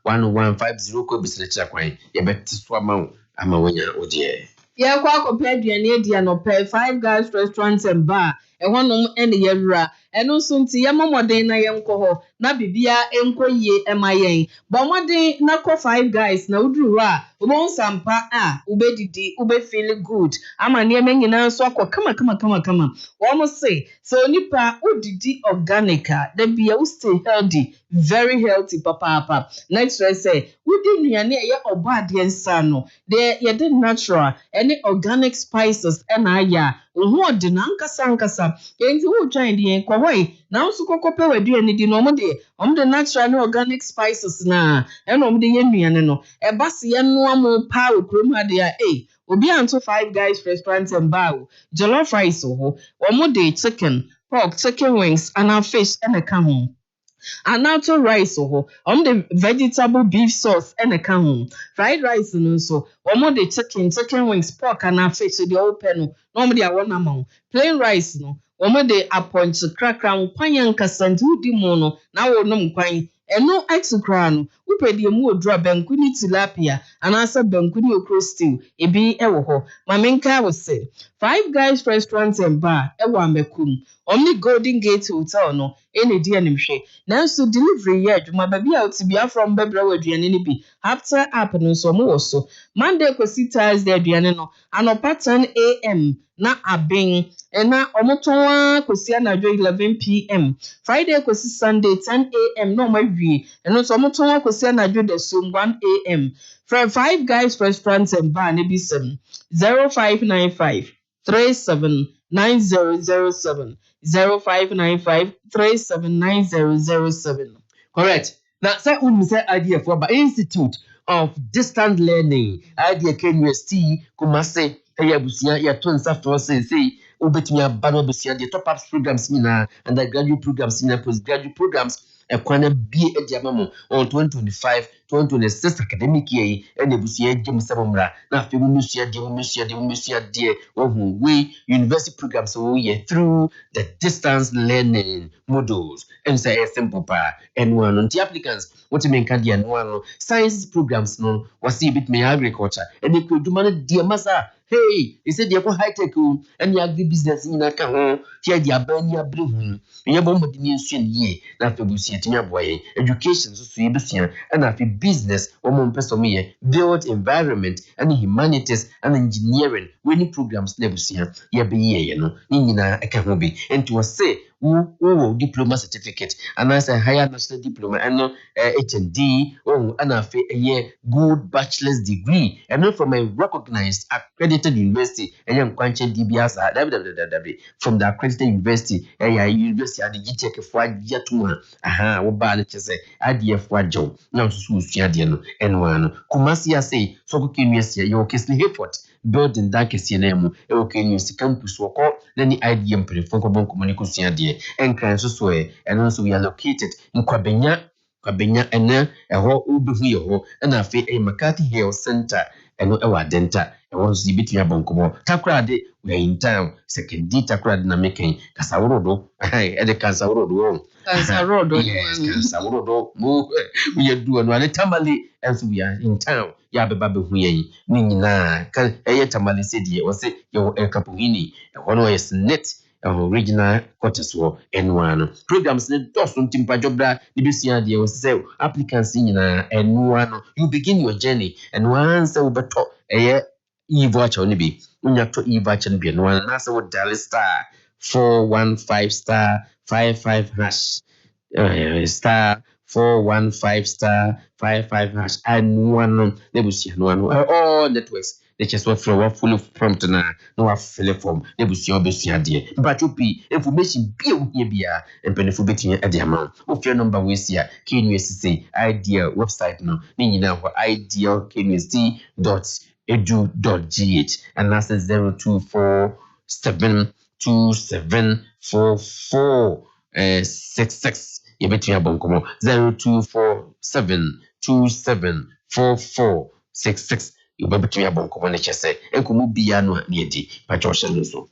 321150 ko bislecha kwan ye betiswa ama wanya odie ye kwa akopɛ aduane adia no pɛ 5 Guys Restaurant and Bar ehonum ene yewura eno so nti ye momoden na ye nkɔ hɔ na bibia enko yie emayen bomoden na kɔ 5 Guys na uduru a ubon sampa ubedidi ube feel good ama ne menyina so akɔ kama wo mo say so nipa udidi organic da bia u stay healthy very healthy papa next say udi nuane ye obade nsa no de ye de natural any organic spices ena aya ohu de na nkasa enti wo twan de kwa hoi na nso kokope waduane di no mo de natural and organic spices na ena mo de ye nuane no e base ye no am pa okrom ade obi anto Five Guys restaurant and bar jollof rice ho omo de chicken pork chicken wings and fish and a come anato rice ho the vegetable beef sauce and a come fried rice no so omo de chicken wings pork and fish the open normally I want amount plain rice no omo de appoint krakra kwan kasantu di mo no na wo nom kwan eno extra no upedi mu odra banku ni tilapia anasa banku ni okro stew ebi ewo ho mamenka wo say Five Guys restaurant and bar ewo amekum omni Golden Gate Hotel no ene di animhwe nanso delivery ye adwuma baby out bia from bebra waduane ni bi after app no so mo wo so Monday kwesi Thursday aduane no anopa 10 am na abin ena omotonwa kwesi anajo 11 pm Friday kwesi Sunday 10 am no mawie eno so omotonwa kwesi anajo de so 1 am from Five Guys restaurant and bar ne bi 0595 379007 0595 379007. Correct. Now, say say idea for the Institute of Distant Learning. Idea KNUST Kumase Yabusia ya tonsa for say obetimia bano busia the top ups programs mina undergraduate programs mina postgraduate programs ekwana bi ediamamo on 2025-2026 academic year and ebusia gemsamra na fe musia de ohu we university programs so year through the distance learning modules and say simple pa and one on the applicants what you mean can dia no science programs no wasi bit me agriculture and they could do man dia masa. Hey, he said you high tech and you agri business in a can here the abania blue. You bomb the nation ye, not to see boy education so you and after business or more person me build environment and humanities and engineering winning programs never see ye be ye no nina akahobi and to say who diploma certificate and as a higher national diploma and HND and a year good bachelor's degree and not from a recognized accredited university and young Quanchen DBS from the accredited university university at the GTEC for Yatuma what bad say idea for job now to Susiadiano and one Kumasia say so can you say your case effort building that case name okay news campus work then the idea for communication and can so and also we are located in Kwabenya and ho ubi ho and I feel a McCarthy Hill Center and our denta and once the bit bonkomo takrade we are in town second d takrade na making Kasawrodo the Kasawrodo yes Kasawrodo we are doing one tamale and so we are in town ya bebabe huyen ni na kan tamale said ye was it your kapuhini and one is net original quarters war N1 programs ne dosun timpa jobra ni bisia de was say applicants nyina N1 you begin your journey and once we beto e-voucher ni bi unya to e-voucher ni bi N1 na say what dial star 415 star 55 hash star 415 star 55 hash N1 ne bisia N1 all networks they just went for a full of prompt na no fill form they will see obviously there but you be information be here bia and benefit betting at the amount of your number we see KNUST idea website no ni nyina ho ideal.knust.edu.gh and that's 0247274466 you bet me abonkomo 0247274466 you better to your bonko chese enkumu bia no edi patroshe no so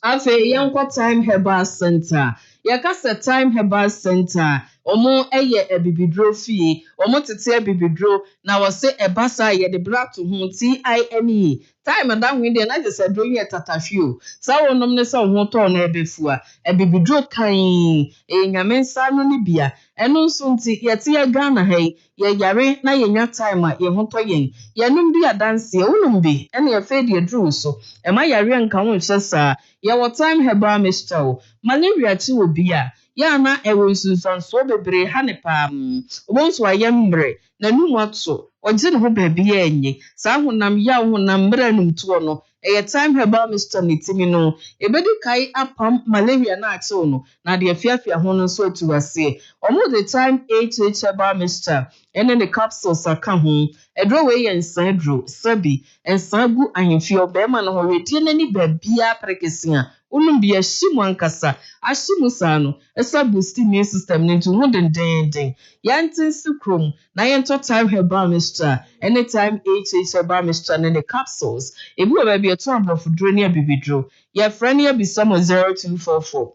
afi yanko time herbal center yakasa time herbal center omo eye ebibidro fie omo tete ebibidro na wo se ebasa ye de bra to hu time time and that winde na je se do ye tatafio sa wonom ne se ho to na ebefua ebibidro kan enyamensa no ne bia eno nso nti yete ye Ghana hai ye yare na ye nya time a ye ho to yen ye num bi adanse wonum bi ene ye fe de dru so e ma yare nka ho hwesa ye wo time herbal mixture malaria ti obi a ya na ewo nsunsan so bebre ha ne pam obonso ayembre na numu atso oje ne ho baabi ya enye sa honam ya honam mra num to no e time herbal mixture ne timi no ebedi kai apam malaria na atso no na de afiafia ho no so atu ase omo the time HH herbal mixture ene ne capsules aka ho edro we ye nsan dro sabi nsan gu ahemfie obema no ho wedie nani babia prekesia unum bi ahyimu ankasa ahyimu sa no esa boost immune system into wundenden yantin sukrom na yento time herbal mixture anytime HH herbal mixture ne capsules ebi obabi eto abrofu dro ne abibidro ya frania bi some 0244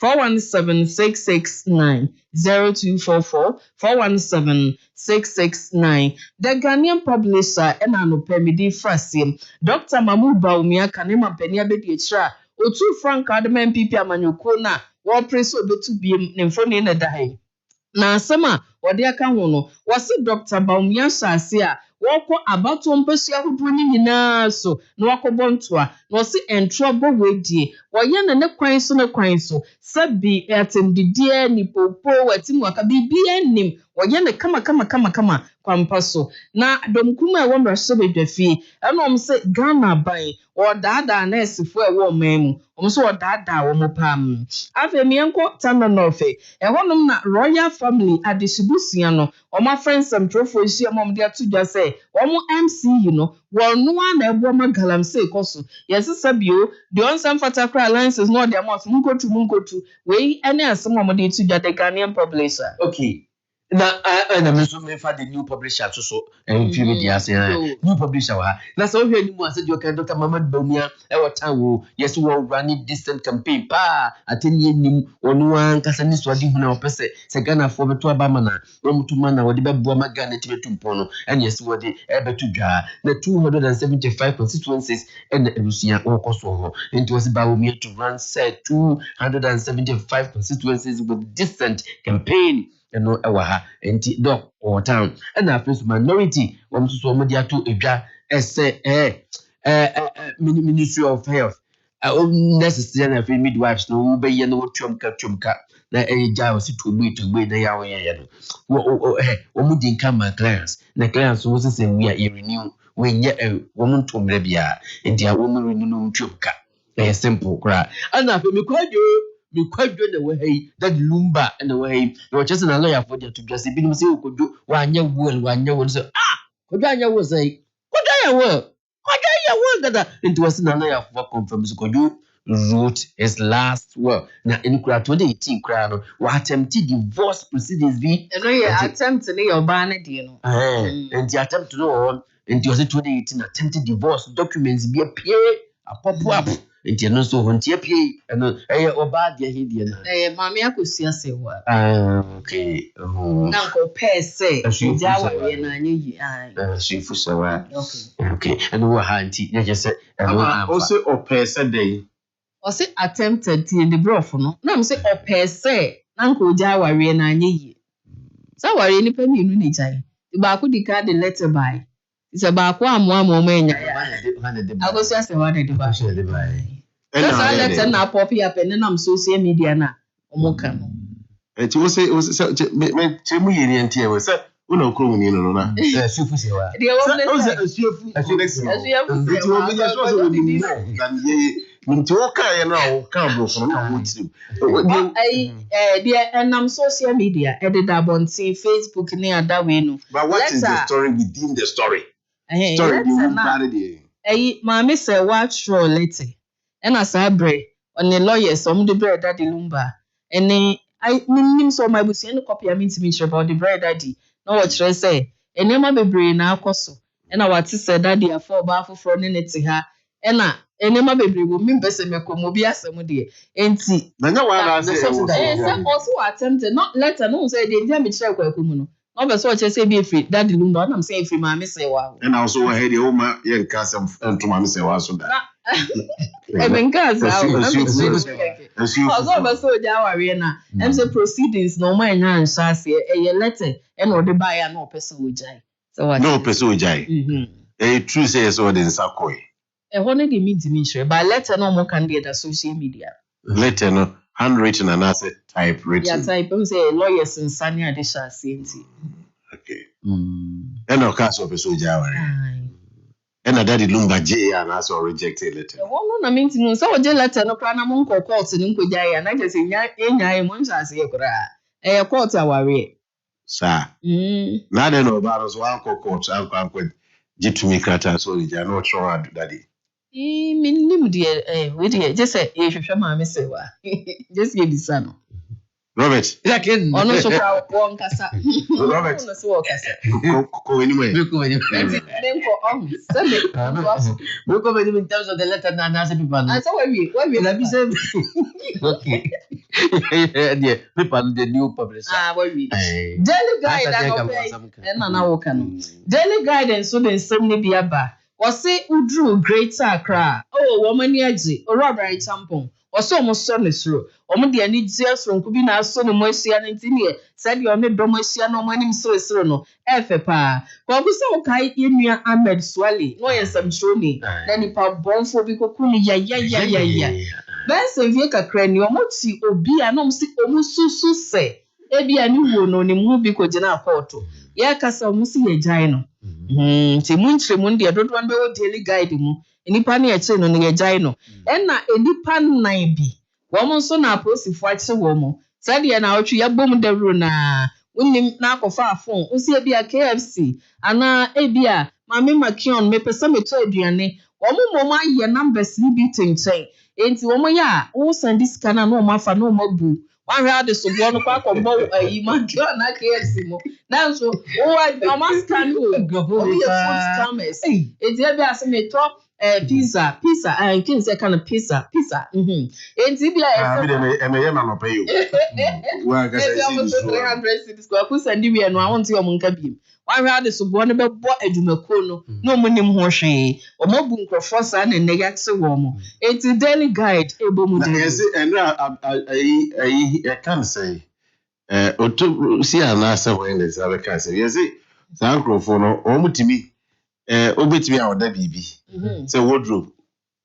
417-669 0244 417-669. The Ghanaian publisher Enano Pemidi Frasim, Dr. Mamu Baumia Kanema Penia Bedietra, Otu Frank Adman Pipi Amanyukona, war preso betu be Nymphony in a dahe. Na sama, what dear Kahono, was it Dr. Baumia Shasia? Wako about one person who bringing in so no wako bontua no si and trouble with ye wayan and no quine so sabi atem the dear ni popo atim waka be nim wayan kama kwampaso na domkuma wa mraso be dafie eno say Ghana ban or dada na esifo e wo memu so dada wo mo pam afemi enko tana nofe e honom na royal family adisibusia no o ma friends am trofo isi am de atudwa say omo MC wonu na ebo magalam say koso yes sabio the onsam fatakra alliances no de amount munkotu we ene asem am de atudwa the Ghanaian publisher. Okay. Na me so me fa the new publisher so few media say new publisher wa na so hwe ni mu ase de Dr. Mamad Baumia e wata wo yes we run decent campaign pa ateni nim wonu an kasa ni so adi hu na opese se Ghana fo beto abama na womutuma na wode bebua magana tibetu mpono and yes we de e betu dwa na 275 constituencies and ebusia okoso ho it was Baumia to run said 275 constituencies with decent campaign no ewa enti doc or town and na first minority so mo dia to edwa ese Ministry of Health necessary na for midwives no be ye no twomka na eja o si to gbe na ya ye no wo di nka ma clients na clients wo se we are renew we nye wo mo ntomre bia enti wo mo renew no twomka simple kra and na for me kwadwo na wahai that lumba na wahai no just na lawyer for to just bi say okodo wanya wo so kodo anya wo say kodo ya wo dada into was na lawyer for confirm so kodo wrote his last will na in 2018 kra no wa attempt divorce proceedings bi no yeah attempt na your ban de no and the attempt no and was 2018 attempted divorce documents be appear pop up enti no so hontie pie no oba de hidie na mama akosia se wa okay na ko pese jawa ye na anyi yi shifu sawa okay and wo ha nti ye se o se o pese dey o se attempted in the brof no na me se o pese na ko jawa ye na anyi yi sa ware ni pa mi nu ni jai ba ko di ka the letter by se ba ko amwa mo enya akosia se wa de ba that's all letter na pop up and na social media na omoka no enti wo se me chemu yiri enti e we se una okro ni no na sufu se wa de wo se asufu enti wo bi so so ni dan ye nti wo ka ye na wo ka bro so na wo tim de enam social media edida bonti Facebook ni adawe no but what is the story within the story story the bad dey mama say what show later and as I pray on the lawyers some the bread daddy lumba and I nim so my busi no copy am to me sure about the bread daddy no what should I say and nema bebre na akoso and I what say daddy afọ ba afoforo ne neti ha and na enema bebre wo mi pese mekomo bi asem de enti na nya wa na say also attempted not letter no say dey dia me kire kwakumu no no be so che say be free daddy lumba na am say free ma me say wa and also we head o ma ye nka sem to ma me say wa so da Ebenkaza so jawari na MC proceedings no man nya nshase e letter e no de buy ya no person ojai so what no person ojai true say so de nsakoi e hono de meet me sure but letter no mo can dey the social media letter no handwritten and as type written yeah type say lawyers nsani ade shase enti okay e no ka so person ojawari and daddy lumba je and also rejected letter. Wo na minti no so je letter no kra na mo nko court ni nko jai na je se nya e mo nshase e kra. Court aware. Sir. Now they know about us one court, uncle, get to me crata, so you are not sure daddy. Minim dear, we dear, just say, if you mammy say, just give the son. Robert, like in on also one cassa. Robert, go anyway. Look over the name for on. Look over in terms of the letter Nana people. I saw when we let me say, okay. Yeah, people the new publisher. When we daily guide and daily guidance so then suddenly be a bar. Or say Udru great Accra. Oh, woman yaji, or Robert Tampon. Or so almost son is through. Or maybe I need zeals from Kubina, son of Moisian and Tinia. Said you are not Domosiano, my name so is no. Efepa. Well, we saw Kai Inia Ahmed Swally. No, yes, I'm showing. Then if I born for Bikokuni, ya. Benson Vika Crane, your motsi, Obi, and Omsi Omusu say. Ebi ani wo no ne mu bi ko gina akoto ya kasa musi ye gyan no ti muntre mu de dodo an be wo daily guide mu enipa na ye che no ne ye gyan no na enipa nan bi wo mo so na aposifo ache wo mo sade na otwe ya bom da ru na unnim na akofa afon usi ebi a KFC ana ebi a mame makion me pesa me to aduane wo mo aye numbers ni bi tenchen enti wo mo ya wo send this kana no ma fa no ma bu one round is one pack of more you might go na KFC mo now so I must can you go food scammers it's there be as me top pizza and kin say kind of pizza it's be like me no pay you wa ga say 300 cities go ku send we no I want you monka bi one round is one be bo adwumako no mo nim ho hwe o mo bu nkrofo sa na ne yakse wo mo it's daily guide ebo mu daily yes and I can say oto si ana say when this I can say yes say nkrofo no o mutimi obetimi a oda bibi say wardrobe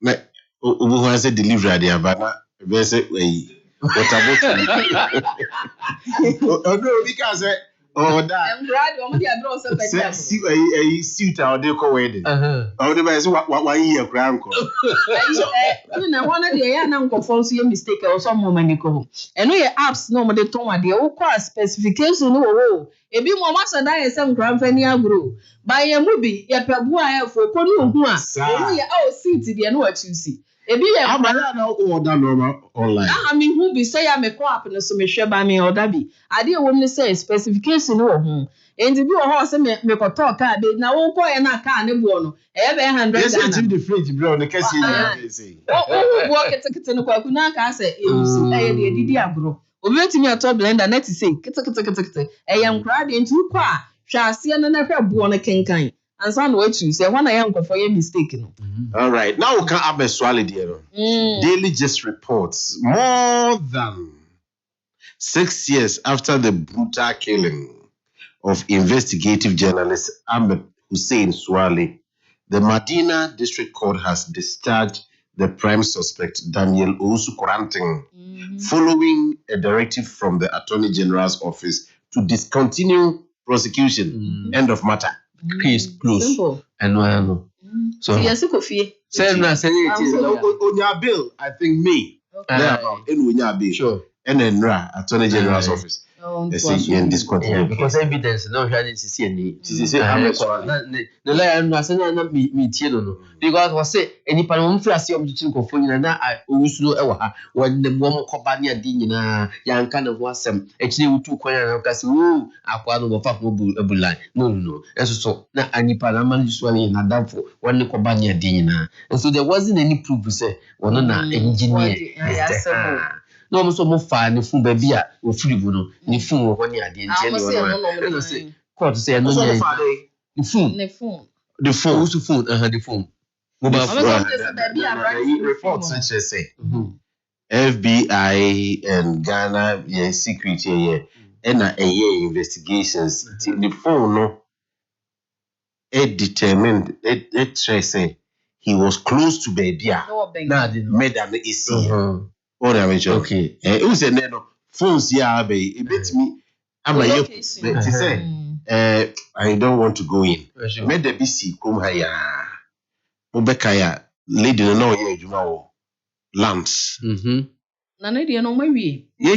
na obu ho say delivery dey abana be say water bottle odo bi ka say oh, that. I'm glad you already had also better. See, suit out there co wedding. Oh, the best one year crown. You know, one of the young uncle falls your mistake or some woman go. And we apps no more the tone, the old class specification. Oh, a bit more master than some grand fania grow. By a movie, a pabua for Ponu, oh, see to the end what you see. Ebi ya na order normal online. I mean who be say am ko app na so me hwe ba me order bi. Ade wo me say specification wo ho. Enti bi wo ho say me ko talk ka be na wo ko ye na ka ne bo no. E be 100. Yes, it's the fridge bro ne kasi ya say. Oh, wo kete no kwa kuna ka say e usu e de didi agro. Obi etimi ato blender net say kete. E yam kra de nti ko a hwa ase na na hwe bo no kenkan. And some way to say one I am for your mistake. All right, now we can have a swallow dear. Daily just reports more than 6 years after the brutal killing of investigative journalist Ahmed Hussein Swale, the Medina District Court has discharged the prime suspect Daniel Owusu Koranting, following a directive from the Attorney General's office to discontinue prosecution. End of matter. Case close. Simple. And no. So yes, Kofi. Say on your bill, I think May. About in your bill. Sure. And then Attorney General's office. They say in discontinue because evidence no shall see any. The liar no say na me tie no because was say any pan mo frase o mtutu ko fo nyina na owusu e wa ha won dem wo koba ne adi nyina yanka na ho asem ekire wutu kwan na ka se wo akwa no bo fa ko bulan no eso so na anipa na man just one na danfo won koba ne adi nyina and so there wasn't any proof say one na engineer no mo so mo fa ni fun ba bia o firi bu no ni fun wo ni ade nche ni no say court say no ni fun the phone who's the phone the phone mobile phone reports such as say FBI and Ghana secret here and investigations the phone no it determined it say he was close to baby na made an issue. Okay. It was a no phones here, baby. A bit me. I'm like, say, I don't want to go in. Made the BC come here. Mobekaya, lady, no, yeah, you know, lamps. Nana, dear, no, maybe. Yeah,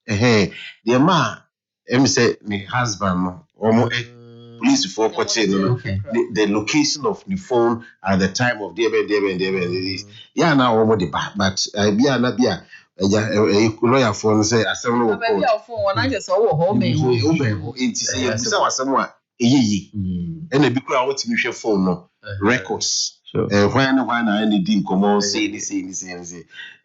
the man, Em say my husband no police for coaching the location of the phone at the time of the event. Yeah, now almost the back, but be a lawyer phone say assembly of court. Phone I just home it is someone and a big crowd what me phone no records. When I need come on say this.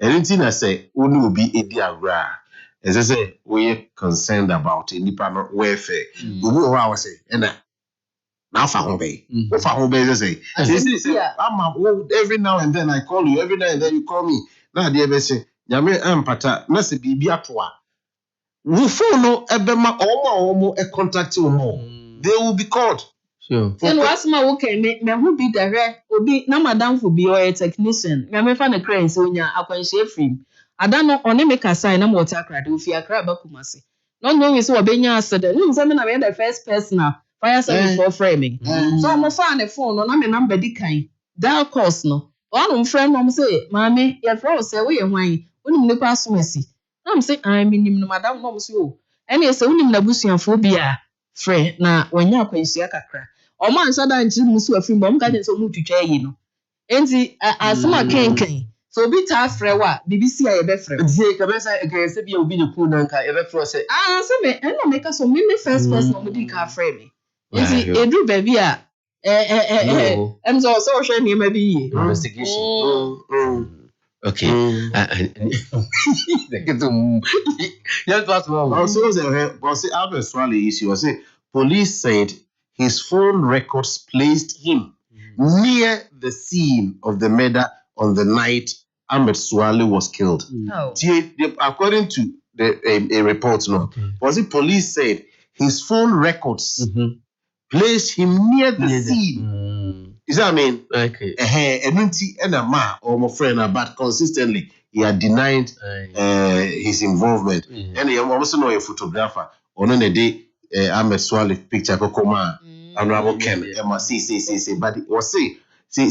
Anything I say only will be a diagram. As I say, we're concerned about independent welfare. We will say, and now for home bay. For home bay, say, every now and then I call you, every now and then you call me. Now, dear Bessie, Yame Ampata, Massy be Biatua. We follow Ebema or a contact you more. They will be called. Sure. And what's my okay, me who be direct, will be no madam for be or a technician. Yame fan a crane, so ya, I can share free. I don't know only make a sign of water crowd if you are crab kumasi. Not knowing so a benya said, I made the first person fire service for framing. So I'm a fan of phone on a number decay. That course no. One friend mom say, Mammy, your friend say, we are wine, when you pass mercy. I'm saying, I'm in Madame Mom's you. And yes, only Nabusian phobia. Frey, now when you're queen siakakra. Or man, so that Jim so a film bomb garden so moved to tell you. And see, as some king. So be tough, Frewa, BBC, I bet friend. Cabeza against the Biobino Kunanka, ever say, say, and I make us so many first person with the car frame. Is it a do baby? And so social name maybe investigation. Okay. Also, Albert Swally issue. I say, police said his phone records placed him near the scene of the murder on the night Ahmed Swale was killed. No. According to a report, was it police said his phone records placed him near the scene. Is that what I mean? Okay. And a man or my friend, but consistently he had denied his involvement. And he also know a photographer. On a day, Ahmed Swale picture Kokoma and Rabo Kem. But it was say. So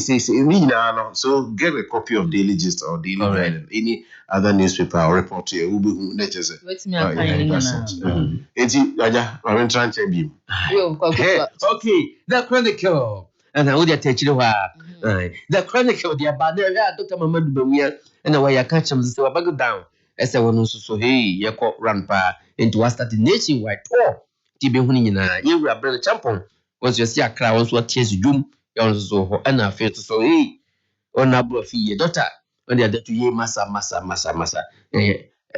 get a copy of Daily Gist or Daily Guide, any other newspaper or report here. Who natures it. I'm trying to be. Okay, the Chronicle. And I would attach you the Chronicle, the Abada, Dr. Mamadu Bamia, and the way I catch them so I go down. As I want to so hey, you caught Rampa into us at the nationwide tour. Tibi Hunina, you were a brother champion. Was your sea crowds what chase you? So and I feel so hey on a fee daughter when they are to ye massa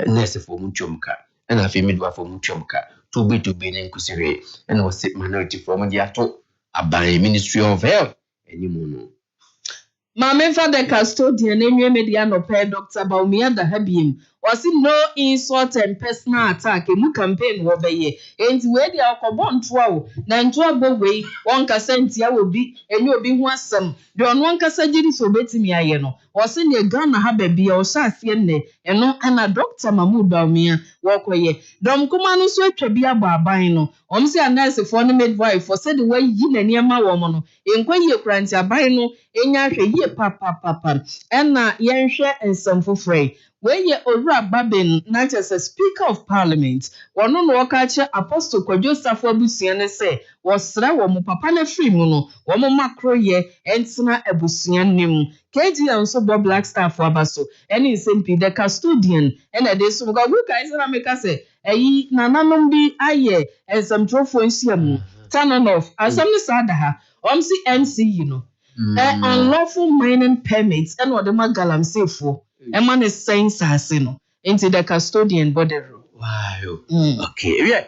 nurse for Muchumka and I feel midwife for Muchumka to be in Kusiri and was sick minority from the ato by Ministry of Health anymore. Mamma father custodian and mediano pair Dr. Baumia the Habim was in no insult and personal attack in campaign over ye. And where the alcohol 12, 9 way, 1 cassentia will be, and you'll be one some. The on 1 cassagiri so betting me, I know, was in your gun have a be or sassienne, and no, and a Dr. Mahmoud Baumia, walk away. Dom Comano sweat to be a barbino. Say a nice for the midwife for said the way you near my woman. In when you grant your bino, in your year papa, and not yen share and some for free. When ye Ora Babin, not as a Speaker of Parliament, one on Wakacha Apostle Joseph Busian say, was Srawa Mupapana free mono, one macro ye, and Sna Ebusian nim. KG and so Bob Blackstaff for Abaso, and his MP the custodian, and a day so go guys and I make us say, Nanambi aye, and some trophy in Siamu. Turn on off, as some Sadaha, MC, you know. Unlawful mining permits, and what the Magalam say for. A man is saying Sassino into the custodian body room. Wow. Okay. Yeah.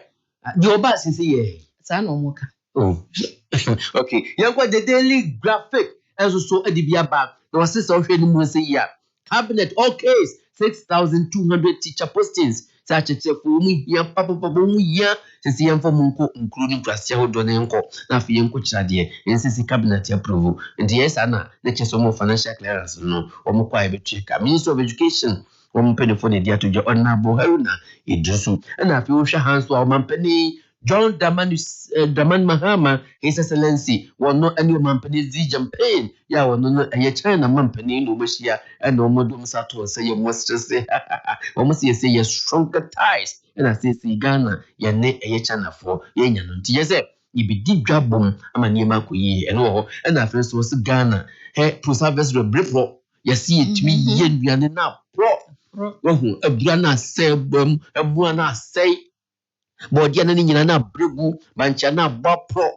Your boss is here. Sanomoka. Oh. Okay. You got the daily graphic as so at the Biaba. There was this already Musia. Cabinet, all case 6,200 teacher postings. Such a chef for me, ya papa ya, since yam for Munko, including Gracia Donenko, Nafianko Chadia, and since cabinet approval. And yes, Anna, lecture some more financial clearance, no, or more private check. Minister of Education, one penny for the dear to your honorable Haruna, it just and I feel hands to our man penny, John Daman Mahama, His Excellency, one no any mampany Xi Jinping, ya one no a China mampany no Mashia, and no Modum Sato say you must just say, almost you say you stronger ties, and I say Ghana, ya ne a China for Yan, yes, you be deep job boom, I'm a Nimaku, and all, and I first was Ghana, hey, Pusavers the Bripro, you see it me yen now, pro, a Ghana say boom, and one I say. Body na nyina na bregu bancha na bopro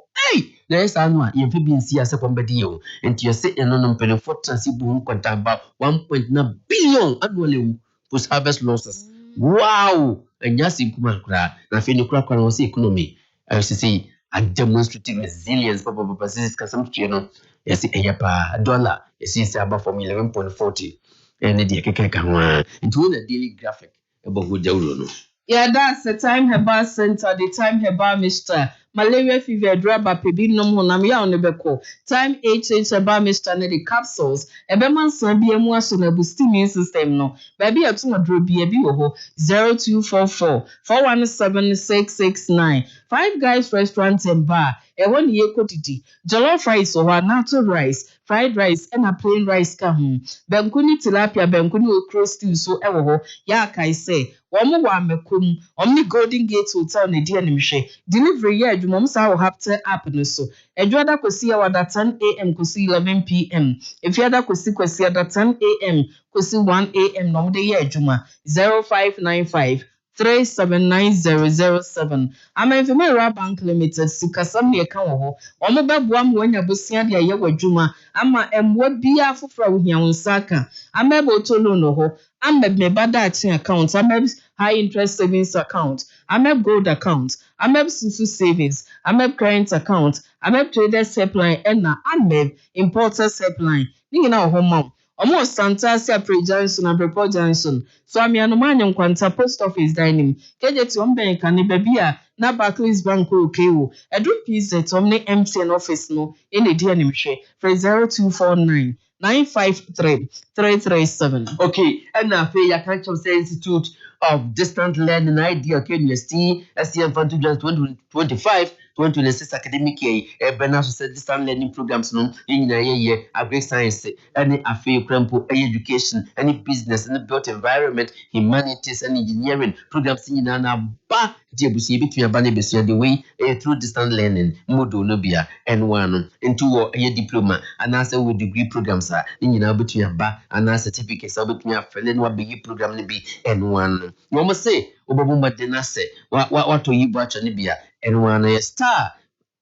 na esa anu a yemfe bi nsi ase kombedi yo enti yese eno no mpelefo transibu nkwanta about 1.9 billion annually post harvest losses. Wow, enya sikuma kra na fe ni kra no se economy I say a demonstrating resilience papa sis kasam no yese eyapa dollar yese say about from 11.40 and the keke ho into the daily graphic about go jawro no. Yeah, that's the Time Herbal Center, the Time Herbal Mixture. Malaria fever, draba, pebi, no more, namia on the beko. Time HH Herbal Mixture, and the capsules. Ebeman son be a more son a boosting immune system, no. Baby, a two drop be a bio 0244 417 669. Five Guys Restaurant and Bar. A 1 year quantity. Jollof rice or natural rice, fried rice, and a plain rice kahum. Benkuni tilapia, benkuni okro stew so ewo. Ya kai say. Omo wa mekum omni Golden Gate Hotel ne dia nimhwe delivery ya adwuma sa wo hapte app no so adwada kosi ya wada 10 am kosi 11 pm if ya da kosi ya da 10 am kosi 1 am no de ya adwuma 0595 3790007 Amefemera Bank Limited sikasam ne ka wo ho omo beboa mo anya bosia de aye wadwuma ama emwo bia afofra wo hia wonsaka amebo tolo no ho ameb me bada account ameb high interest savings account ameb gold account ameb susu savings ameb current account ameb traders supply na ameb importer supply ni na ho mam omo Santa Sapre Johnson and Report Johnson so amiano manyo kwanta post office dining kejeti omben kan baby a na Barclays Bank okewo edu pz omne MTN office no ene dia nimhwe for 0249 953-337. Okay, and now for your Country Institute of Distant Learning Idea, University, SCM Fund 2025-2026 academic year, Benasso distant learning programs in a year, agri science, any affair, crampo, education, any business, any built environment, humanities, and engineering programs in an ba Jebusi between a banner the way through distant learning, Modo Nobia, and one into a diploma, and answer with degree programs are in between a ba and a certificate, so between a felon, what big program be and one. You must say, Obama Denase, what to you watch and Libya, and one star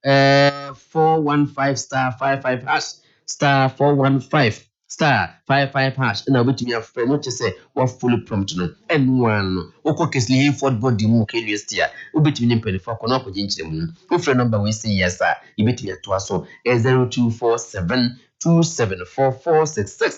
415 star 55 hash star 415 star 55 hash and I wait to be a friend what you say what fully prompt no and one okokesli Ford body mu kelius tia ubetumi mpeni for kono ko jinchire mu o friend number we say yes sir you betumi ato aso 0247274466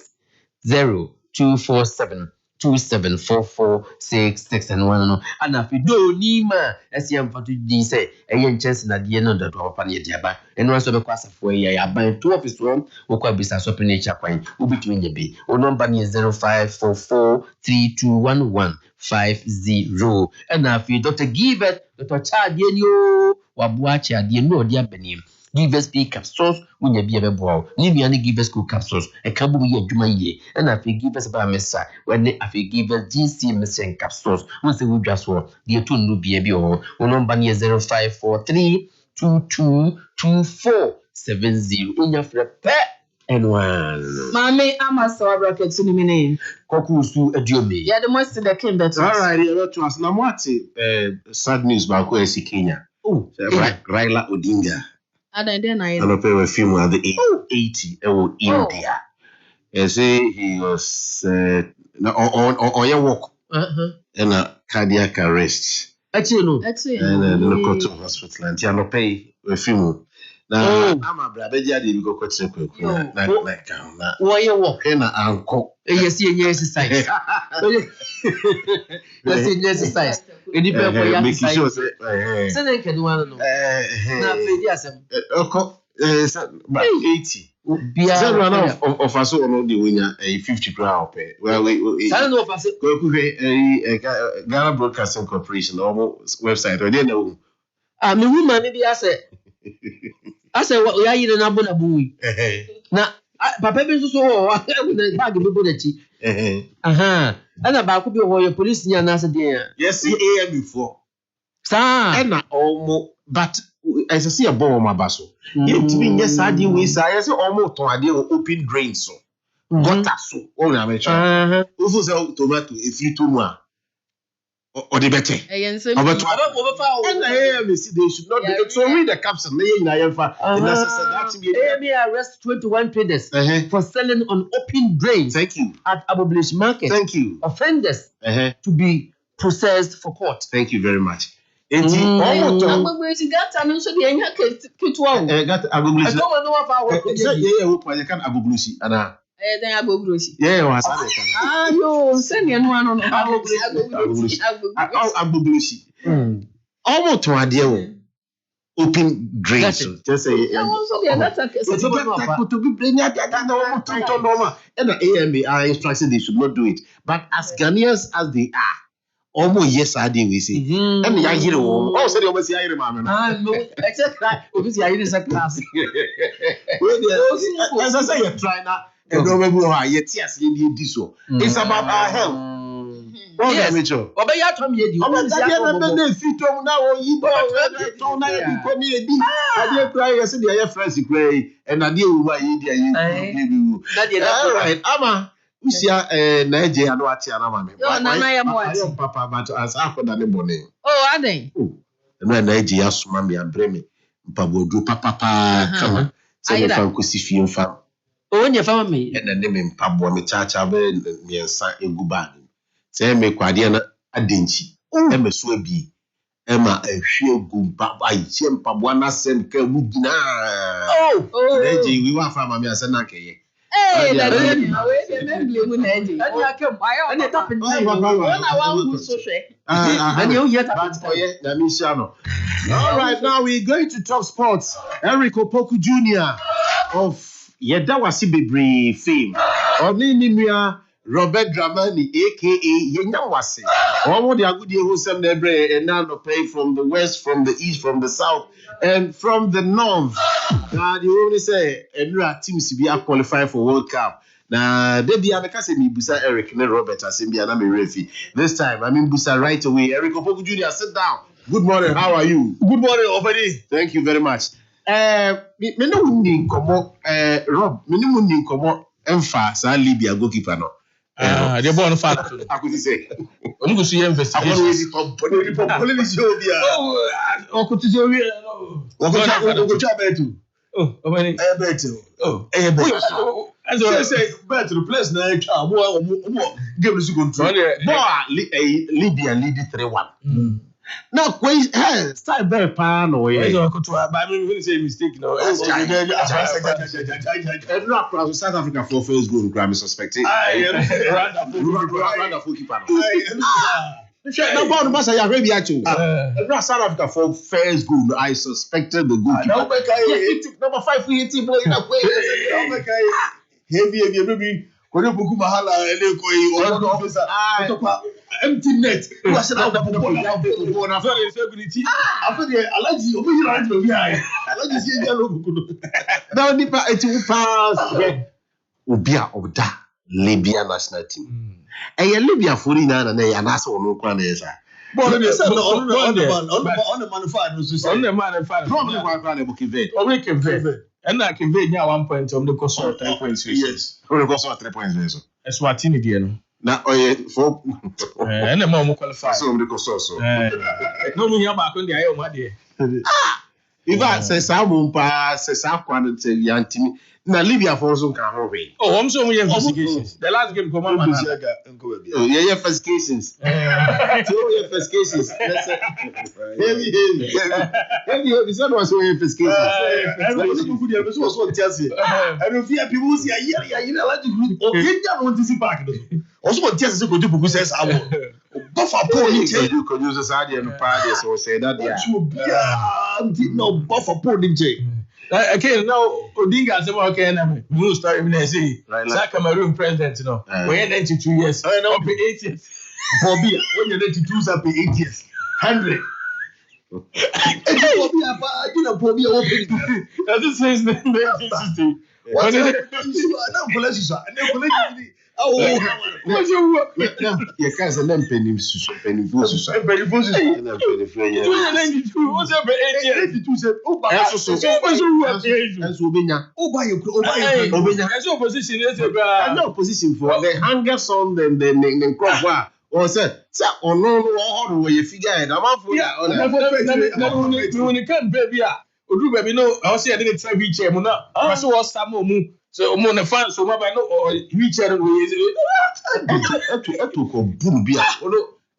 0247274466 and one no and if you do nima SCM for to say eyen chance na die no do papa na diaba eno aso be kwasa fo ya aban to office one okwa bisa so pe nature kwan ubetumi nyabe o number ni 0544321150 and if you Dr. Give it Dr. Chad yenyo wabuachi adie no dia benim Give us P capsules when you be a ball. Leave me give us cool capsules. A couple of years, ye. And if you give us by Messa, when if you give us GC missing capsules, once the wood just war, the two no be a bio. One 0543222470 in your pet and one. Mammy, I'm a saw bracket to me name. Kokrokoo adiomi. Yeah, the most that came better. All right, you're to us. Now, what's sad news about Kenya? Oh, Raila Odinga. And then I pay a film at the 80 India. I say he was on your walk and a cardiac arrest. Actually, and then go to hospital and you pay a film. Now, I'm a brother, you go to like why you walk in an uncle. Yes, exercise. Yes, exercise. Any people making sure say they can one no. Na yes. 80. So run of us on the winner a 50 crown pay. Well, we of us Ghana Broadcasting Corporation almost website or they know. me woman bi ase we ayi na bo na buwi na papa bi nso so wo na bag bi bo na chi ana ba ko bi wo your police nya na ase den yes am before sa na omo but as I see a bomb my basso you to be yes I did we say yes almost ton ade open drain so gutter so o na me try o fo say tomato if you too much or the better. And see they should not do it. So read the caption. They arrest 21 traders for selling on open drains. Thank you. At Aboblish Market. Thank you. Offenders to be processed for court. Thank you very much. Yeah, was send you one on Agbogblosi. Almost to a deal. Open drains. Just say, to be bringing and the AMA are instructed they should not do it. But as Ghanaians as they are, almost yes, I did we see. And the young hero also they almost hear man. No, except that obviously I is a class. As I say, you're trying now. And remember how yes, you this so. It's about our health. Yes. Obey your Tom Yedi. And I deal with all right, Ama. We see Nigeria and what Papa, but as I could have been. Oh, are they? And Nigeria, Sumami and Bremi. Papa, come on. Say, if I'm Kusifian fam. Oh, your family. And the name in Pabwa, me chacha, me and San Egubani. Say, me Quadiana Adinchi. Emma Swabi. Emma, a sheer good Papa, Jim Pabwana, Sem Kebudina. Oh, we want from Mamma Sanake. Hey, that's it. I all right, now we're going to talk sports. Kokrokoo Jr. of Yedawasi Bebre fame. Onimia Robert Dramani, aka Yenyawasi. All the Agudi who send their bread and now pay from the west, from the east, from the south, and from the north. Now you only say Enra teams to be qualified for World Cup. Now they be Amikase mi Busa Eric and Robert Asimbia na me refi. This time I mean Busa right away. Kokrokoo Jr. sit down. Good morning. How are you? Good morning, Obadi. Thank you very much. Me no win komo Rob. Me no win komo emfa sa Libya goalkeeper no. They born fat. I could say. I'm going to see investigation. I want to top police Obia. Oh, could you be? What better? Oh, better. Oh, better. As I say, better place na give us control. Libya lead 3-1. Now, start very pan or I mean, say mistake. No, South Africa for first goal, Grammy suspected. South Africa for first goal, I suspected the goalkeeper. Number 5 heavy, baby. Empty net. What's it out of the ball? After the allergy, now, Ubia of that Libya national team. And Libya 49 and an asshole no cranesa. But on the manufacturer, and I can vein now 1 point on the cost of 3 points. Yes, or the cost of 3 points. That's what in the now, for and the mom qualified. So, the cost also. No, we are back on the IO, my dear. If I say some says some quantity, young Timmy. Now, Libya for some can hurry. Oh, I'm so many investigations. The last game, come on, yeah, first cases. So, first cases. Heavy. This one was so first cases. And if you have people see a year, you know, like you want to see back. Also, what just go to Buku says, I will. Buffer pony, you could use a side and parties or say that. No buffer pony. Okay, now Odinga said, okay, we'll start even say, like Cameroon president, you know, we're 92 years. I know, 8 years. For beer, when you're 92, I'll be 8 years. 100. You guys are them penny food. Opposition for the hunger song then the crop or say or no where you figure it. When you can't baby, baby, no, I'll say I didn't try reach him. I saw some more. So I'm on the fans, so I know or reach out and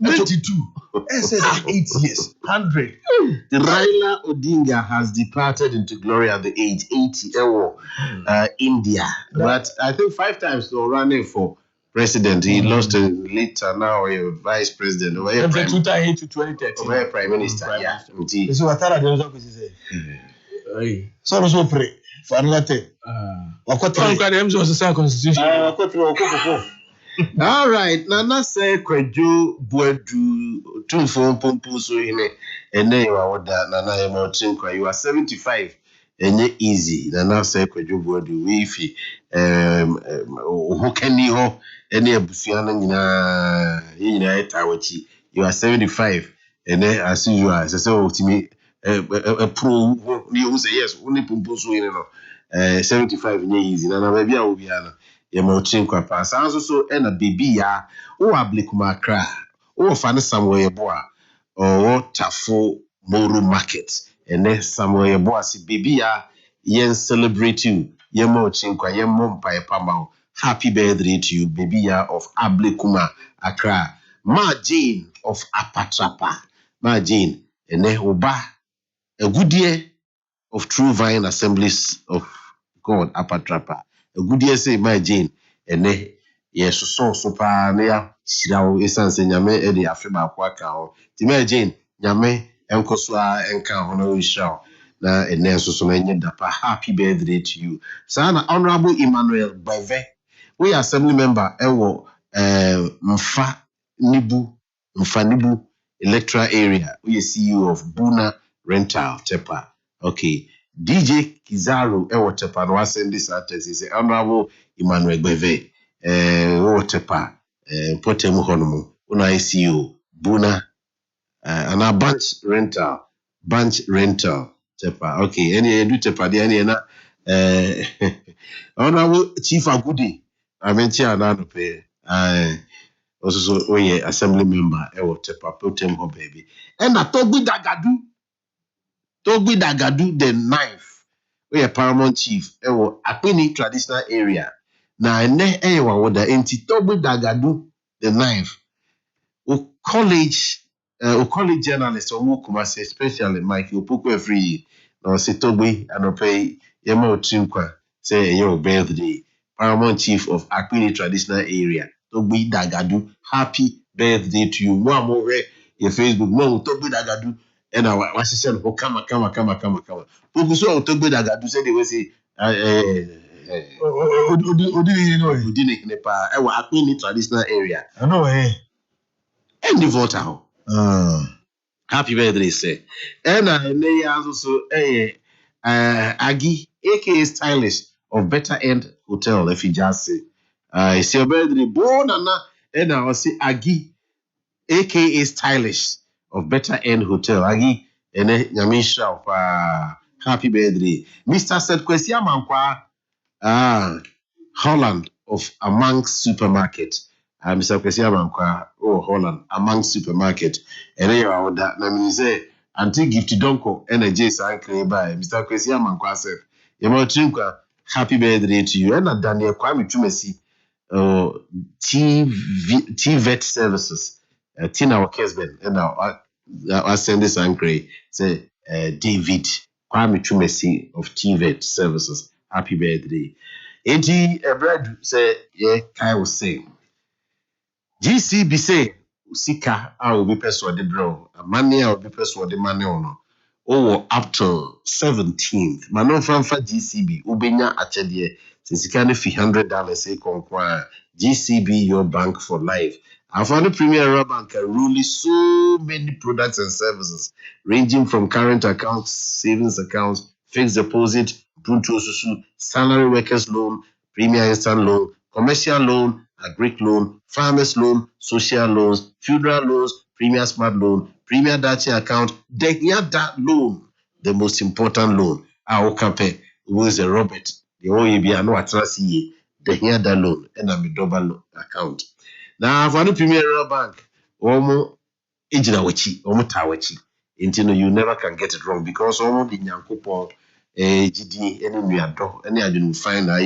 92. I said 8 years. 100. Raila Odinga has departed into glory at the age 80. India, but I think 5 times they were running for president. He lost later. Now a vice president. Over 2008 to 2013. Over prime minister. Yeah. So what are the say? So pray for another. Constitution. All right, Nana say Kweju Buedu 2 Pompo so in it, and then you are that Nana you are 75 and yet easy. Nana say Kweju Buedu Wifi Hokeni ho any Busiana Tawachi. You are 75 and then as you are so to me a pro you say yes, only Pompo so in 75 and easy. Nana maybe I will be Yamochinqua pass. Also, and a baby ya, or a blikumakra, or find somewhere boa, or Tafo Moru market, and then somewhere boa, see baby ya, yen celebrate you, Yamochinqua, Yamom Pai Pamau. Happy birthday to you, baby ya of Ablikuma Accra, Ma Jane of Apatrapa, Ma Jane, and then Oba, a good year of True Vine Assemblies of God Apatrapa. A good year say my Jane and yes so pa na shirawo esanse nyame e de afeba kwa ka ho ti my Jane nyame enkoso a enka ho na wishaw na ene so na nye dapa. Happy birthday to you sana Honorable Emmanuel Bave. We are assembly member ewo Mfa Nibu electoral area. We are CEO of Buna Rental Tepa. Okay, DJ Kizaru Ewotepa no send this artist is Honorable Emmanuel Beve Ewotepa Potemu Honomu una ICU Buna and a bunch rental Tepa. Okay, any do Tepa the any na Honorable Chief Agudi Amentia na no pay also we assembly member Ewotepa Potemu baby and na Togbi Dagadu the 9th. We are Paramount Chief. Ewo Apini traditional area. Na ene ewa woda enti Togbi Dagadu the 9th. O college journalist omo Kumasi, especially Mike Opoku free. No se Togbi anope yema otrinkwa say your birthday. Paramount Chief of Apini traditional area. Togbi Dagadu, happy birthday to you. Mo your Facebook. Mo Togbi Dagadu. And I was saying, oh, come. Pokuso Otogbe Dagadu said they will say, Udine Nepa, I was in traditional area. I know, And the voter. Happy birthday, say. And I may also Agi, aka Stylish of Better End Hotel, if you just say, I see your birthday, born and I will say Agi, aka Stylish of Better End Hotel. Agi ene nyamisha of happy birthday. Mr. Said Kwesia Mankwa Holland of Among Supermarket. Mr. Kwesia Mankwa Holland Among Supermarket. Ene ya oda na mi say anti gift donko ene J Sankre by Mr. Kwesia Mankwa said yema trinkwa happy birthday to you. And Daniel Kwame Tumesi TVET services. Tina Wakesben and I send this angry say David Kwame Tumesi of TVET services. Happy birthday. AG Brad say yeah, Kai will say GCB say Sika I will be persuaded bro. Money I will be persuaded money on. Oh, up to 17th. Manon Franfa GCB Ubenya Achedie since you can $100 say conquer GCB your bank for life. Afano Premier Rural Bank can rule so many products and services, ranging from current accounts, savings accounts, fixed deposit, Brunto Susu, salary workers loan, Premier Instant loan, commercial loan, agric loan, farmers loan, social loans, funeral loans, Premier Smart loan, Premier Dachi account, that loan, the most important loan. Our campaign was a Robert, the OEB, no atrasi, that loan, and a double account. Now, for the Premier Rural Bank, Omo Ejinawachi, Omo Tawachi, you never can get it wrong because Omo the Nyankopo, GD, any I didn't find a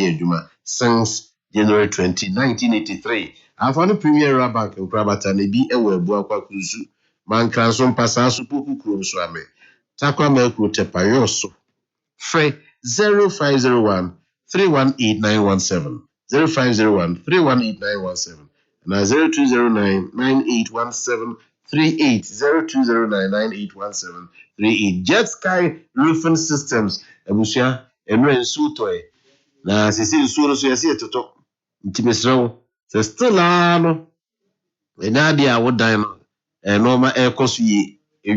since January 20, 1983. And for the Premier Rural Bank in Krabata, Nebi Ewe Buakwa Kuzu, Man Cranson Passasu Puku Krumswame, Takwa Melko Tepayoso, Frey 0501 318 917, 0501 318 917. Now 0209-9817-38, 0209-9817-38. Jet Sky Roofing Systems, Abusia, Emre Sutoy. Now, Sisi Suro Suyasia to talk. Intimate the Stellano. And Nadia would dine and Norma Air Cosi, a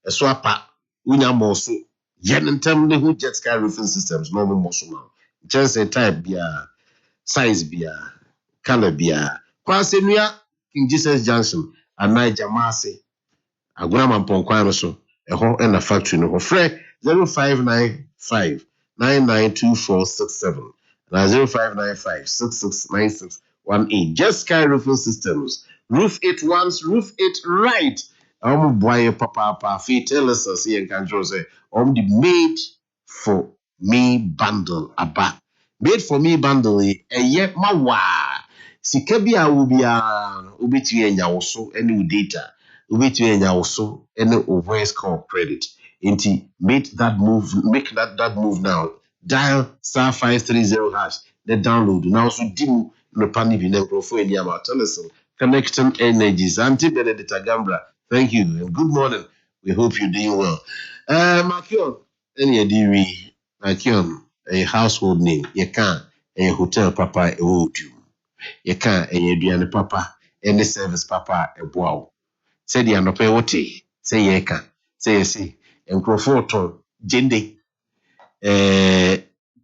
swapper, Unamosu, Yen Temple who Jet Sky Roofing Systems, normal Mosuman. Just a type beer, size beer, color beer. Kwasenua King Jesus Johnson and Niger Marcy Agwama Ponkwano so eho na factory no frɛ 0595 992467 na 0595 669618. Just Sky Roofing Systems, roof it once, roof it right. Boy papa tell us here can show say the made for me bundle aba made for me bundle mawa sika bia wo bia obetue enya wo so any data obetue enya wo so any voice call credit inti make that move now. Dial *530# the download now so dim no panic in microphone enya ma teleson connecting energies anti Benedicta Gambra. Thank you and good morning. We hope you're doing well. Makion any diwi Makion a household name you can a hotel papa a wodu. You can't a papa, any service papa, a wow. Say the anope wote, say ye can, say ye see, and crofoto, jende,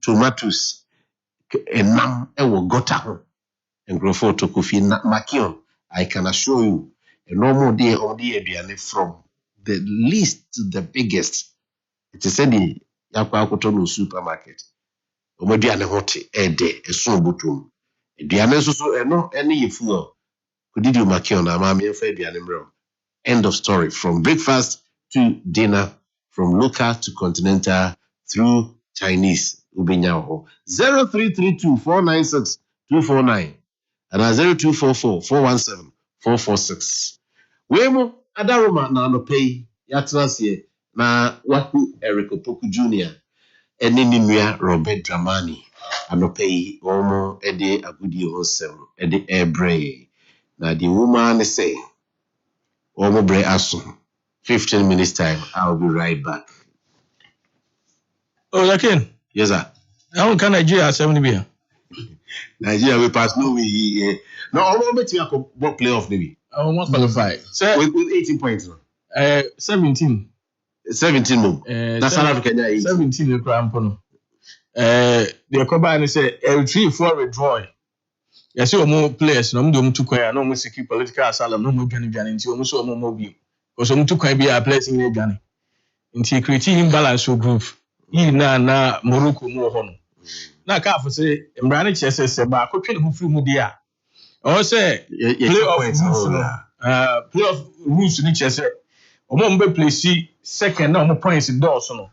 tomatoes, and nam, and gota, and crofoto coffee, makion. I can assure you, a normal day on the from the least to the biggest. It is any Yakwakotono supermarket. Omodiane hote, a day, a son butum. Any fuel could you makion amami Fabian. End of story. From breakfast to dinner, from local to continental through Chinese. 0332-496-249 and 0244-417-446. Wemo Adaroma na no pay yatrasie na waku Eric Opoku Jr. Enimia Robert Dramani. Anopei omo ede agudi onsem ede ebre na the woman say omo bre aso 15 minutes time. I'll be right back. Oh, Lakin. Yes, sir. How can Nigeria 70 be? Nigeria we pass no we no omo bet me go playoff maybe. Almost qualify. With 18 points. 17 no. That's South Africa 17 the cramp. The Koba say L3 for withdrawal. Yes, you more players, no more to quite no more secure political asylum, no more Ghanaian into almost no more view. Because some to quite be a place in Ghana. Into creating imbalance of group. Na Morocco more hon. Na Kafu say, Mbrani Chess say, but I could who free Mudia. Or say, playoff rules in each say, Omombe play see second, no more points in Dawson.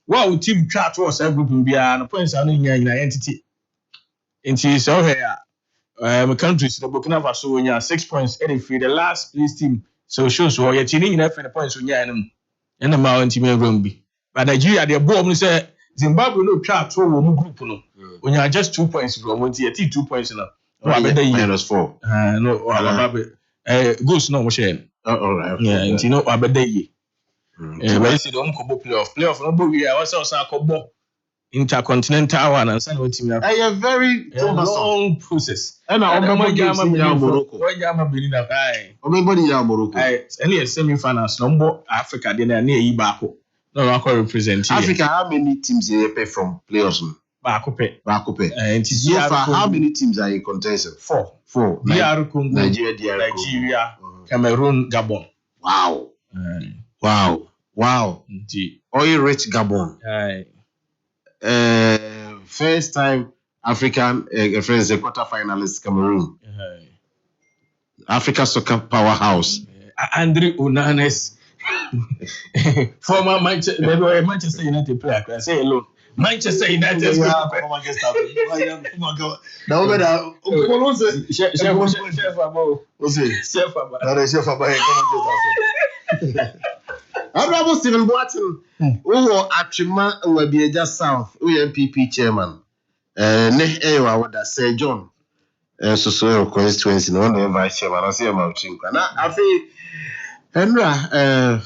Wow, team chat was a group in Bian, points are in your entity. Into so here, my countries, the Burkina Faso, when you 6 points, free the last place team. So shows why you're tuning enough in the points when you're in the mountain rumby. But Nigeria, the bomb say Zimbabwe no chat to one group. When you are just 2 points from 2 points now. -4. No, goes no share. All right. Yeah, you know, Abede. But you see, don't go playoff. Playoff no go here. What's also a couple intercontinental one and send what team. A very long process. And I remember Morocco. Everybody in Morocco. Any semi-finals, number Africa, then near Ibako. No, I can represent Africa. How many teams they pay from playoffs? Bakope. And so far, how many teams are in contention? 4. DR Congo, Nigeria, Cameroon, Gabon. Wow. Oil-rich Gabon. First time African friends, the quarterfinalists Cameroon. Africa soccer powerhouse. Andre Onanes, former Manchester United player. I say hello. Manchester United. Oh my God. Now better. Chef Honorable Stephen Watson, who Achima Wabieja South, UNPP chairman. Ne ewa wada say John. So constituency no one vice chairman. I say about Chinka. Now I feel Henra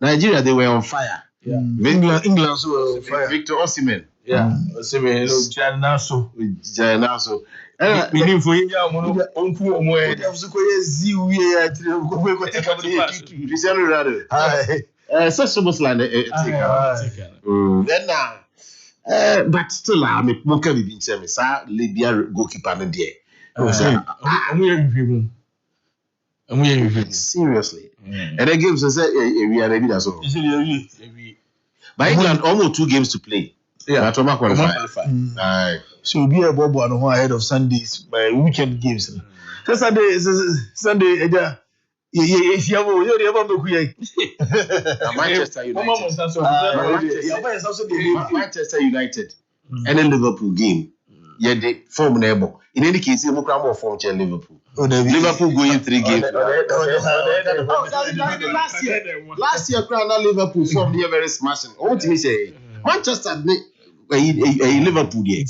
Nigeria they were on fire. Yeah. England was on fire. Victor Osimhen. Yeah. Osimhen Janaso. We need for you but still I mean Moka be service Libya goalkeeper no there. Seriously. And the games say we are ready as well. But England almost 2 games to play. Yeah, to qualify. So be a bobo and ahead of Sundays by weekend games. So Sunday, Manchester United and then Liverpool game. Yeah, they form neighbor. In any case, you more form Liverpool. Liverpool going 3 games. Last year, Liverpool formed here very smashing. What me say? Manchester, Liverpool. You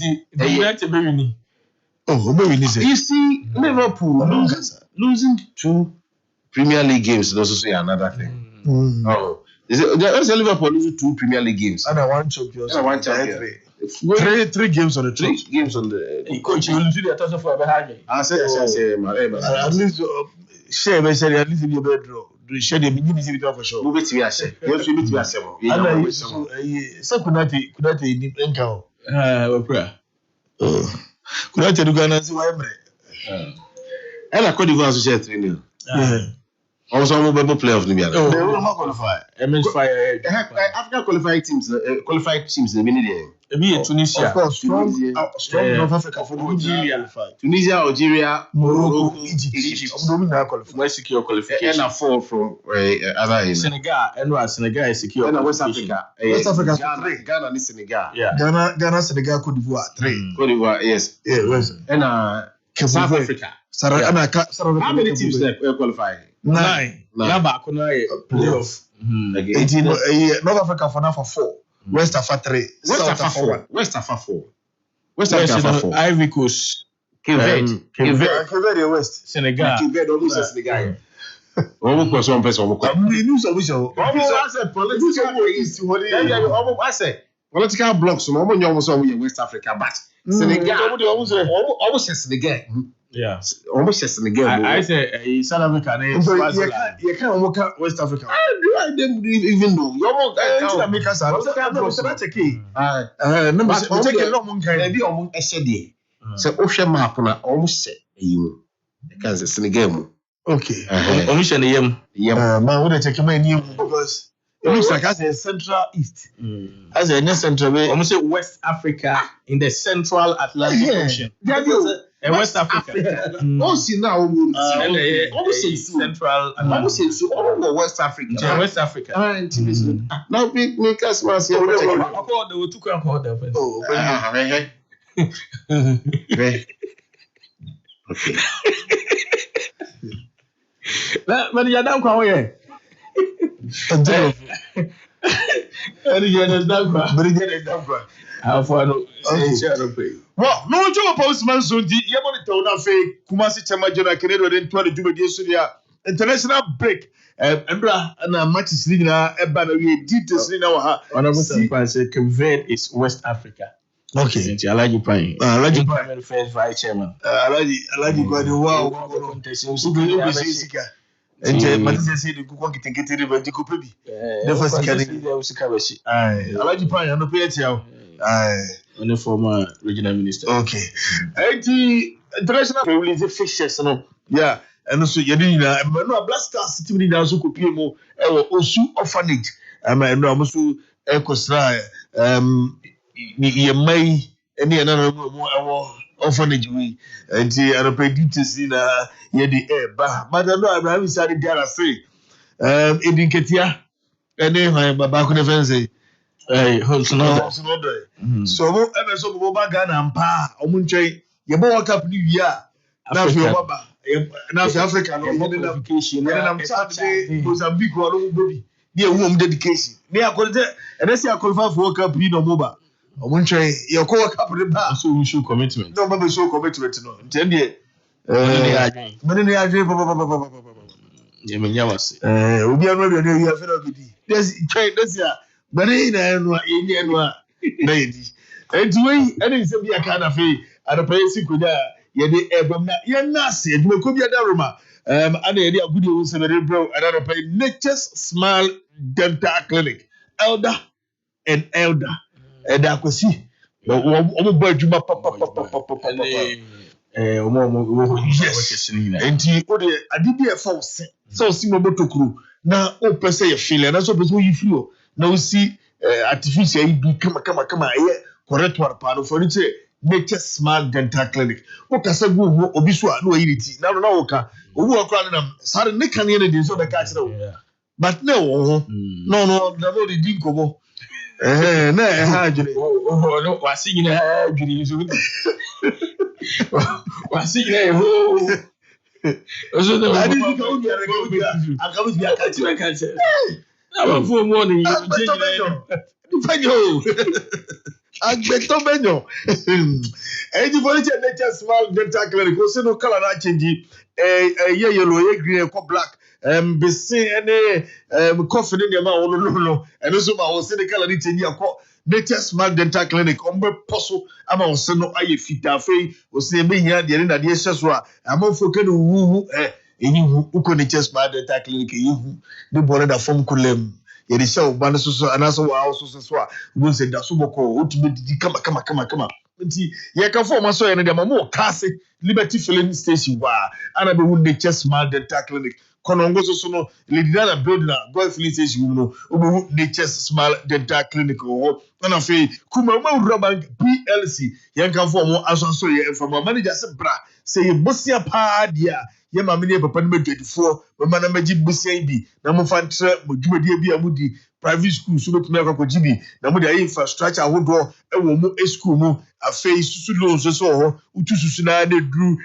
see, Liverpool losing 2 Premier League games. That's also another thing. Oh, there's Liverpool losing 2 Premier Least games. And one champion. 3 games on the 3 games on the coach. You will do the toss for I say, at least share at least in your bedroom. Share the beginning for sure. Move it to your share. Yes, we meet to your share. So could not in encounter. Could I tell you Ghana see why and I could even share 3-0. Also, I'm a playoff. They will not qualify. African qualified teams. They mean Tunisia. Of course, strong North Africa for Tunisia, Algeria, Morocco, Egypt. Secure qualification. And 4 from other Senegal. And Senegal is secure. And West Africa. West Africa. Ghana and Senegal. Yeah. Ghana, Senegal, Cote d'Ivoire. 3. Cote d'Ivoire, yes. Yeah. And South Africa. How many teams qualify? 9. Playoff. North Africa for 4. West Africa 3. West Africa 4. Ivory Coast. Cape Verde West. Senegal. Cape Verde almost Senegal. Almost one person. Political blocks. West Africa, but Senegal. Almost Senegal. Yeah, almost Senegal. I say South Africa. You can't work West Africa. I don't even know. You can't make us. That's a key. Take a long time. Maybe almost SD. So ocean map na almost say you. Because Senegal. Okay. Almost man, would take my name because it looks like as a Central East. As a Central way. Almost say West Africa in the Central Atlantic Ocean. West Africa. Also now, almost Central. Almost West Africa. West Africa. Now make us mass here. Okay. But you don't come here. Well, no job postman so the Yamon town of Kumasi Chama Jona Canada in 20 Jubilee Sudia, international break. Embra na matches ni na eba na we details ni na wa ha. Honorable Sampan said Cape Verde is West Africa. Okay. Alaji Pine. Alaji Pine, first vice chairman. Alaji Pine, wow. Nje matise se de kuko kitenkete ba diko pebi. De fasika de usika bashi. Alaji Pine no pay tia. On the former regional minister. Okay. Enti international release fixtures no. Yeah. And so you know, no Blaster City ni na so kopie mo e wo Osu orphanage. No amusu e kosra ye mai ene na mo orphanage we. Enti arapeditisi na ye di ba. Madam Abraham sari diara say edinketia ene han baba ko ne fense. Holsno. So mo e so mo ba Ghana mpa omuntwe ye bo World Cup ni wia na fi o baba. Na Africa no dedication na Saturday Mozambique wa no bobi ni ewu dedication ni akolite enesi akolfa for cup no moba omunche ye ko cup de ba so we show commitment no ba show commitment no ntende mene ni adwe papa ye menya wase obi anu bi anu ya fera bidi des ya mene na enu enye enu na yedi entiwe ene se bi aka na fe adapayesi konya yede ebam na yenase adwumako bia da roma ana yede agudi wo semere bro ana pay Nature's Smile Dental Clinic elder eda akosi omo boy adwuma papa omo enti o de adidi e fa wo se mo botokuru na o pese ye feel na so pese wo yi free o na o si artificial yi kama ye correct war pa no for it Nature's Smile Dental Clinic. Okasa go obi so na oyiriti. Na na woka. Obu akra na sare ne kan ye ne din so be ka kire wo. But na wo no na no di din komo. Na ha adwire. No wasi nyina ha adwire so. Wasi nyina ho. Oso na adi ka o biara ka o biara. Aka bi aka kire ka kire. Aba fo mo ni je nyina. Fanyo. Agbeto benyo eji foliche Nature's Smile Dental Clinic o se no color na change ye yellow ye green ko black bese ene coffee ne ma wono no eno so ma wo se ne color ni change akọ Nature's Smile Dental Clinic ombe poso ama wo se no aye fita fe o se be hia de na de hyeso a amafo ke no wu enyi hu uko Nature's Smile Dental Clinic yihu de bole da form kulem yeri show bana so anaso wa also so a won se da so boko otumi didi kama nti ye ka form so ye ne de mamo kase Liberty Filling Station wa ana be won Nature's Smile Dental Clinic kono ngo so no Lady Dana build na Goy Filling Station no obo Nature's Smile Dental Clinic wo na fe kuma ma bank PLC ye ka form aso so ye informal manager se bra se ye bosia pa dia ye ma me ne papa no medwadifo we ma na magi busia bi na mo fa ntre mo dwumadie bi amudi private school so betumi akwakoji bi na mo de infrastructure ahodo e wo mo school mu afei susu loans so ho utu susu na na dru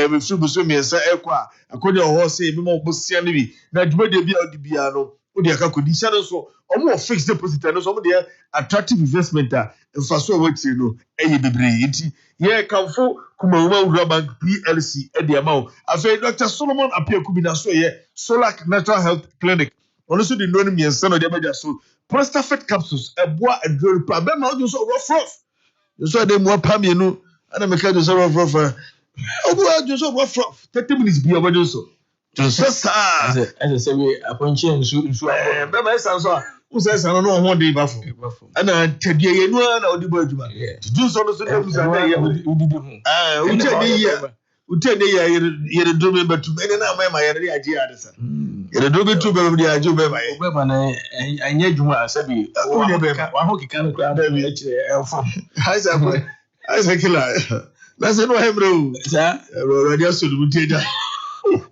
me firi boso miensa ekwa akonya ho se me mo busia ne bi na dwumadie bi odi bia no odi akakodi sha no so omo fixed deposit no so omo de attractive investment mfaso wetiri no eye bebre enti ye kanfo kuma bank PLC e de amawo afei Dr. Solomon Apiaku bi na so ye Solak Natural Health Clinic ono so de no no miensa no de abaja so Prostafet capsules eboa adro pa be ma ojo so rough so de mo pa mi no ana me ka jo so rough obo ajo so rough 30 minutes bi obajo so just sa as I say we aponche nsu be ma san so usa san no ho de bafo ana tadie ye no na odi bo aduma do so no so dem sa na ye udidi ho utene ye do me betu ene na ma ye aje adesa ye do be tu be be aje be ba ye be ba na anya adwuma asabi wa ho kika no kra be akire elfa haisa kila na se no hemro sa radio so du teja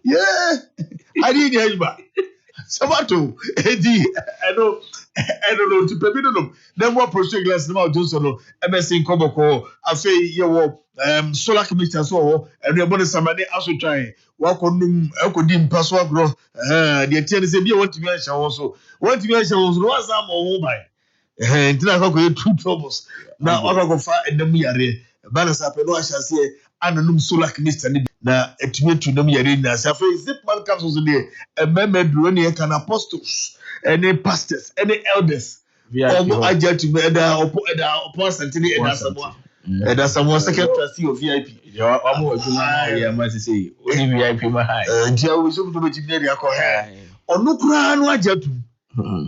yeah adi ni ajba sabato edi eno no to pebi no dem wo project glass na ma Johnson no MSC Koboko afei ye wo solar chemistry so wo eno ebo ne samane aso twan wa konum ekodi mpa so agro de tie ne se bi want to be answer wo so wa sa mo ho bai ntina ka ko two troubles na wa ka fa endem yare balance ape no ahase ananum solar minister na etime tu nam yare na safa zipman capsules dey ememe duro ne kan apostles any pastors any elders omo aja tu eda opo santini eda samoa second trustee of VIP ya omo ojuma na ya ma say only VIP ma high ntia we so to be dey akọ onu kura no aja tu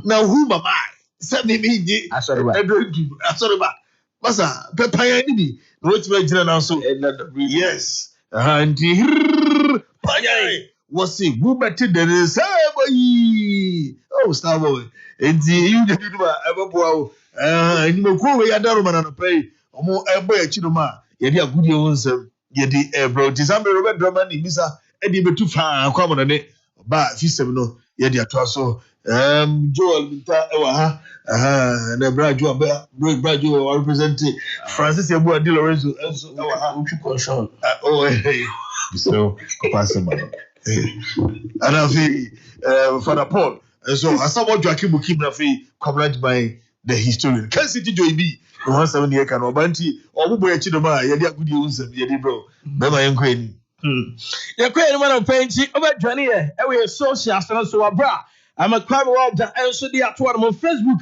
na hu baba se me ji asore ba masa pepaya ni bi no ti jina na so yes and paya was say who better than say boy oh star boy and you dey do ba ebobo ni me ko we ya daro mana no pay omo ebo ya chi no ma ye dey agudie won sam ye dey bro disambe robert drama ni misa e dey betu fa kwa mo ne ba fisem no ye dey ato so Joel Binta ewa ha na Brajo Brajo representing Francis Ebu Adi Lorenzo ewa ha uchu so kopasema and afi Father Paul so asabo Joakim Bukim na fi coverage by the historian can city joy be 17 year kan obanti obubo ya chidoma ye dia agudi unsem ye di bro mema yenko eni ye kwa eni man opanchi obadwane ye ewe social so abra I'm a crime world and so the atwar on Facebook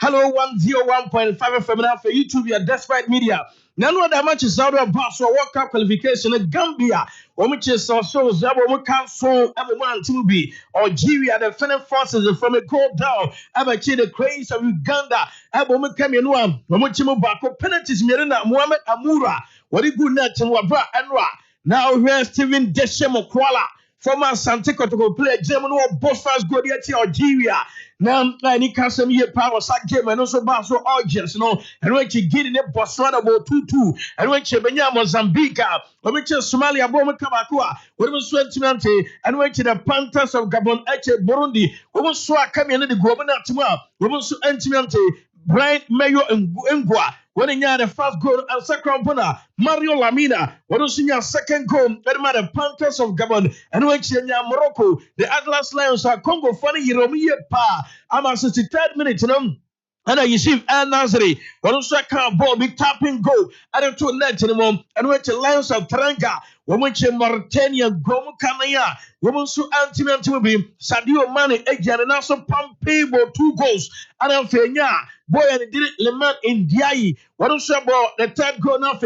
HELLO101.5FM now for YouTube your Despite Media. None of the matches out of Bass or World Cup qualification in Gambia, which is also Zabo Council everyone to be Algeria, the defending forces from a goal down. Abachi the craze of Uganda, Aboma Kamianwa, Momochimo Bako, penalties Mirena, Muhammad Amura, what a good night in Wabra and Ra. Now here's Steven Deshemo Kuala. Former Santico to play German or both fast go to Algeria. Now, I can't say me a power sack game and also Basso Algiers, and when you get in a Botswana about 2-2, and when you Benya Mozambique, or when you Somalia, Boma Kamakua, when you Swentimante, and when you the Panthers of Gabon, Burundi, when you saw coming in the governor tomorrow, when you Entimante, Brian Mayo and Ngwa. When you the first goal and second bona, Mario Lamina, when you see your second goal, the Panthers of Gabon, and when you Morocco, the Atlas Lions are Congo funny Yeromiye Pa. I'm at 63rd minute, and I receive Al Nazari, when you second ball, big tapping goal, and then to net in the moment, and when you Lions of Taranga, when you Mauritania, Gomu Kanaya, woman so anti-man to be Sadio Mane, again, and also Pompeo 2 goals, and then Fenya. Boy, and it did Le Mans in Diaye. What was about the third goal now?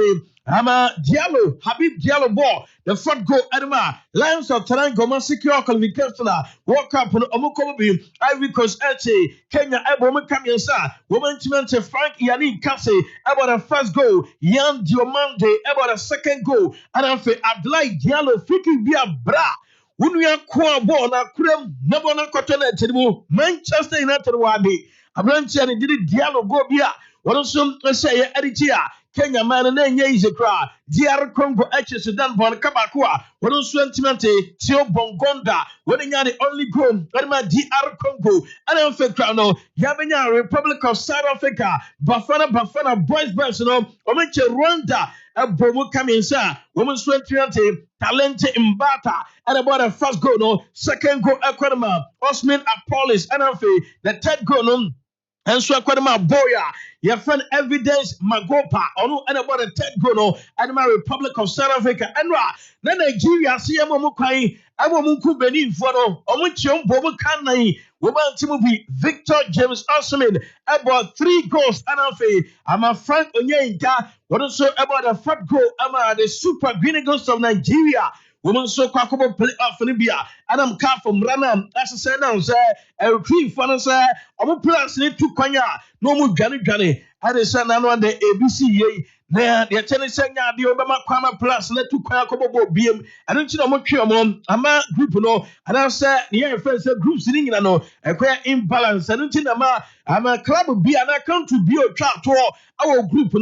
Ama Diallo, Habib Diallo ball. The fourth goal, Edma. Lions of Tarango, secure qualification. World Cup on Omokobi, Ivory Coast, Elche, Kenya, Eboma Kamiansa, Woman Timente, Frank Yannick Kasse, about the first goal, Yan Diomande, about the second goal, and I'm for Abdoulaye Diallo, Fiki Bia Bra. When we are core ball, now Krem, Nabona Cotton, Manchester United Wadi. Abranchi and did Diallo go bia. What also say Eritia, Kenya man and then is a cry. DR Congo H Sudan Bon Kabakua. What also sentimente Tio Bongonda. When you are the only goal, what my DR Congo. And I'm fake crowno. Yabenya Republic of South Africa. Bafana boys personal. Omeche Rwanda. A Bomo Kaminsa. Woman sentimente. Talente Mbata. And about the first goal, no. Second goal, Aquadama. Osman Apollos. And the third goal, no. And so Aquadama Boya. Your friend evidence Magopa. Or and about the third goal, no. And my Republic of South Africa. And then Nigeria, see a Momukai. I will Muku Benin for no. Omuchum Bomu Kanai. Woman Timubi. Victor James Osman. About 3 goals. And I'm a Frank Onyenka. What also about the fourth goal? I'm the Super Green Eagles of Nigeria. Woman so Kwakobo play off Libya. And I'm car from Rana. That's a say now, sir. A free fun, sir. I'm a plus need to Konya. No more Johnny. I decided now on the ABC. Now, the tennis saying, the Obama Kwama Plus, let to Kwakobo BM. I don't know what you're on. I'm a group, no. And I said, yeah, first group sitting in a queer imbalance. I don't think I'm a club of beer and I come to be a chat to our group.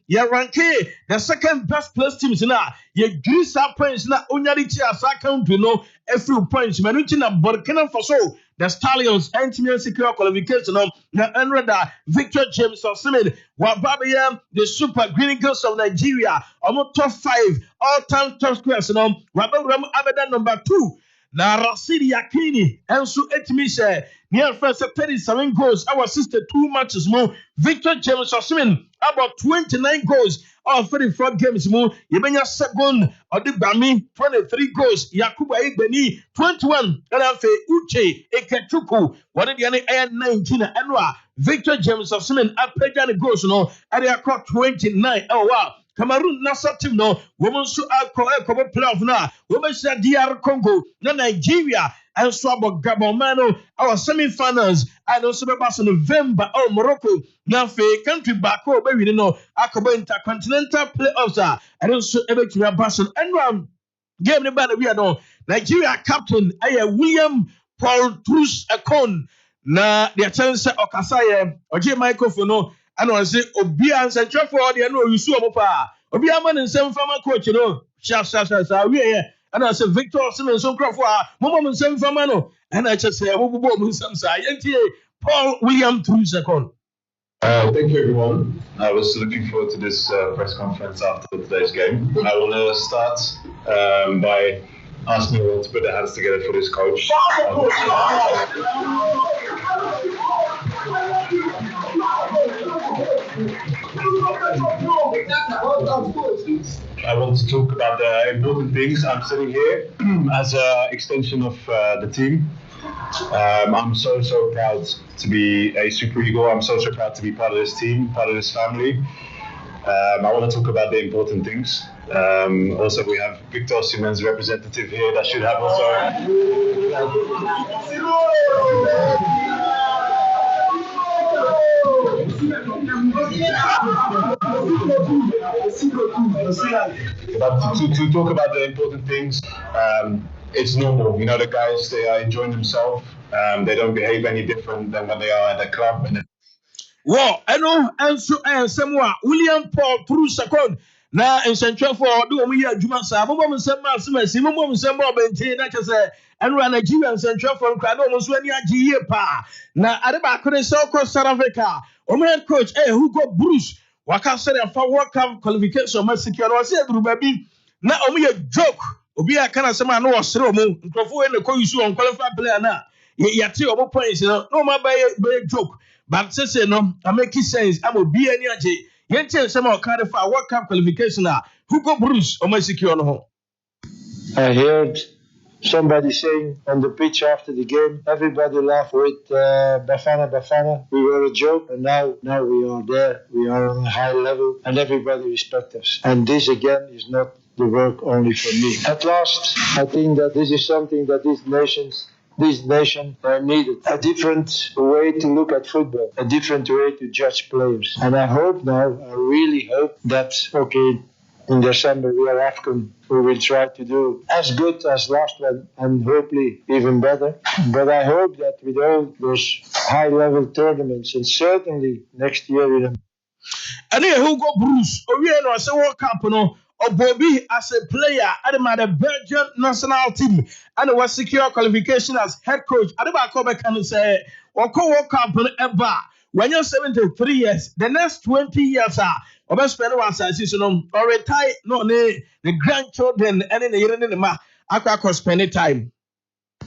Yeah, rank the second best place teams now. Yeah, Greece are points now. Onyarichi as I count to know a few points. Manutina Burkina Faso. The Stallions entering secure qualification of the Victor James Osman, Wababia, the Super Green Eagles of Nigeria, almost top 5 all-time top squares. Wababam Abadan number 2. na Rasidi Yakini enso etimi hye near first 37 goals our sister 2 matches more Victor James Osimhen about 29 goals of 34 games more Yebenya second Odibami 23 goals Yakuba Igbeni 21 and afa Uche Ekechuku what did yani 19 anwa Victor James Osimhen appeja the goals no at the 29 oh wow Cameroon Nasa team no women so alcohol playoff na women say DR Congo na Nigeria and so about Gabon mano our semi-finals and also about November Morocco na fe country back o be we no akobo intercontinental playoffs and also ebe to Basel and game ne ba we no Nigeria captain William Paul Truss Ekon na the chance okasaye oje microphone no and I say Obia and Central for the no you su omopa Obia man nsem fama coach no sha we here and I say Victor Osimhen so crop for mama nsem fama no and I just say obubo nsem sa yentie Paul William Truss Ekon. Thank you, everyone. I was looking forward to this press conference after today's game. I will start by asking everyone to put their hands together for this coach. I want to talk about the important things. I'm sitting here as an extension of the team. I'm so proud to be a Super Eagle. I'm so proud to be part of this team, part of this family. I want to talk about the important things. Also, we have Victor Osimhen's representative here that should have also. But to talk about the important things, it's normal. You know, the guys, they are enjoying themselves. They don't behave any different than when they are at the club. Wow, I know, and so somewhere William Paul Truss Ekon na in Central for do omi adwuma sa mo nsema asema mo nsema obenti na kese enra Nigeria and Central for nkra na omo so ani agiye pa na adeba akore so ko South Africa omo head coach Hugo Bruce waka say for World Cup qualification ma secure no say duru ba bi na omo ye joke obi aka na sema na wo sere omo nkrofo we na ko use on qualified player na yati omo points no ma ba joke but say no I make sense am obi ani age yenche sema o carry for World Cup qualification Hugo Bruce omo secure no ho. I heard somebody saying on the pitch after the game, everybody laughed with Bafana. We were a joke, and now we are there. We are on a high level, and everybody respects us. And this again is not the work only for me. At last, I think that this is something that this nation needed. A different way to look at football, a different way to judge players. And I really hope that, in December we are AFCON. We will try to do as good as last one and hopefully even better. But I hope that with all those high-level tournaments and certainly next year in and here Hugo Bruce, no say World Cup no Obobi as a player at the Belgian national team and was secure qualification as head coach. Adeba Kobe can say World Cup ever. When you're 73 years, the next 20 years or spend one season or retire no the grandchildren and in the year in the ma I spend time.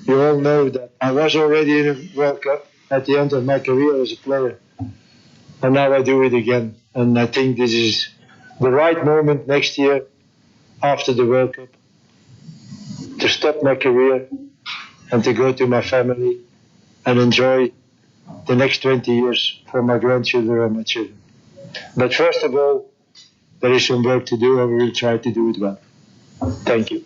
You all know that I was already in a World Cup at the end of my career as a player. And now I do it again. And I think this is the right moment next year after the World Cup to stop my career and to go to my family and enjoy the next 20 years for my grandchildren and my children. But first of all, there is some work to do and we will try to do it well. Thank you.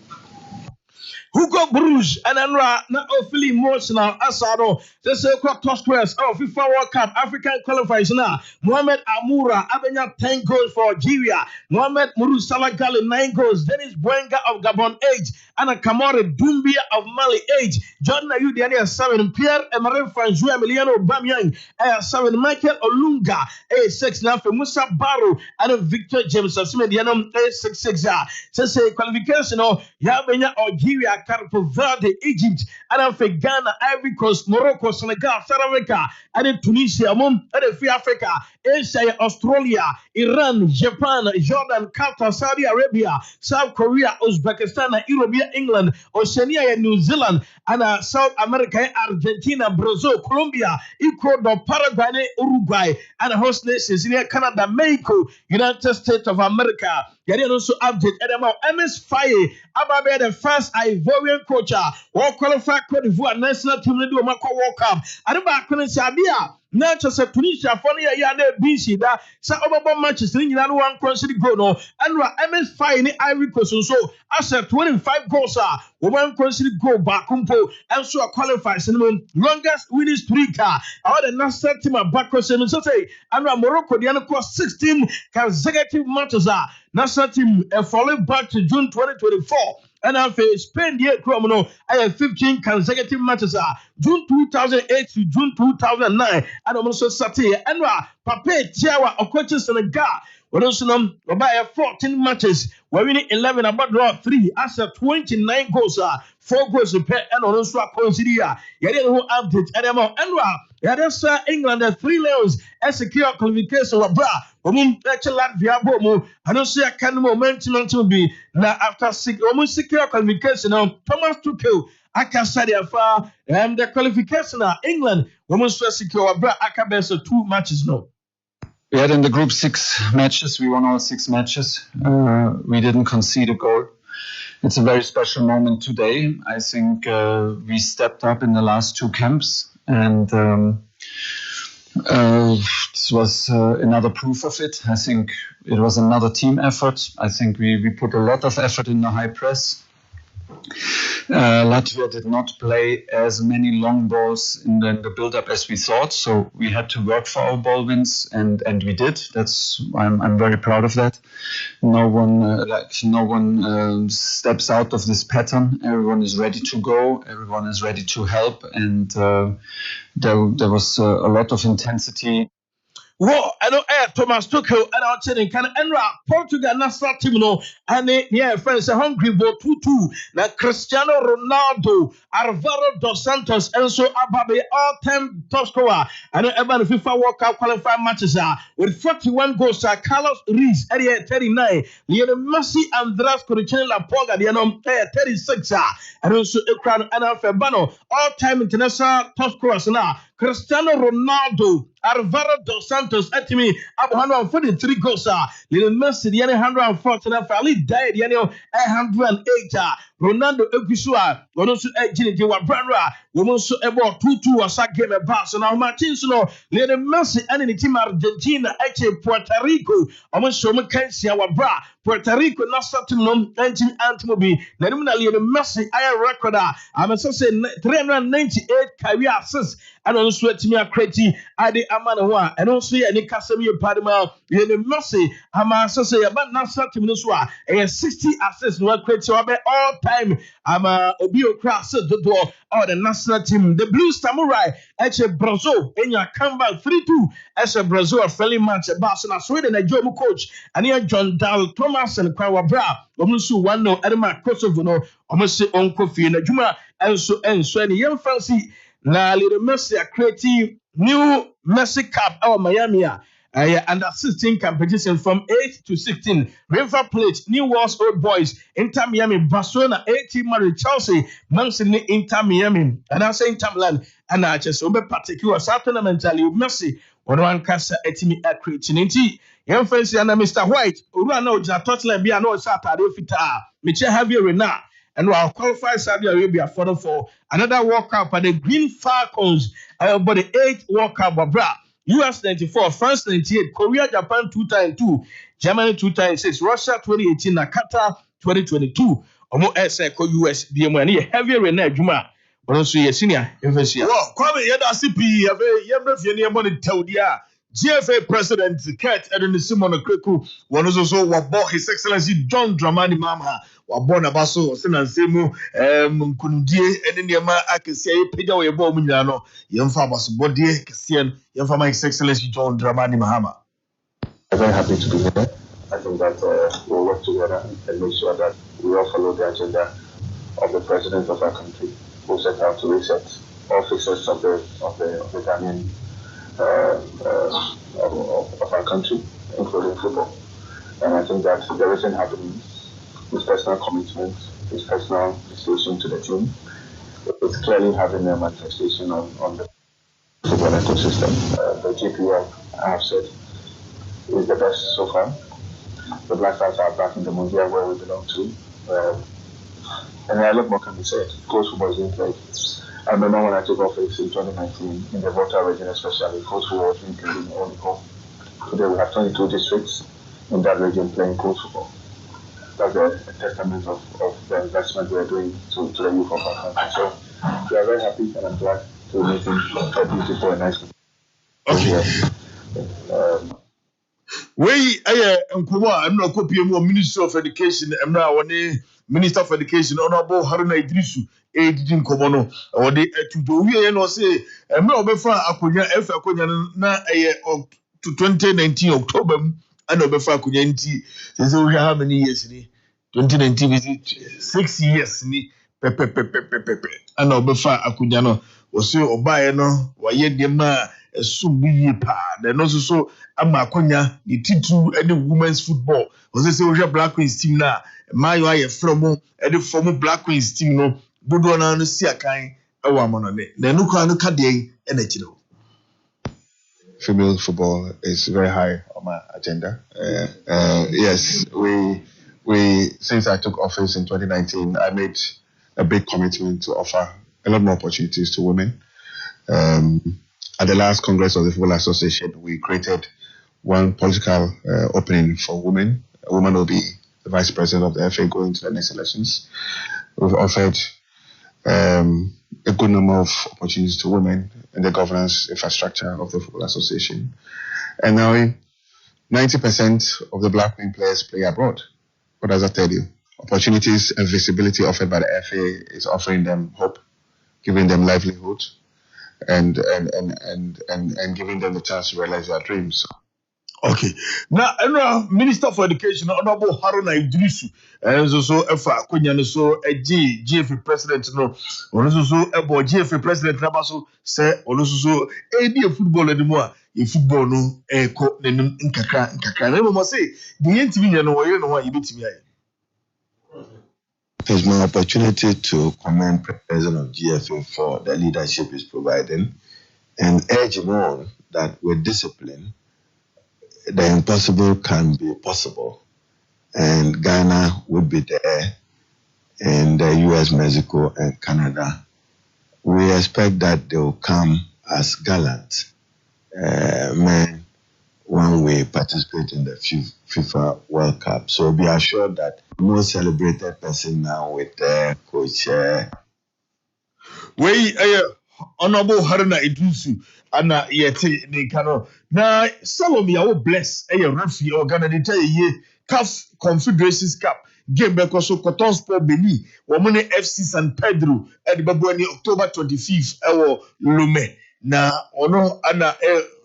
Hugo Bruce and Anra na awfully emotional asado the circle top squares of FIFA World Cup African qualifiers na Mohamed Amoura abenya 10 goals for Algeria, Mohamed Muru Salah 9 goals, Dennis Bwenga of Gabon 8 and Kamore Doumbia of Mali 8, Jordan Ayew 7, Pierre-Emerick François Emiliano Aubameyang 7, Michael Olunga 6 na for Musa Barrow and Victor James Osimhen 6 say qualification ya benya Algeria Cape Verde, Egypt, and Ghana, Ivory Coast, Morocco, Senegal, South Africa, and Tunisia, and Free Africa, Asia, Australia, Iran, Japan, Jordan, Qatar, Saudi Arabia, South Korea, Uzbekistan, Europe, England, Oceania, New Zealand, and South America, Argentina, Brazil, Colombia, Ecuador, Paraguay, Uruguay, and host nations in Canada, Mexico, United States of America. Yet also update about MS Faye, about the first Ivorian coach, or qualified Cote d'Ivoire national team to do a World Cup. And about Sabia. Not just a Tunisia, funny, Yane BC, that some other matches in one consider go no, and MS Fine Ivory Coast. So, after 25 goals, one consider go back, and so qualifies in the longest winning streak. All the national team are back, so say, and Morocco, the other 16 consecutive matches are national team falling back to June 2024. And after Spain, I have 15 consecutive matches. June 2008 to June 2009. And I'm also Saturday. And Pape Tiawa, Okoche Senegal. We also know about 14 matches. We're winning 11, about draw 3. After 29 goals, 4 goals per and also consider. You didn't know update. And England, the 3 Lions, secure qualification. Latvia, and also a kind of momentum to be now after almost secure qualification. Thomas Tuchel, I can say far and the qualification. England, almost secure. I can best 2 matches now. We had in the group 6 matches. We won all 6 matches. We didn't concede a goal. It's a very special moment today. I think we stepped up in the last 2 camps, and this was another proof of it. I think it was another team effort. I think we put a lot of effort in the high press. Latvia did not play as many long balls in the build-up as we thought, so we had to work for our ball wins, and we did. I'm very proud of that. No one steps out of this pattern. Everyone is ready to go. Everyone is ready to help, and there was a lot of intensity. Whoa, I know Thomas Tuchel and our children can enra Portugal national team no and yeah friends a hungry ball 2-2 na Cristiano Ronaldo, Alvaro dos Santos and so Ababe all-time top scorer and every FIFA World Cup qualifying matches with 41 goals. Carlos Ruiz at 39, Lionel Messi, Andrés Corichelli Laporga 36 and also Ekran and Alfabano all-time international top scorers now. Cristiano Ronaldo, Alvaro dos Santos, at me, 143 goals. Lionel Messi, the 114, Ali died, 108. Ronaldo Eguisua, Wonosu Ejini, Wabranra, Wonosu Ebo, 2-2 was a game about. So now, Martins, Lionel Messi, and the team Argentina, Puerto Rico, almost so much Wabra, Puerto Rico, not starting on engine Antimobi, Lionel Messi, I record, I'm saying 398 career assists. And also to me a crazy Adi Amanawa and also any Casemiro Padma Lionel Messi so say about national team Nuswa 60 assists no crazy all time Obio Cross the door or the national team the Blue Samurai Brazil in your comeback 3-2 as a Brazil friendly match Barcelona Sweden and Joe coach and here John Dal Thomas and Kwawa Bra Omusu 1-0 Edema Kosovo no almost on Kofi na Juma and so any young fancy. Now, Lionel Messi creating new Messi Cup our Miami under 16 competition from 8 to 16. River Plate, New World's Old Boys, Inter Miami, Barcelona, 18 Mari, Chelsea, Man City, Inter Miami, and I say Inter Milan, and I just over particular Saturday mentally Messi. One casa etimi creating young fancy and Mr. White, who know Tottenham be no Saturday fita, Michel Javier Renard. And we are qualified Saudi Arabia for another World Cup at the Green Falcons. But the 8th World Cup, US 94, France 98, Korea, Japan 2002, Germany 2006, Russia 2018, Qatar 2022. Omo SA US BMO heavy Renee Juma. But also senior investor. Well, Kwame Yada CP, Yemre money Taudia. GFA President Kurt Edwin Simon Kokrokoo was also wabɔ His Excellency John Dramani Mahama wabɔ na baso sena nsemu kunudie ene nneɛma akɛseɛ yɛpagya wɔ yɛbɔ mu nyinaa no yɛmfa abasobɔdeɛ kɛseɛ no yɛmfa ma His Excellency John Dramani Mahama. I'm very happy to be here. I think that we'll work together and make sure that we all follow the agenda of the president of our country, who set out to reset all facets of the Ghanaian of our country, including football. And I think that the recent happenings, his personal commitment, his personal dedication to the team, it's clearly having a manifestation on the football ecosystem. The GPL, I have said, is the best so far. The Black Stars are back in the Mundial where we belong to. And a lot more can be said. Coach football is being played. I remember when I took office in 2019, in the Volta region especially, coach football was being played in Oliko. Today we have 22 districts in that region playing coach football. That's a testament of the investment we are doing to the youth of our country. So we are very happy and I'm glad to meet him. A beautiful and nice. Okay. I'm not copying Minister of Education. I'm now Minister of Education. Honorable Haruna Idrisu. Didn't come on or they to do we and say I'm not before Akunya F Akunya na to 2019 October and Obefa Kunyanti. So we how many years in 2019 is it 6 years ni pepe and Obefa Akunyano was so obayano waye dema subi pa then also so amakonya the titu any women's football was say we Black Queens team na my why from the former Black Queens team no dodo na no si akan e wa mono ne na no kwa no ka de energy no. Female football is very high on my agenda. Yes, we since I took office in 2019, I made a big commitment to offer a lot more opportunities to women. At the last Congress of the Football Association, we created one political opening for women. A woman will be the vice president of the FA going to the next elections. We've offered a good number of opportunities to women in the governance infrastructure of the Football Association. And now 90% of the Black women players play abroad. What does that tell you? Opportunities and visibility offered by the FA is offering them hope, giving them livelihood, and giving them the chance to realize their dreams. Okay. Now, Minister for Education, Honorable Haruna Idrisu, and so Efa Kunyano, so a GFA president, no, also so a GFA president, Rabaso, say, also a football anymore, if football no, a court, then in Kaka, never must say, the NTV, you know what you beat me. There's my opportunity to commend President of GFA for the leadership he's providing and urge him on that with discipline, the impossible can be possible. And Ghana would be there, and the US, Mexico, and Canada. We expect that they will come as gallant men when we participate in the FIFA World Cup. So be assured that the most celebrated person now with Coach. Honorable Haruna Idrisu, Anna Yete Nikano. Now, Salome, I will bless a referee or Ghana de CAF Confederations Cup. Game because so Cotton Sport Beni, Womane FC San Pedro, at the Babuani October 25th, our Lume. Now, Ono Anna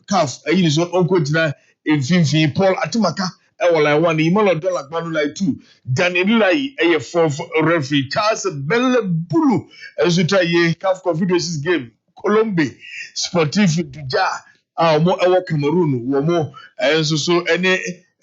CAF, a use of Uncle Jina in Fifi, Paul Atumaka. I want the Imolo Dollar Manulai 2. Daniel Lai, a fourth referee, Charles Bella Bulu, as you try CAF Confederations game, Colombe, Sportif Duja, our Cameroon, Womo, and so any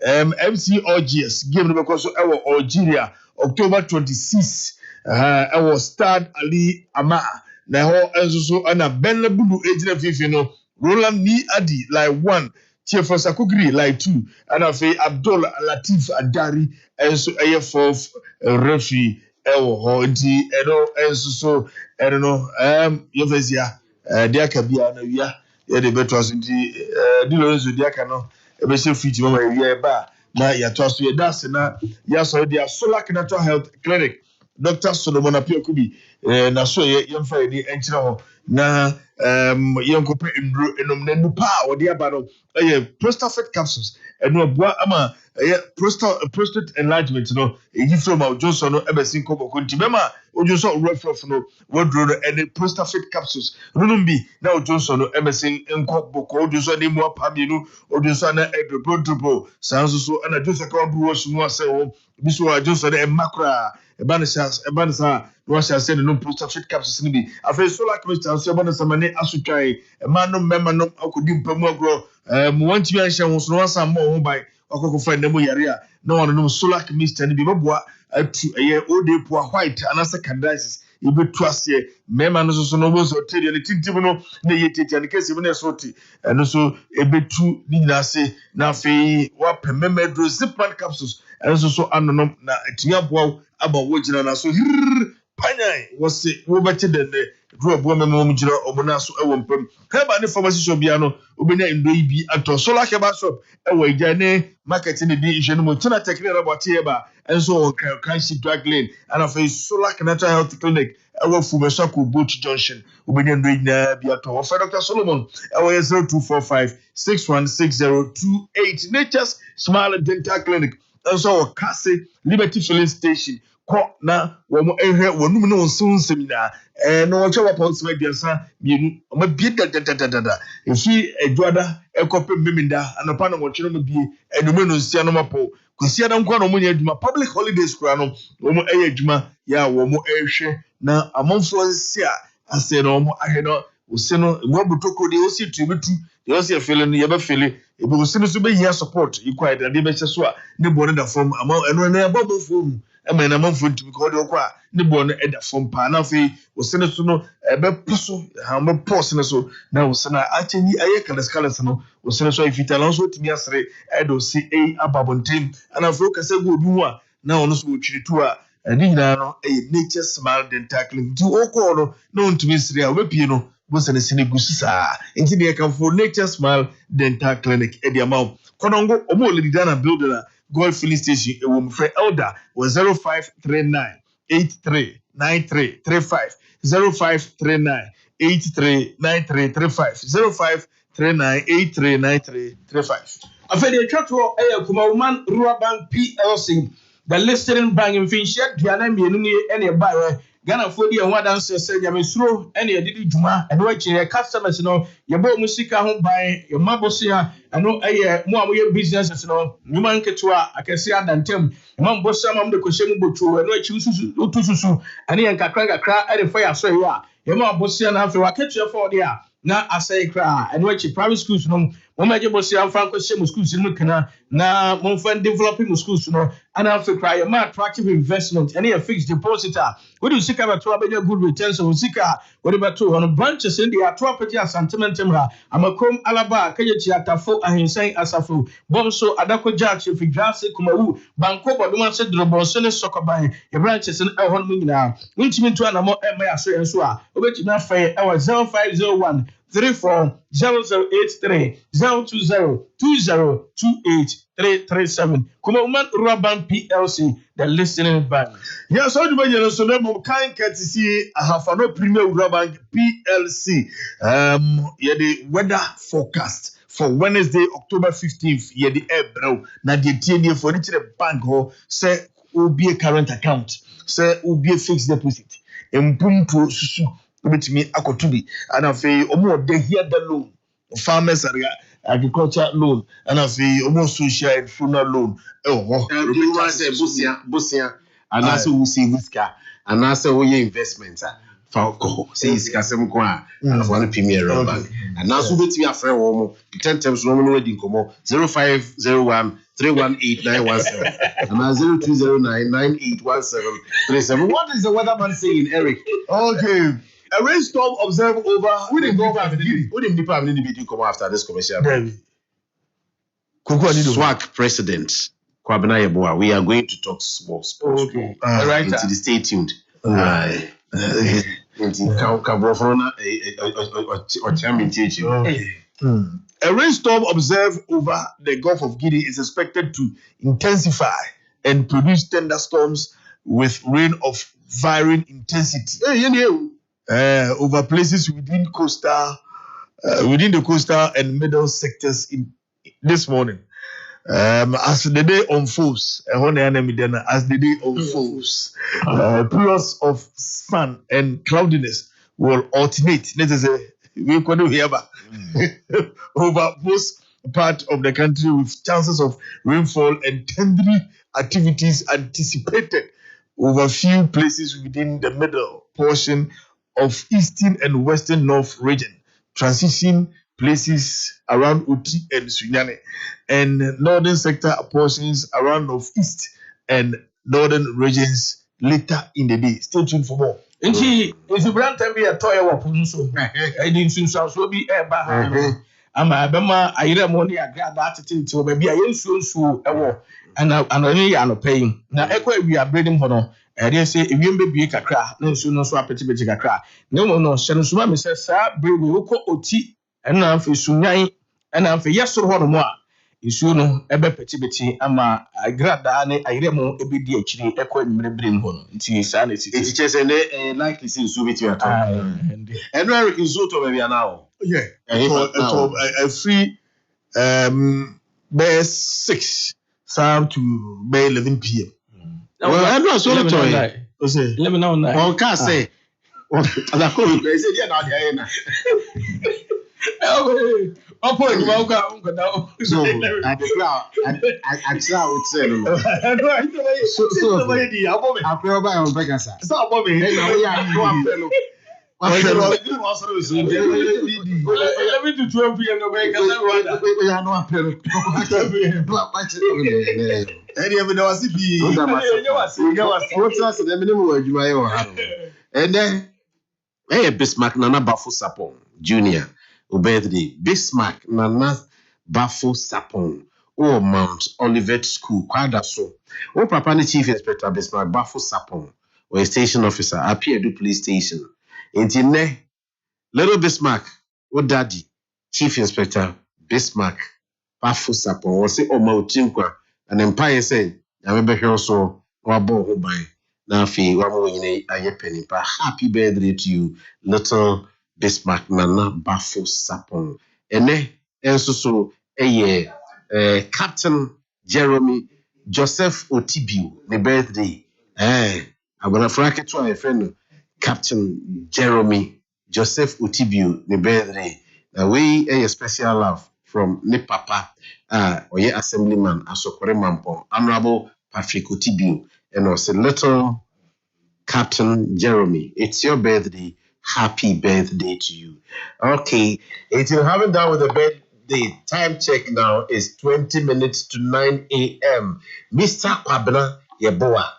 MCOGS game because our Algeria, October 26th, our Stad Ali Ama, now and so Anna Bella Bulu, agent of Fifino, Roland Ni Adi, like 1. Tiefo Sakugri like 2, and I say Abdul Latif Adari, and so a fourth referee, Honti, and so I don't know, Yovesia, Diakabia, the betters in the Dilones with Diakano, a basic feature of a year bar. Now, you trust your dasina, yes, or their Solar Natural Health Clinic, Dr. Solomon Apio Kubi, na so young Friday, and na young copper in Nupa or the Abano, prostate capsules, and no bois ama prostate enlargement no eyi from our Johnson no ebesin Kokrokoo nti bema o Johnson rough no wodro no any prostate capsules no bi na o Johnson no ebesin nkoboko o Johnson ni mu apamienu o Johnson na edrobo sanso so na Johnson ka bu wo sumu ase wo bi so a Johnson e makra ebanisa no sha se no prostate capsules ni bi afa solar chemical so ebanisa mane asutwai emano mema no akodi mpamu agro mu wanti bi anhye wo so no wasa mo ho bai akoko friend dem yare a na wono no solar chemistry ni bi beboa atu eye odepo white anasa candidiasis ibetu ase mema no so no bo so tedi ne tintim no na yeteti ne kesi bi na soti eno so ebetu ni nyina ase na afei wa pemema dro zipman capsules eno so anonom na etia boa aba wogina na so panyan wose wo beti denne dro boa mema mo gira obona so ewo mpam heba ne pharmacy shop bia no obenya ndoi bi ato solar heba shop ewo ija ne market ne di ihwe no mo tuna technique robot heba enso kan shi drug lane and of a solar natural health clinic ewo Fumesako Boat Junction obenya ndoi na bi ato of Dr. Solomon ewo 0245 616028 Nature's Smile Dental Clinic enso Kase Liberty Filling Station ko na wo mo ehwe wonum no nsun semina no wo chewa pause mediansa bienu o ma bie da efi adwada ekope meminda anopa no mo chiro mo bie enume no nsia no mapo kwisia da nkwa no mo nya adwuma public holidays kura no wo mo eya adwuma ya wo mo ehwe na amonfo nsia ase no mo ahwe no ose no mo butoko de osi tubitu de osi afele no ye ba fele ebe ose no so be hia support equal de be so a ne bone da form ama eno na abo form ema na manfo ntimi ko de okwa ne bo no eda fom pa na fe wosene so no ebe poso ha me pose ne so na wosena achenyi aye kalas no wosene so ifitala so timi asre edo si ababontim ana fe okase go obi hu a na ono so otwiritu a ni nyina no Nature's Smile Dental Clinic ti okọ no na ontimi sire a obepie no wosene sine gususa enti ne kan for Nature's Smile Dental Clinic edi amaw konongo omo olidana builder Gold Filling Station, a woman for Elder was 0539 839335 0539 839335 0539 839335. I feel the church will Kuma Woman Rural Bank PLC, the listening bank in Finchette, Diana Mienu, any buyer. Ghana for the one dance say Yamisro, any Didi Juma, and watch your customers know your boat musika home by your mabosia, and no more businesses no, Numan Ketua, I can see Adantem, Mambosa Mam the Koshem Butu, and no choose to and he and Kakranga cry at the fire so ya, your mabosia and after I catch your 4 year. Na asay cry and watch private schools no mama jebosia Franco Shemu schools no kana na mo fan developing schools no and after cry a more attractive investment and a fixed depositor we do sika ba to abenya good returns on sika we ba to on branches in the property sentimental amakom alaba kayechi atafo ahensan asafo bomso adako judge fi grase kumawu banko boduma se drobo se ne sokoban e branches in e hon mu nyina untimi to anamo e ma yaso enso a obetimi afa e 0501 340083 020 2028 337 Kuma Woman Rural Bank PLC, the listening bank. Yes, so you may so name kind courtesy Ahafano Premier Rural Bank PLC. Yeah, the weather forecast for Wednesday, October 15th. Yeah, the air bro. Na the TNA for each bank ho say will be a current account. Say will be a fixed deposit. Empumpo susu ubetimi akotubi. And afi omo de here the loan. Farmers area. Agriculture loan and as the almost social and funeral loan. Oh, you want to say Busia, and also we see this car, and also we investments. Falco says Casemqua and one Premier Bank, and also with me a friend woman, 10 times Roman wedding como 0501 318 917 and 0209 981737. What is the weatherman saying, Eric? Okay. A rainstorm observed over. We didn't go after the video. We didn't come after this commercial. SWAC president Kwabena Yeboah. We are going to talk small sports. Okay. Right. Stay tuned. A rainstorm observed over the Gulf of Guinea is expected to intensify and produce thunderstorms with rain of varying intensity. Over places within the coastal and middle sectors in this morning. As the day unfolds, as the day unfolds, periods of sun and cloudiness will alternate. Let us say we could hear over most part of the country with chances of rainfall and tendering activities anticipated over few places within the middle portion of eastern and western north region, transition places around Uti and Sunyane, and northern sector portions around northeast and northern regions later in the day. Stay tuned for more. Nti brand time be a toy wa pun so. I didn't so be e ba ha. Ama bema ayire mo ne aga da atete o ba bi aye nsuo ewo ana anoni ya no pay. Na ekwa wi abredem ho no. They say ewiem bebie kakra na nsuo no so apete kakra. Na mo no hye no so ma me say sa brewe wokọ oti na amfe sunyan na amfe yesoro ho no mo a nsuo no ebe pete ama agrada ne ayiremo ebedi akiri ekọ mmerebrem ho no nti sa na titi eti chese ne likely sin nsuo beti ato eno Eric nsuo to bebia na o yeah a free by 6 sam to by 11 p.m. Well, I know so to o say let me know na on ka say ala ko be say dia na dia na Opo ni ma uka da. So I declare I would say no. So di abo me. Akwe ba on Pegasa. So abo me. Na we ya no apelo. Let me to 12 p.m. no be kasa Rwanda. We ya no apelo. Any of the wasi bi. What's us the minimum wage you are. And then Bismarck Nana Bafo Sapon Junior. Birthday Bismarck Nana Bafo Sapon Mount Olivet School kwada so papa ni chief inspector Bismarck Bafo Sapon or station officer appear do police station enti ne little Bismarck daddy chief inspector Bismarck Bafo Sapon was say ma otinkwa and empire say ya be hwe so wa bo ho ban na afi wa mo nyine aye penipa. Happy birthday to you little Bismarck Nana Bafo Sapon. Ene enso so Captain Jeremy Joseph Otibio the birthday. Abona frake to a friend Captain Jeremy Joseph Otibio the birthday. Now we a special love from ne papa oye assemblyman Asokore Mampo Honorable Patrick Otibio and also little Captain Jeremy. It's your birthday. Happy birthday to you. Okay, if you haven't done with the birthday, time check now is 20 minutes to 9 a.m. Mr. Kwabena Yeboah,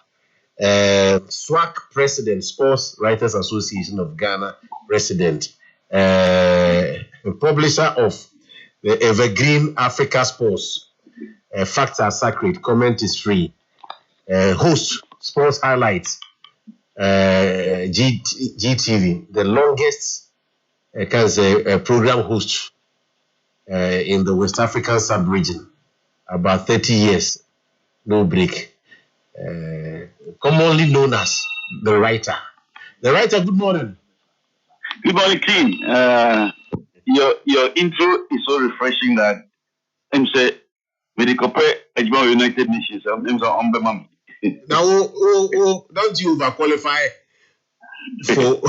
SWAC President, Sports Writers Association of Ghana President, publisher of the Evergreen Africa Sports, Facts Are Sacred, Comment is Free, host Sports Highlights, GTV, the longest program host in the West African sub-region, about 30 years, no break. Commonly known as the writer. The writer, good morning. Good morning, King. Your intro is so refreshing that I'm saying, when you compare United Nations, I'm saying, now, don't you overqualify for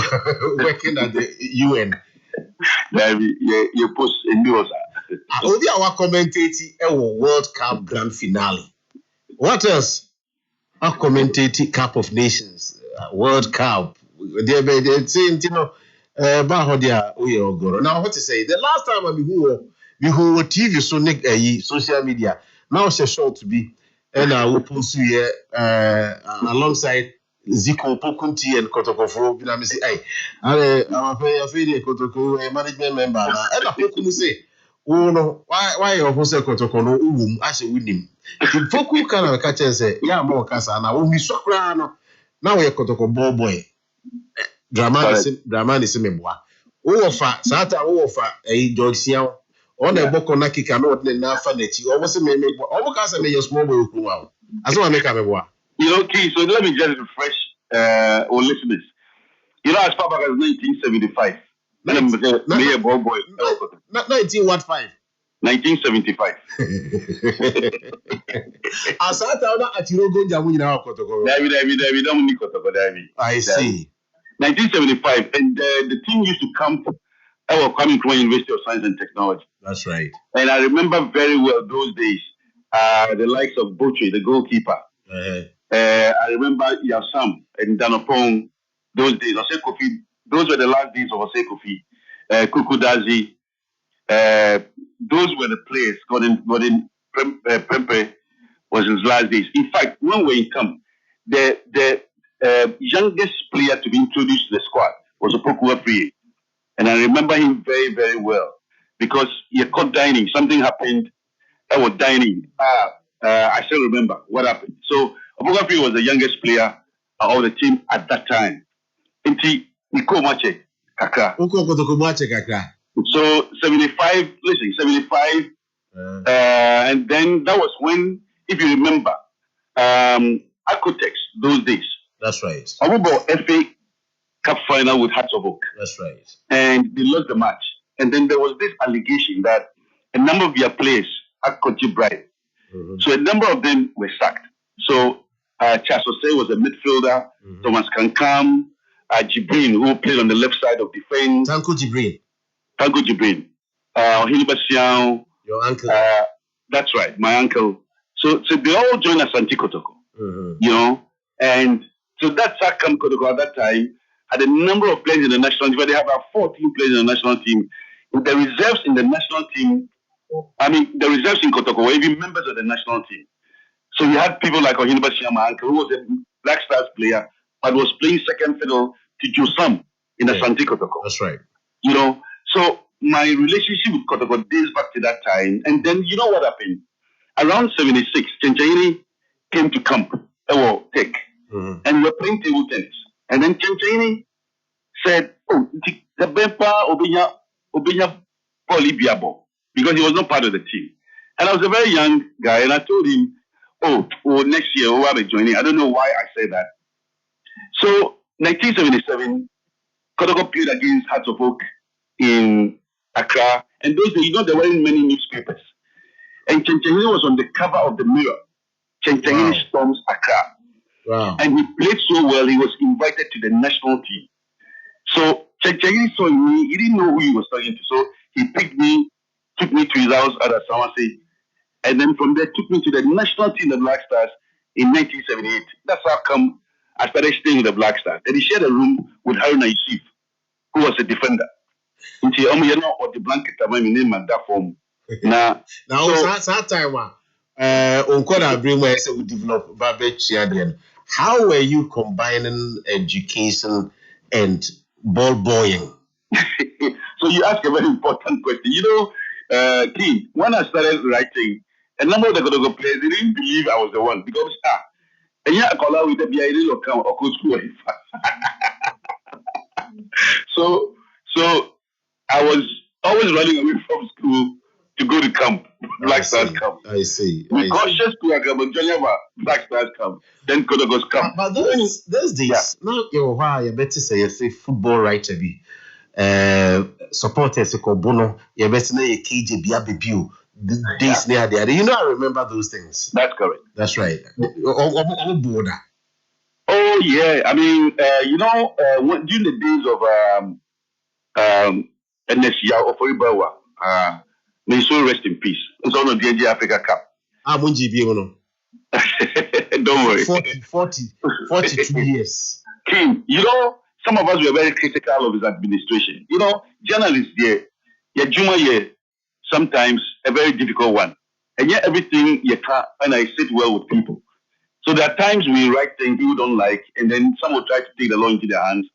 working at the UN? You post in news. Only our commentating World Cup Grand Finale. What else? Our commentating Cup of Nations, World Cup. They're saying, now, what to say? The last time we were TV, so social media. Now it's short to be. And I will post you alongside Zico Pokunti and Kokrokoo. You know, I say, I'm a Kokrokoo management member. And I Pokunti say, oh no, why you opposite Kokrokoo no I say with him. If Poku can catch and say, yeah, more casa now. We so no. Now we are Kokrokoo boy. Drama is me boy. Ofa Sata ofa George Siao. On the boko na kika no na fa na ti almost me almost can say me small boy ku wow as one make am boy. Okay, so let me just refresh our listeners. As far back as 1975 me a boy 19 what 5 1975. Asata na Achirogo Jamu na Kotoko. David, I see. 1975, and the team used to come. I was coming from University of Science and Technology. That's right. And I remember very well those days. The likes of Butchie, the goalkeeper. I remember Yasam and Danopong. Those days, Ose Kofi. Those were the last days of Ose Kofi. Kukudazi. Those were the players. Gordon Prempe was his last days. In fact, when we come, the youngest player to be introduced to the squad was Kokrokoo Free. And I remember him very, very well because he caught dining. Something happened. I was dining. I still remember what happened. So Kokrokoo Free was the youngest player of the team at that time. Inti Niko Mache Kakra. So 75, listen, 75. And then that was when, if you remember, Acotex, those days. That's right. Abubo FA Cup final with Hearts of Oak. That's right. And they lost the match. And then there was this allegation that a number of their players had Kochi bribe. So a number of them were sacked. So Chasose was a midfielder. Thomas Kankam, Jibrin, who played on the left side of defense. Tanko Jibrin. Hilibasiao. Your uncle. That's right, my uncle. So they all joined Asante Kotoko. You know, and so that's how come Kotoko at that time had a number of players in the national team. But they have about 14 players in the national team. The reserves in the national team, the reserves in Kotoko were even members of the national team. So we had people like Ohinibasia, my uncle, who was a Black Stars player, but was playing second fiddle to Josam in Asante Kotoko. That's right. You know, so my relationship with Kotoko dates back to that time. And then you know what happened? Around 76, Chenchaini came to camp, Tech, and we were playing table tennis. And then Chenchaini said, "Oh, the Bempa Obinya Polibiabo," because he was not part of the team. And I was a very young guy, and I told him, oh next year we'll be joining. I don't know why I said that. So 1977, Kotoko played against Hearts of Oak in Accra, and those days, there weren't many newspapers. And Chenchaini was on the cover of the Mirror. Chenchaini storms Accra. Wow. And he played so well, he was invited to the national team. So Chenchaini saw me, he didn't know who he was talking to. So he picked me, took me to his house at Asawase, and then from there took me to the national team, the Black Stars, in 1978. That's how come I started staying with the Black Stars. And he shared a room with Haruna Yusuf, who was a defender. And he or the blanket my name at that form. Now that time bring where we develop Babbage. How were you combining education and ball boying? So you ask a very important question. You know, King, when I started writing, a number of the Kokrokoo players, they didn't believe I was the one because and yeah, I call out with the BID or coach school. So I was always running away from school to go to camp, Black Stars camp. I see. We cautious to Black Stars camp, then Kokrokoo's camp. But those days, now you better say football writer be supporters Bono, you better say KJ Biabibu. Days near there. You know, I remember those things. That's correct. That's right. Oh yeah. I mean, during the days of NSCR or Foribawa, may so rest in peace. It's on the DNG Africa Cup. Don't worry. 42 years. King, some of us were very critical of his administration. Journalists there, sometimes a very difficult one. And yet everything you can, and I sit well with people. So there are times we write things people don't like, and then some will try to take the law into their hands.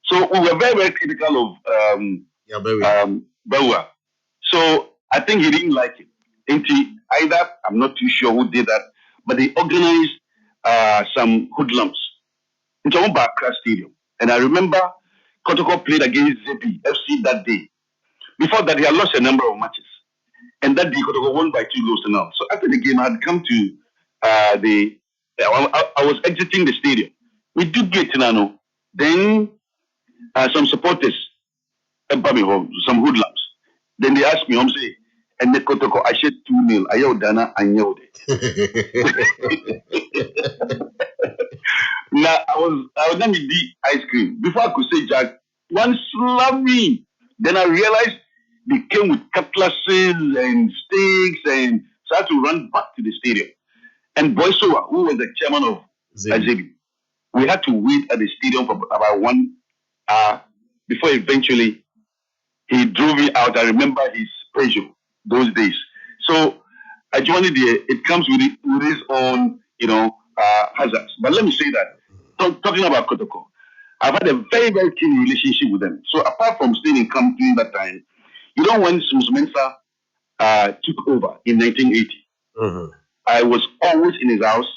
So we were very, very critical of Bawa. So I think he didn't like it. Either, I'm not too sure who did that, but they organized some hoodlums in Accra Stadium. And I remember Kotoko played against ZP FC that day. Before that, he had lost a number of matches. And that day, Kotoko won by 2-0. So after the game, I had come to I was exiting the stadium. We did get Tinano. Then some supporters, some hoodlums. Then they asked me, and the Kokrokoo I said 2-0. I yelled Dana and yelled it. Now I was done with the ice cream. Before I could say Jack, one slammed me. Then I realized they came with cutlasses and sticks and so I had to run back to the stadium. And Boysowa, who was the chairman of Azebi, we had to wait at the stadium for about 1 hour before eventually he drove me out. I remember his pressure those days. So I joined there. It comes with its own, hazards. But let me say that, talking about Kokrokoo, I've had a very, very keen relationship with them. So apart from staying in camp during that time, when Mensa took over in 1980, I was always in his house,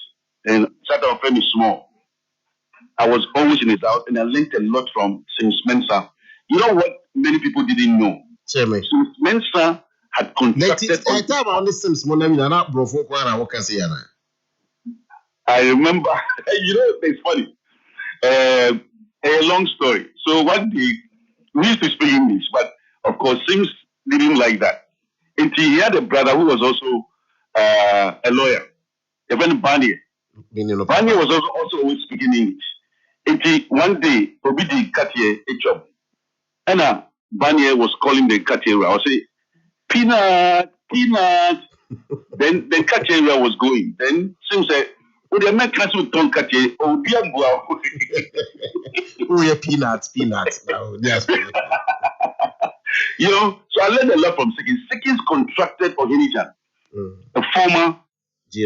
and Sata of is small. I was always in his house, and I learned a lot from Mensa. You know what many people didn't know? Mensa had contracted. I remember, it's funny. A long story. So one day, we used to speak English, but of course, Sims didn't like that. And he had a brother who was also a lawyer, even Barnier. Barnier was also always speaking English. And one day, Obidi Cartier a job. And Barnier was calling the Cartier. I was saying, peanut. Then Cartier was going. Then Sim said, "Oh, the man can't turn Cartier. Oh, dear boy." Oh, yeah, peanuts. No, yes. So I learned a lot from Sikins. Sikins contracted Ohinijan, a former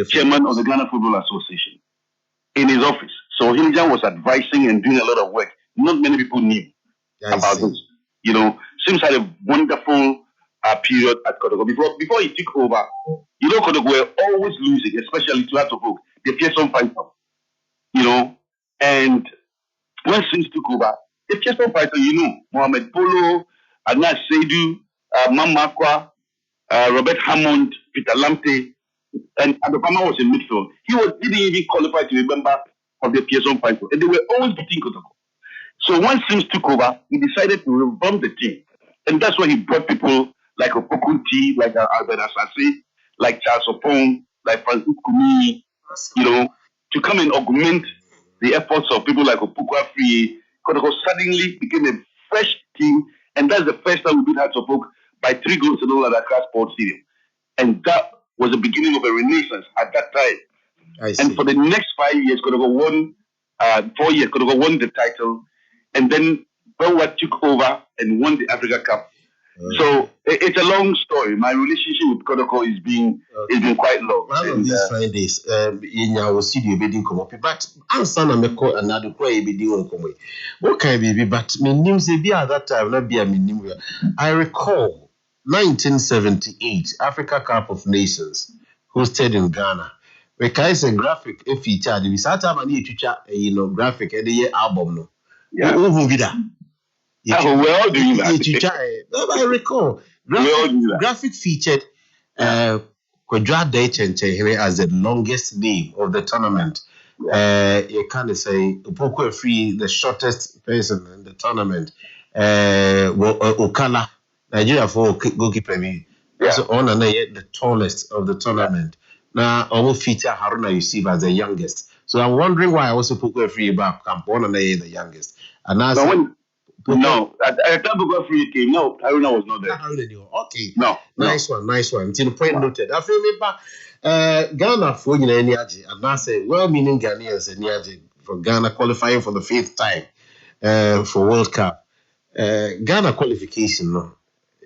chairman of the Ghana Football Association, in his office. So Ohinijan was advising and doing a lot of work. Not many people knew about this. Sims had a wonderful period at Kokrokoo. Before he took over, Kokrokoo were always losing, especially to Atopok, the Pearson fighter. And when Sims took over, the Pearson fighter, Mohamed Polo, Anas Seydu, Mamakwa, Robert Hammond, Peter Lamte, and Adopama was in midfield. He didn't even qualify to be a member of the Pearson fighter. And they were always beating Kokrokoo. So once Sims took over, he decided to revamp the team. And that's why he brought people like Opokunti, like Albert Asase, like Charles Opong, like Francis Kumi, to come and augment the efforts of people like Opukwa Free. Kokrokoo suddenly became a fresh team, and that's the first time we beat Hearts of Oak by 3 goals to 0 at Accra Sports Stadium. And that was the beginning of a renaissance at that time. And for the next 5 years, Kokrokoo won, 4 years, Kokrokoo won the title, and then Belwa took over and won the Africa Cup. So it's a long story. My relationship with Kokrokoo is been quite long. One of these Fridays, in our studio, bedding come up. But I'm son of Meko and another quay bedding on come. What can be? But me names be at that time, not be a minimum. I recall 1978 Africa Cup of Nations hosted in Ghana. Because it's a graphic feature. We sat time and you teacher, graphic at the year album. No, yeah. We're all doing that. I recall. Graphic featured Kwadwo Adeche as the longest name of the tournament. You can't say Opoko Free, the shortest person in the tournament. Okala, Nigeria for goalkeeper. So on and the tallest of the tournament. Now, I will feature Haruna Yusuf as the youngest. So I'm wondering why I also Opoko Free back camp on and the youngest. And I can't go free came. No, Haruna was not there. Okay. No. Nice one. Until point noted. I feel me back. Ghana for Niaji, and I say well-meaning Ghanaians and Niaji for Ghana qualifying for the 5th time for World Cup. Ghana qualification, no.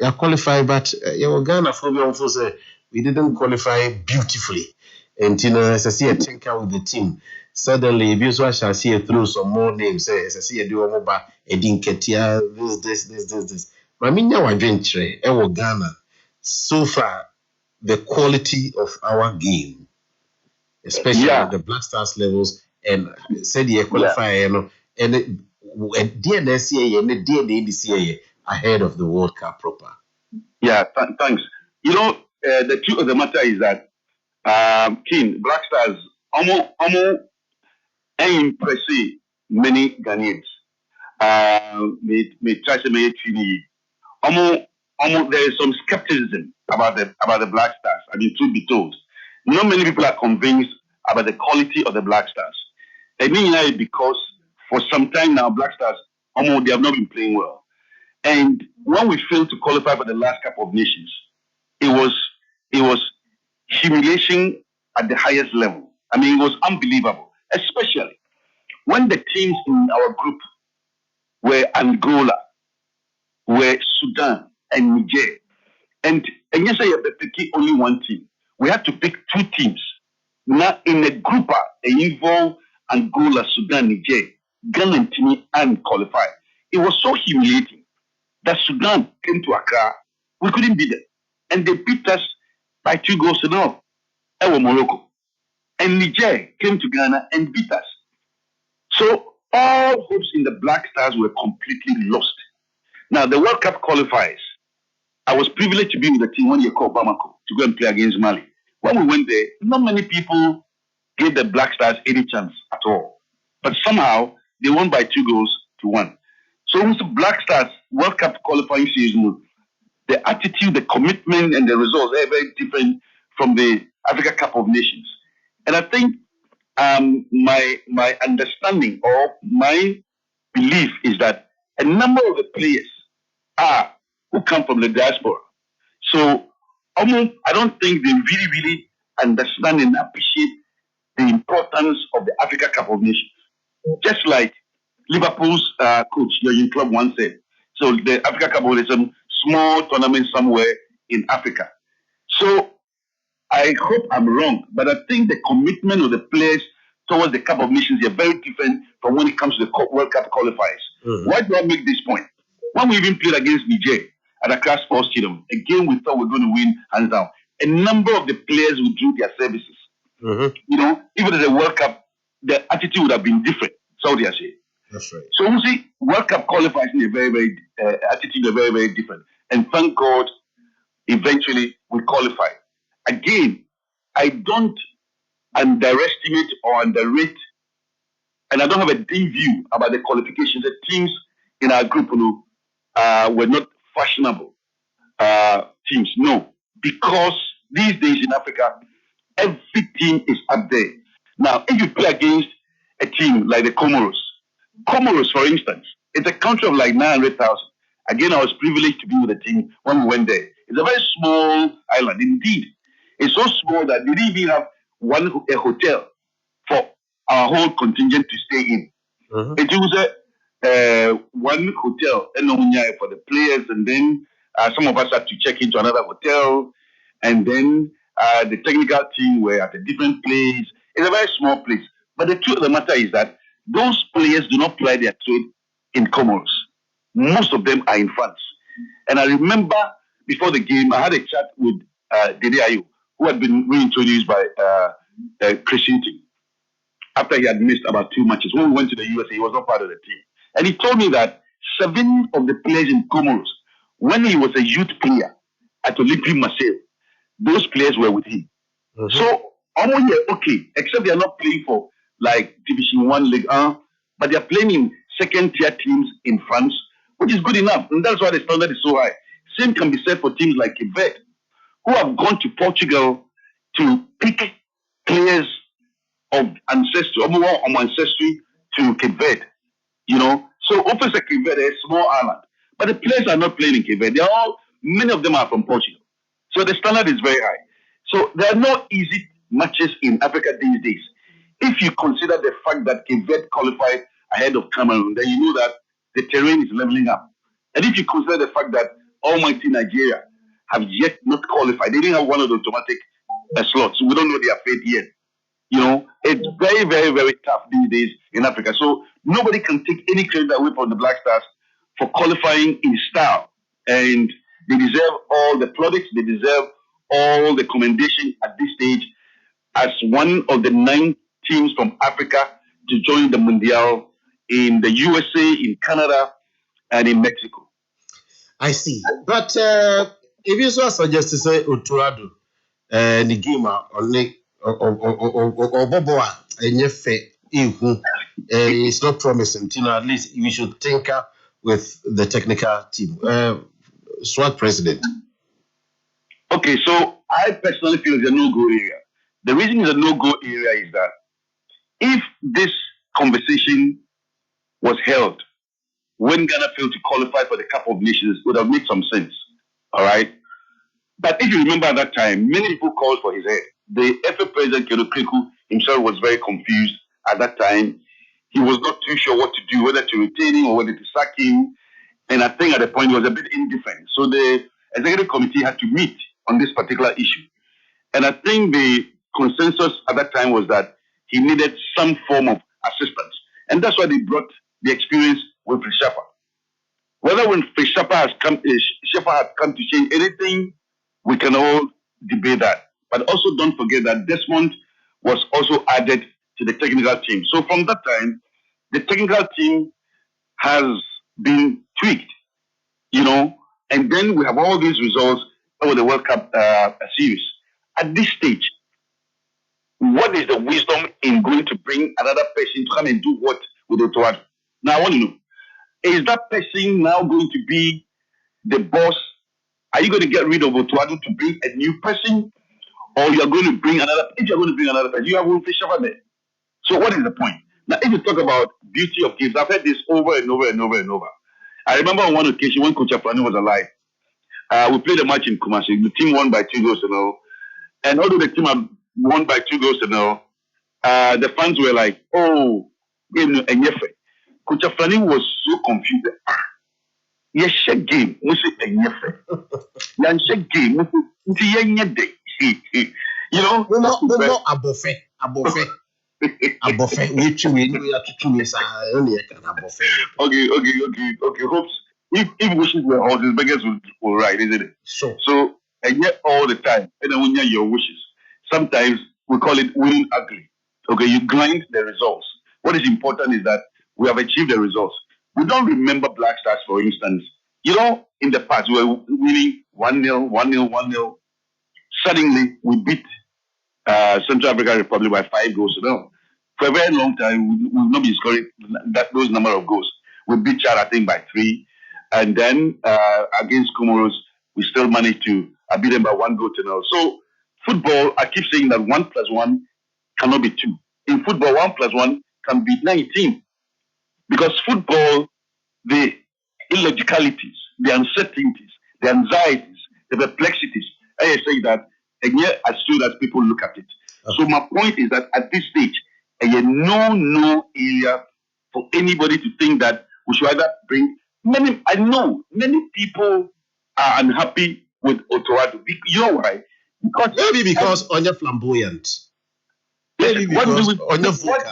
You qualify, but Ghana for me also say we didn't qualify beautifully. And as I see a tinker with the team. Suddenly, if you shall see through some more names, as I see a do over a dinketia, this. But I mean, now I venture, Ghana. So far, the quality of our game, especially at the Black Stars levels, and said you qualify, and DNSCA ahead of the World Cup proper. Yeah, thanks. The truth of the matter is that King Black Stars almost impressive many Ghanaians. May try to make it. Almost there is some skepticism about the Black Stars. I mean, truth be told, not many people are convinced about the quality of the Black Stars. And because for some time now, Black Stars, they have not been playing well. And when we failed to qualify for the last Cup of Nations, it was humiliation at the highest level. I mean, it was unbelievable, especially when the teams in our group were Angola, were Sudan, and Niger. And yes, I have picked only one team. We had to pick two teams. Now, in a group, involve Angola, Sudan, Niger, Ghana and qualify. It was so humiliating that Sudan came to Accra. We couldn't beat them. And they beat us by 2-0. That was Morocco. And Niger came to Ghana and beat us. So all hopes in the Black Stars were completely lost. Now, the World Cup qualifiers, I was privileged to be with the team one year called Bamako to go and play against Mali. When we went there, not many people gave the Black Stars any chance at all. But somehow, they won by 2-1. So with the Black Stars World Cup qualifying season, the attitude, the commitment, and the results are very different from the Africa Cup of Nations. And I think my understanding or my belief is that a number of the players are who come from the diaspora. So I don't think they really understand and appreciate the importance of the Africa Cup of Nations. Just like Liverpool's coach, Jurgen Klopp, once said, so the Africa Cup of Nations is a small tournament somewhere in Africa. So I hope I'm wrong, but I think the commitment of the players towards the Cup of Nations is very different from when it comes to the World Cup qualifiers. Mm-hmm. Why do I make this point? When we even played against Niger at Accra Sports Stadium, a game we thought we were going to win hands down, a number of the players withdrew their services. Mm-hmm. You know, even at the World Cup, the attitude would have been different. Saudi Arabia. That's right. So we see World Cup qualifiers in a very attitude are very different. And thank God, eventually we qualify. Again, I don't underestimate or underrate, and I don't have a dim view about the qualifications. The teams in our group were not fashionable teams. No, because these days in Africa, every team is up there. Now, if you play against a team like the Comoros, for instance, it's a country of like 900,000. Again, I was privileged to be with the team when we went there. It's a very small island. Indeed, it's so small that they didn't even have a hotel for our whole contingent to stay in. Uh-huh. It was one hotel for the players, and then some of us had to check into another hotel, and then the technical team were at a different place. It's a very small place. But the truth of the matter is that those players do not ply their trade in Comoros. Most of them are in France. And I remember before the game, I had a chat with Dede Ayew, who had been reintroduced by Christian team after he had missed about 2 matches. When we went to the USA, he was not part of the team. And he told me that 7 of the players in Comoros, when he was a youth player at Olympique Marseille, those players were with him. Mm-hmm. So, okay, except they are not playing for like Division 1 League 1, but they are playing in second-tier teams in France, which is good enough. And that's why the standard is so high. Same can be said for teams like Cape Verde, who have gone to Portugal to pick players of ancestry to Cape Verde. You know, so opposite Cape Verde is a small island, but the players are not playing in Cape Verde. Many of them are from Portugal. So the standard is very high. So there are no easy matches in Africa these days. If you consider the fact that Cape Verde qualified ahead of Cameroon, then you know that the terrain is leveling up. And if you consider the fact that almighty Nigeria have yet not qualified, they didn't have one of the automatic slots, so we don't know their fate yet. You know, it's very, very, very tough these days in Africa. So nobody can take any credit away from the Black Stars for qualifying in style. And they deserve all the plaudits, they deserve all the commendation at this stage as one of the 9 teams from Africa to join the Mundial in the USA, in Canada, and in Mexico. I see. But if you suggest to say Uturadu, the game or Boboa, and it's not promising. You know, at least we should tinker with the technical team. SWAT president. Okay, so I personally feel it's a no-go area. The reason it's a no-go area is that if this conversation was held when Ghana failed to qualify for the Cup of Nations, it would have made some sense. All right? But if you remember at that time, many people called for his head. The FA president, Kokrokoo, himself was very confused at that time. He was not too sure what to do, whether to retain him or whether to sack him. And I think at the point he was a bit indifferent. So the executive committee had to meet on this particular issue. And I think the consensus at that time was that he needed some form of assistance. And that's why they brought the experience with Shepard. Whether when Shepard has come to change anything, we can all debate that. But also don't forget that Desmond was also added to the technical team. So from that time, the technical team has been tweaked, and then we have all these results over the World Cup series. At this stage, what is the wisdom in going to bring another person to come and do what with Otoado? Now, I want to know, is that person now going to be the boss? Are you going to get rid of Otoado to bring a new person? Or you are going to bring another? If you are going to bring another person, you have Wolf Shepard there. So what is the point? Now, if you talk about beauty of games, I've heard this over and over and over and over. I remember on one occasion when Coach Afrani was alive, we played a match in Kumasi. The team won by 2-0. And although the team had won by 2-0, the fans were like, oh, Coach Afrani was so confused. Yes, game. We say game. No, above. Which we are to two years. Okay. Hopes if wishes were horses, beggars will ride, isn't it? So and yet all the time, and then when you your wishes, sometimes we call it winning ugly. Okay, you grind the results. What is important is that we have achieved the results. We don't remember Black Stars, for instance. In the past, we were winning 1-0, 1-0. Suddenly, we beat Central African Republic by 5-0. For a very long time, we've not been scoring those number of goals. We beat Chad, I think, by 3. And then against Comoros, we still managed to beat them by 1-0. So, football, I keep saying that 1 + 1 cannot be 2. In football, 1 + 1 can be 19. Because football, the illogicalities, the uncertainties, the anxieties, the perplexities, I say that, and yet as soon as people look at it. Okay. So my point is that at this stage, no area for anybody to think that we should either bring I know many people are unhappy with Otoado. You know why? Because on your flamboyant. Maybe because on your vocal.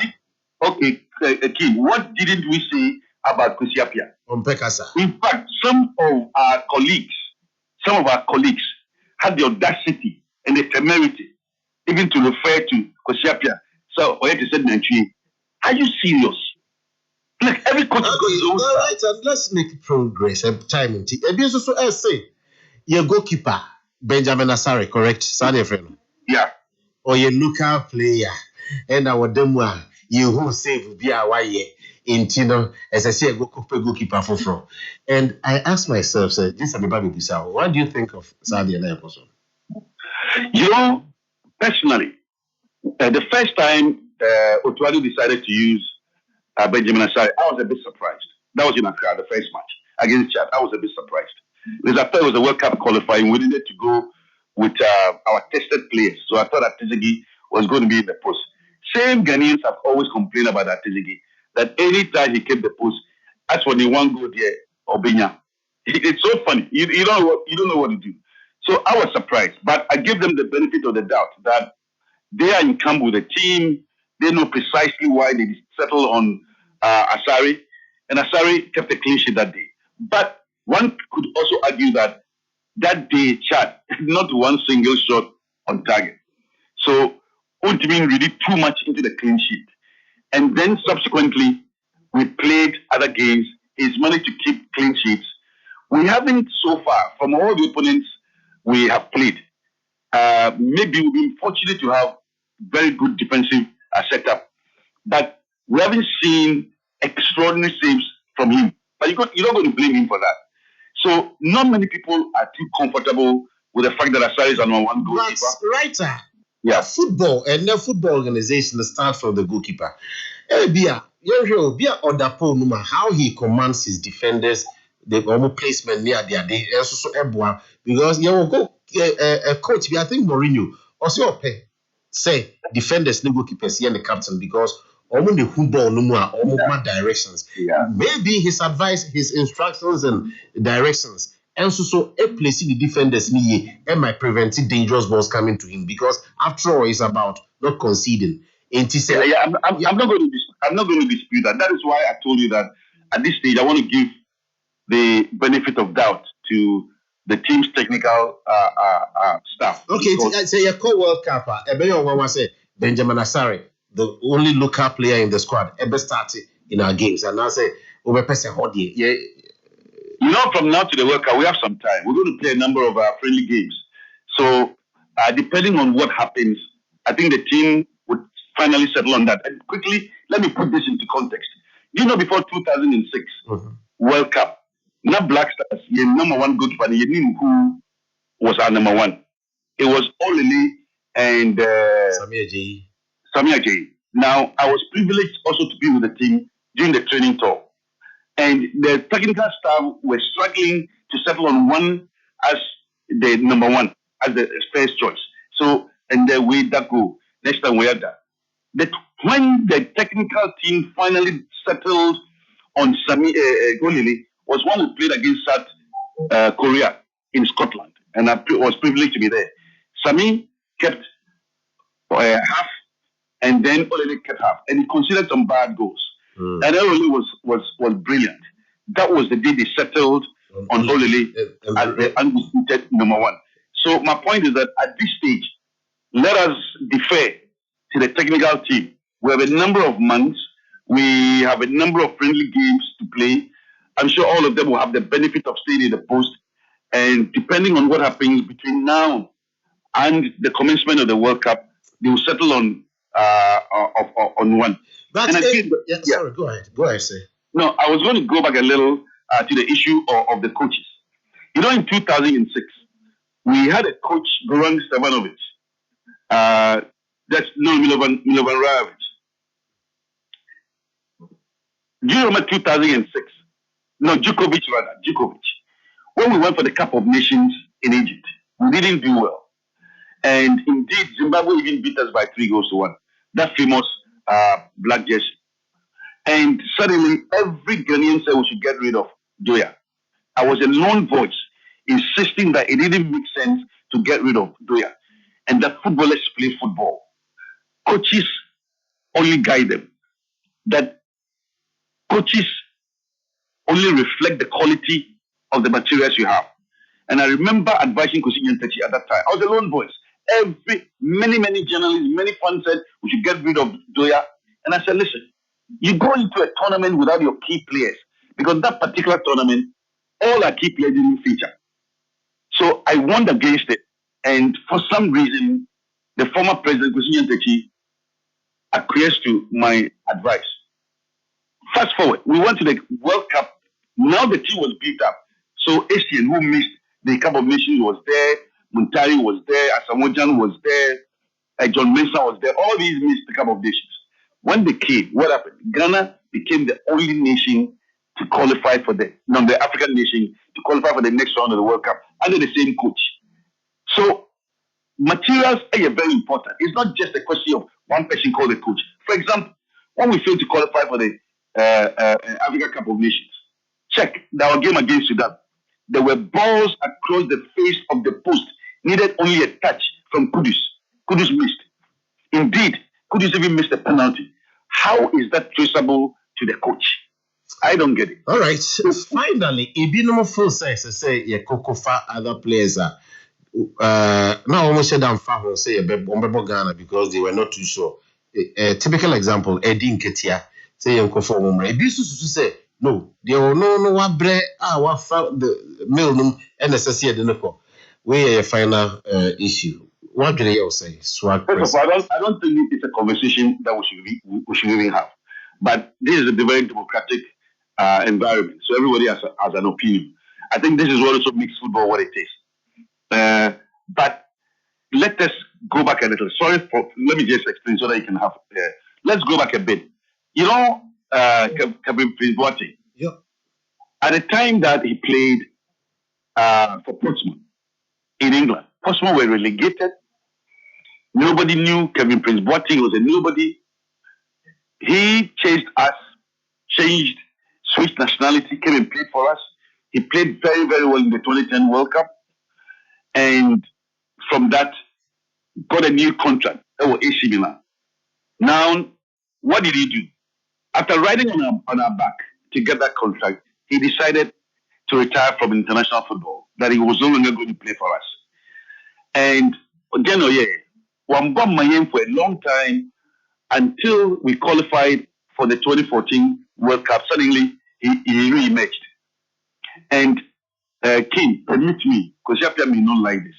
Okay, Kim, what didn't we say about Kusiapia? In fact, some of our colleagues had the audacity and the temerity even to refer to Kusiapia. So, are you serious? Like every coach goes on. All right, and let's make progress. Time and also say your goalkeeper Benjamin Asare, correct? Sani friend. Yeah. Or your local player, and our demo you who save be away in Tino as I say goalkeeper for. And I ask myself, sir, this is about Bissau. What do you think of Sadi and Emerson? Personally, the first time Otoado decided to use Benjamin Asare, I was a bit surprised. That was in Accra, the first match against Chad. I was a bit surprised. Because I thought it was a World Cup qualifying. We needed to go with our tested players. So I thought Atizigi was going to be in the post. Same Ghanaians have always complained about Atizigi, that anytime he kept the post, that's when he won't go there or Benya. It's so funny. You don't know what to do. So I was surprised. But I give them the benefit of the doubt that they are in camp with the team. They know precisely why they settled on Asare. And Asare kept a clean sheet that day. But one could also argue that day, Chad, not one single shot on target. So, Ultimately really too much into the clean sheet. And then subsequently, we played other games. He's managed to keep clean sheets. We haven't so far, from all the opponents we have played, maybe we've been fortunate to have very good defensive setup. But we haven't seen extraordinary saves from him. But you're not going to blame him for that. So not many people are too comfortable with the fact that Asari is number one goalkeeper. But, writer. Yeah. Football and the football organization starts from the goalkeeper. Bia Odapo Numa, how he commands his defenders, the placement near their day, also Ebwa, because you will go a coach, I think Mourinho, also say defenders, the goalkeepers, here and the captain, because almost the football Numa, almost directions. Yeah. Maybe his advice, his instructions and directions. And so a place in the defenders and might prevent dangerous balls coming to him, because after all, it's about not conceding. I'm not going to dispute that. That is why I told you that at this stage I want to give the benefit of doubt to the team's technical staff. Okay, say your co-World Cup. Say Benjamin Asari, the only local player in the squad, ever started in our games, and I say you know, from now to the World Cup, we have some time. We're going to play a number of friendly games. So, depending on what happens, I think the team would finally settle on that. And quickly, let me put this into context. You know, before 2006 World Cup, not Black Stars, your number one goalkeeper, you knew who was our number one. It was Olele and Samia J. Now, I was privileged also to be with the team during the training tour. And the technical staff were struggling to settle on one as the number one, as the first choice. So, and the way that go, next time we had that. When the technical team finally settled on Sami Golili, was when we played against South Korea in Scotland. And I was privileged to be there. Sami kept half, and then Olele kept half. And he considered some bad goals. And Olele was brilliant. That was the day they settled on Olele as the undisputed number one. So my point is that at this stage, let us defer to the technical team. We have a number of months. We have a number of friendly games to play. I'm sure all of them will have the benefit of staying in the post. And depending on what happens between now and the commencement of the World Cup, they will settle on one. But sorry, go ahead, sir. No, I was going to go back a little to the issue of the coaches. You know, in 2006, we had a coach, Goran Stevanovic. That's Milovan Rajovic. Do you remember 2006? No, Djukovic. When we went for the Cup of Nations in Egypt, we didn't do well. And indeed, Zimbabwe even beat us by 3-1. That famous black jersey. And suddenly, every Ghanaian said we should get rid of Doya. I was a lone voice insisting that it didn't make sense to get rid of Doya. And that footballers play football. Coaches only guide them. That coaches only reflect the quality of the materials you have. And I remember advising Kosinyi Ntechi at that time. I was a lone voice. Many journalists, many fans said we should get rid of Doya. And I said, listen, you go into a tournament without your key players, because that particular tournament, all our key players didn't feature. So I warned against it. And for some reason, the former president, Kosinyi Ntechi, acquiesced to my advice. Fast forward, we went to the World Cup. Now the team was beat up. So Asian, who missed the Cup of Nations, was there. Muntari was there. Asamoah was there. John Mensah was there. All these missed the Cup of Nations. When they came, what happened? Ghana became the only nation to qualify for the African nation to qualify for the next round of the World Cup under the same coach. So materials are very important. It's not just a question of one person called a coach. For example, when we failed to qualify for the Africa Cup of Nations, check our game against Sudan. There were balls across the face of the post, needed only a touch from Kudus. Kudus missed. Indeed, Kudus even missed a penalty. How is that traceable to the coach? I don't get it. All right. Finally, if you know full size, say you Kokofa other players are now almost said I'm far say Ghana because they were not too sure. A typical example, Eddie Nketia, say you Kofa Umre. If you say no, they will no what bre what the mill and necessary the we a final issue. What do they say? Swag. First of all, I don't think it's a conversation that we should even have. But this is a very democratic environment, so everybody has an opinion. I think this is what also makes football what it is. But let us go back a little. Let me just explain so that you can have. Let's go back a bit. You know, Kevin Prince Boateng. Yep. At the time that he played for Portsmouth in England, Portsmouth were relegated. Nobody knew Kevin Prince Boateng was a nobody. He chased us, changed, switched nationality, came and played for us. He played very, very well in the 2010 World Cup. And from that, got a new contract. That was AC Milan. Now, what did he do? After riding on our back to get that contract, he decided to retire from international football, that he was no longer going to play for us. And again, Wambam for a long time until we qualified for the 2014 World Cup. Suddenly, he re-emerged. And King, permit me, because Yapia may not like this,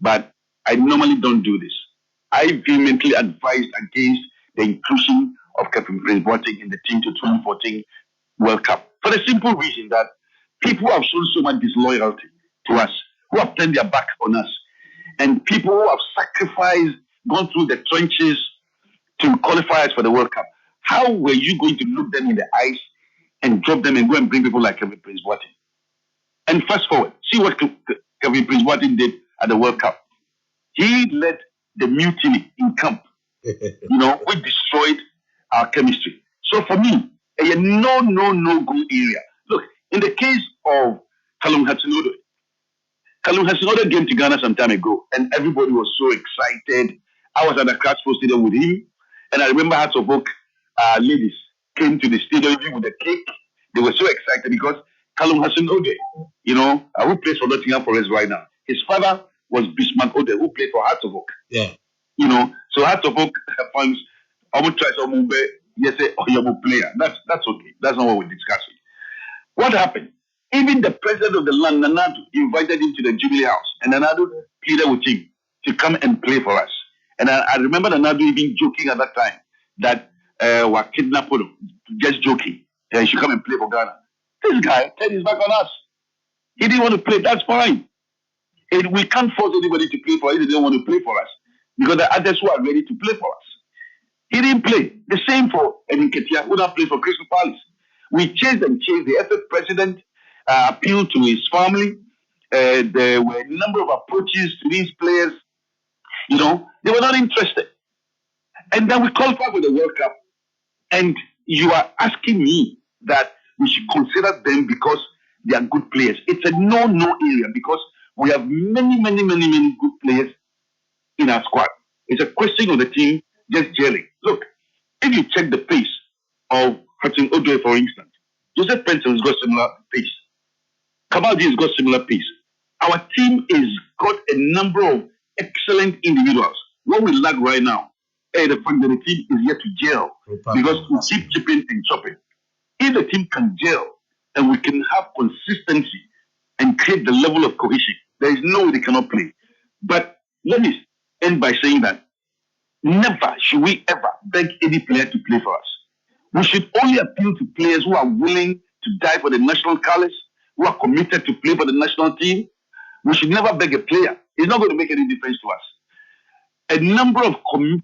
but I normally don't do this. I vehemently advised against the inclusion of Kevin Prince Boateng in the team to 2014 World Cup for the simple reason that people have shown so much disloyalty to us, who have turned their back on us, and people who have sacrificed, gone through the trenches to qualify us for the World Cup. How were you going to look them in the eyes and drop them and go and bring people like Kevin Prince Boateng? And fast forward, see what Kevin Prince Boateng did at the World Cup. He led the mutiny in camp, which destroyed our chemistry. So for me, a no go area. Look, in the case of Kalum Hudson-Odoi came to Ghana some time ago, and everybody was so excited. I was at the Cratsford Stadium with him, and I remember Hearts of Oak ladies came to the stadium even with a cake. They were so excited because Kalum Hudson-Odoi, who plays for Nottingham Forest right now. His father was Bismarck Odoi, who played for Hearts of Oak. Yeah. So Hearts of Oak fans, I would try some player. That's okay. That's not what we're discussing. What happened? Even the president of the land, Nanado, invited him to the Jubilee House, and Nanado pleaded with him to come and play for us. And I remember Nanado even joking at that time that we're kidnapped him, just joking. He should come and play for Ghana. This guy turned his back on us. He didn't want to play. That's fine. And we can't force anybody to play for us if they don't want to play for us, because there are others who are ready to play for us. He didn't play. The same for Edin Ketia, who not play for Crystal Palace. We chased and chased. The FA president appealed to his family. There were a number of approaches to these players. They were not interested. And then we qualified for the World Cup. And you are asking me that we should consider them because they are good players. It's a no area because we have many good players in our squad. It's a question of the team just gelling. Look, if you check the pace of Hudson-Odoi, for instance, Joseph Penson has got similar pace. Kabaldi has got similar pace. Our team has got a number of excellent individuals. What we lack right now is the fact that the team is yet to gel because we keep chipping and chopping. If the team can gel and we can have consistency and create the level of cohesion, there is no way they cannot play. But let me end by saying that never should we ever beg any player to play for us. We should only appeal to players who are willing to die for the national colours, who are committed to play for the national team. We should never beg a player. It's not going to make any difference to us. A number of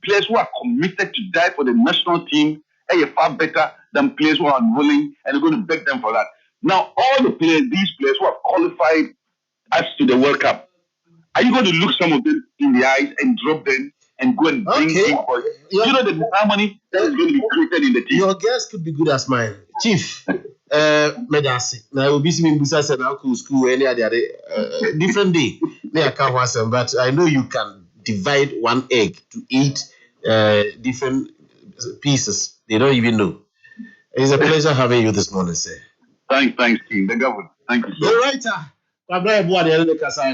players who are committed to die for the national team are far better than players who are unwilling, and we're going to beg them for that. Now, all these players who have qualified us to the World Cup, are you going to look some of them in the eyes and drop them and go and bring in for it? You know the harmony that is going to be created in the team. Your guess could be good as mine. Chief, Medasi. Now, we'll be seeing Busa and Uncle School any other different day. But I know you can divide one egg to eat different pieces. They don't even know. It's a pleasure having you this morning, sir. Thanks, King. The governor. Thank you. The writer,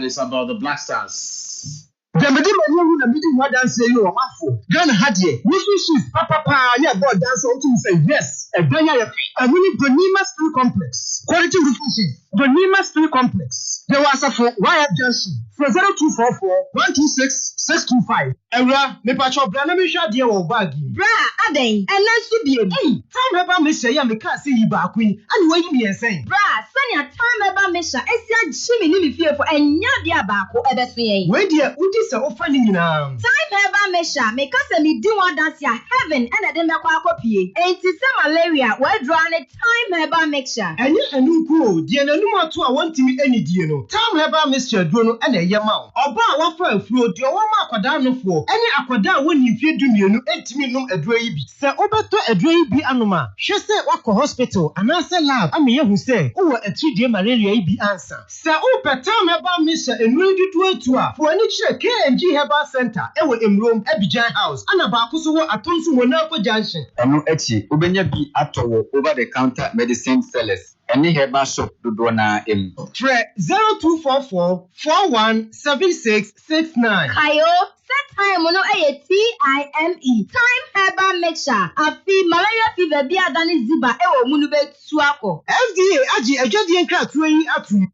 it's about the Black Stars. The meeting what dance you are awful. Ghana had ye. We papa, yeah, boy, dance out to say yes. A Benya, a winning Bonima Street Complex. Quality resources. Bonima Street Complex. There was a for YF Johnson for 0244 126 625. Ewra, me pacho bra na me hwa de wo bag. Bra, aden, ena so biem. Time heba me hye ya me ka se yi ba akun. Ani wayi me ensen. Bra, sanya time heba me hya esia gyimi ni me fie fo enya de abako ebeso yen. We de udi se ofa ni nyina. Time heba me hya me ka se me di one dance ya heaven ena de me kwa akopie. Enti se malaria we draw ne time heba mixture. Enye enu ku de na num ato a wontimi eni die no. Time heba mixture duro no ena eye ma. Oba a wafa afuo de wo ma akwada no fo. Ene akwada a woni mfie dumienu entimi num aduro yi bi. Se obeto aduro yi bi anoma. Hwe se wakọ hospital anase lab ame yehu se wo atridie malaria yi bi ansa. Se o time heba mixture enu dudu atu a fo ani kire KNG Herbal Center ewo Emrom Abidjan House ana ba akoso wo atonso Monaco Junction. Eno echi obenya bi atowo over the counter medicine sellers. Any herbal shop dodo na em. Tre 0244 417669. Kayo set time no TIME time herbal mixture afi malaria fever bi adani ziba ewo munu be tuako. FDA agi adwadie nkratoa yi atum.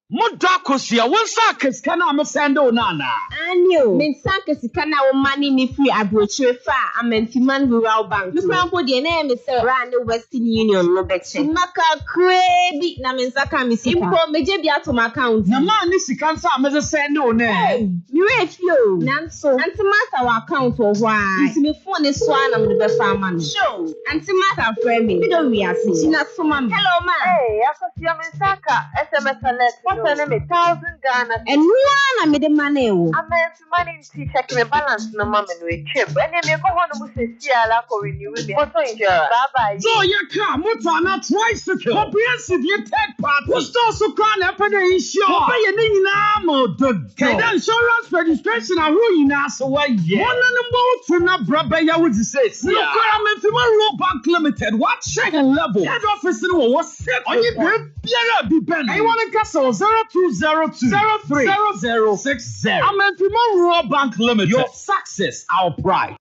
Moda kosia wonsa kesika na amesendo nana. Anio, mensa kesika na wo mani ni free abrochire fa Amentiman Rural Bank. Lukranko de na me se Rand Western Union no beche. Maka krebi na mensa ka mi sika. Impo meje bi atom account. Na ma ni sika nsa ameze sendo na. Mi we fio. Nanso, antimata wa account wo hwa. Nti me phone so na me be fa ma no. Show. Antimata frame me. Mi do wi ase. China soma me. Hello ma. Hey, akosia mensa ka SMS alert. Send me 1,000 Ghana. And one me the money. I'm money to check my balance no mama no trip. And then me go home no say see ala ko renew me. Photo insurance. Bye bye. So your car motor na tricycle. Comprehensive your third party. What's also called a insure. Pay your name na mo do. The insurance registration a who you na so why yeah. One number to na braba ya would say. No requirement to Rural Bank Limited. What check and level. Head office no what set. On you be ben. I want to castle 0202 030060. I'm Rural Bank Limited. Your success, our pride.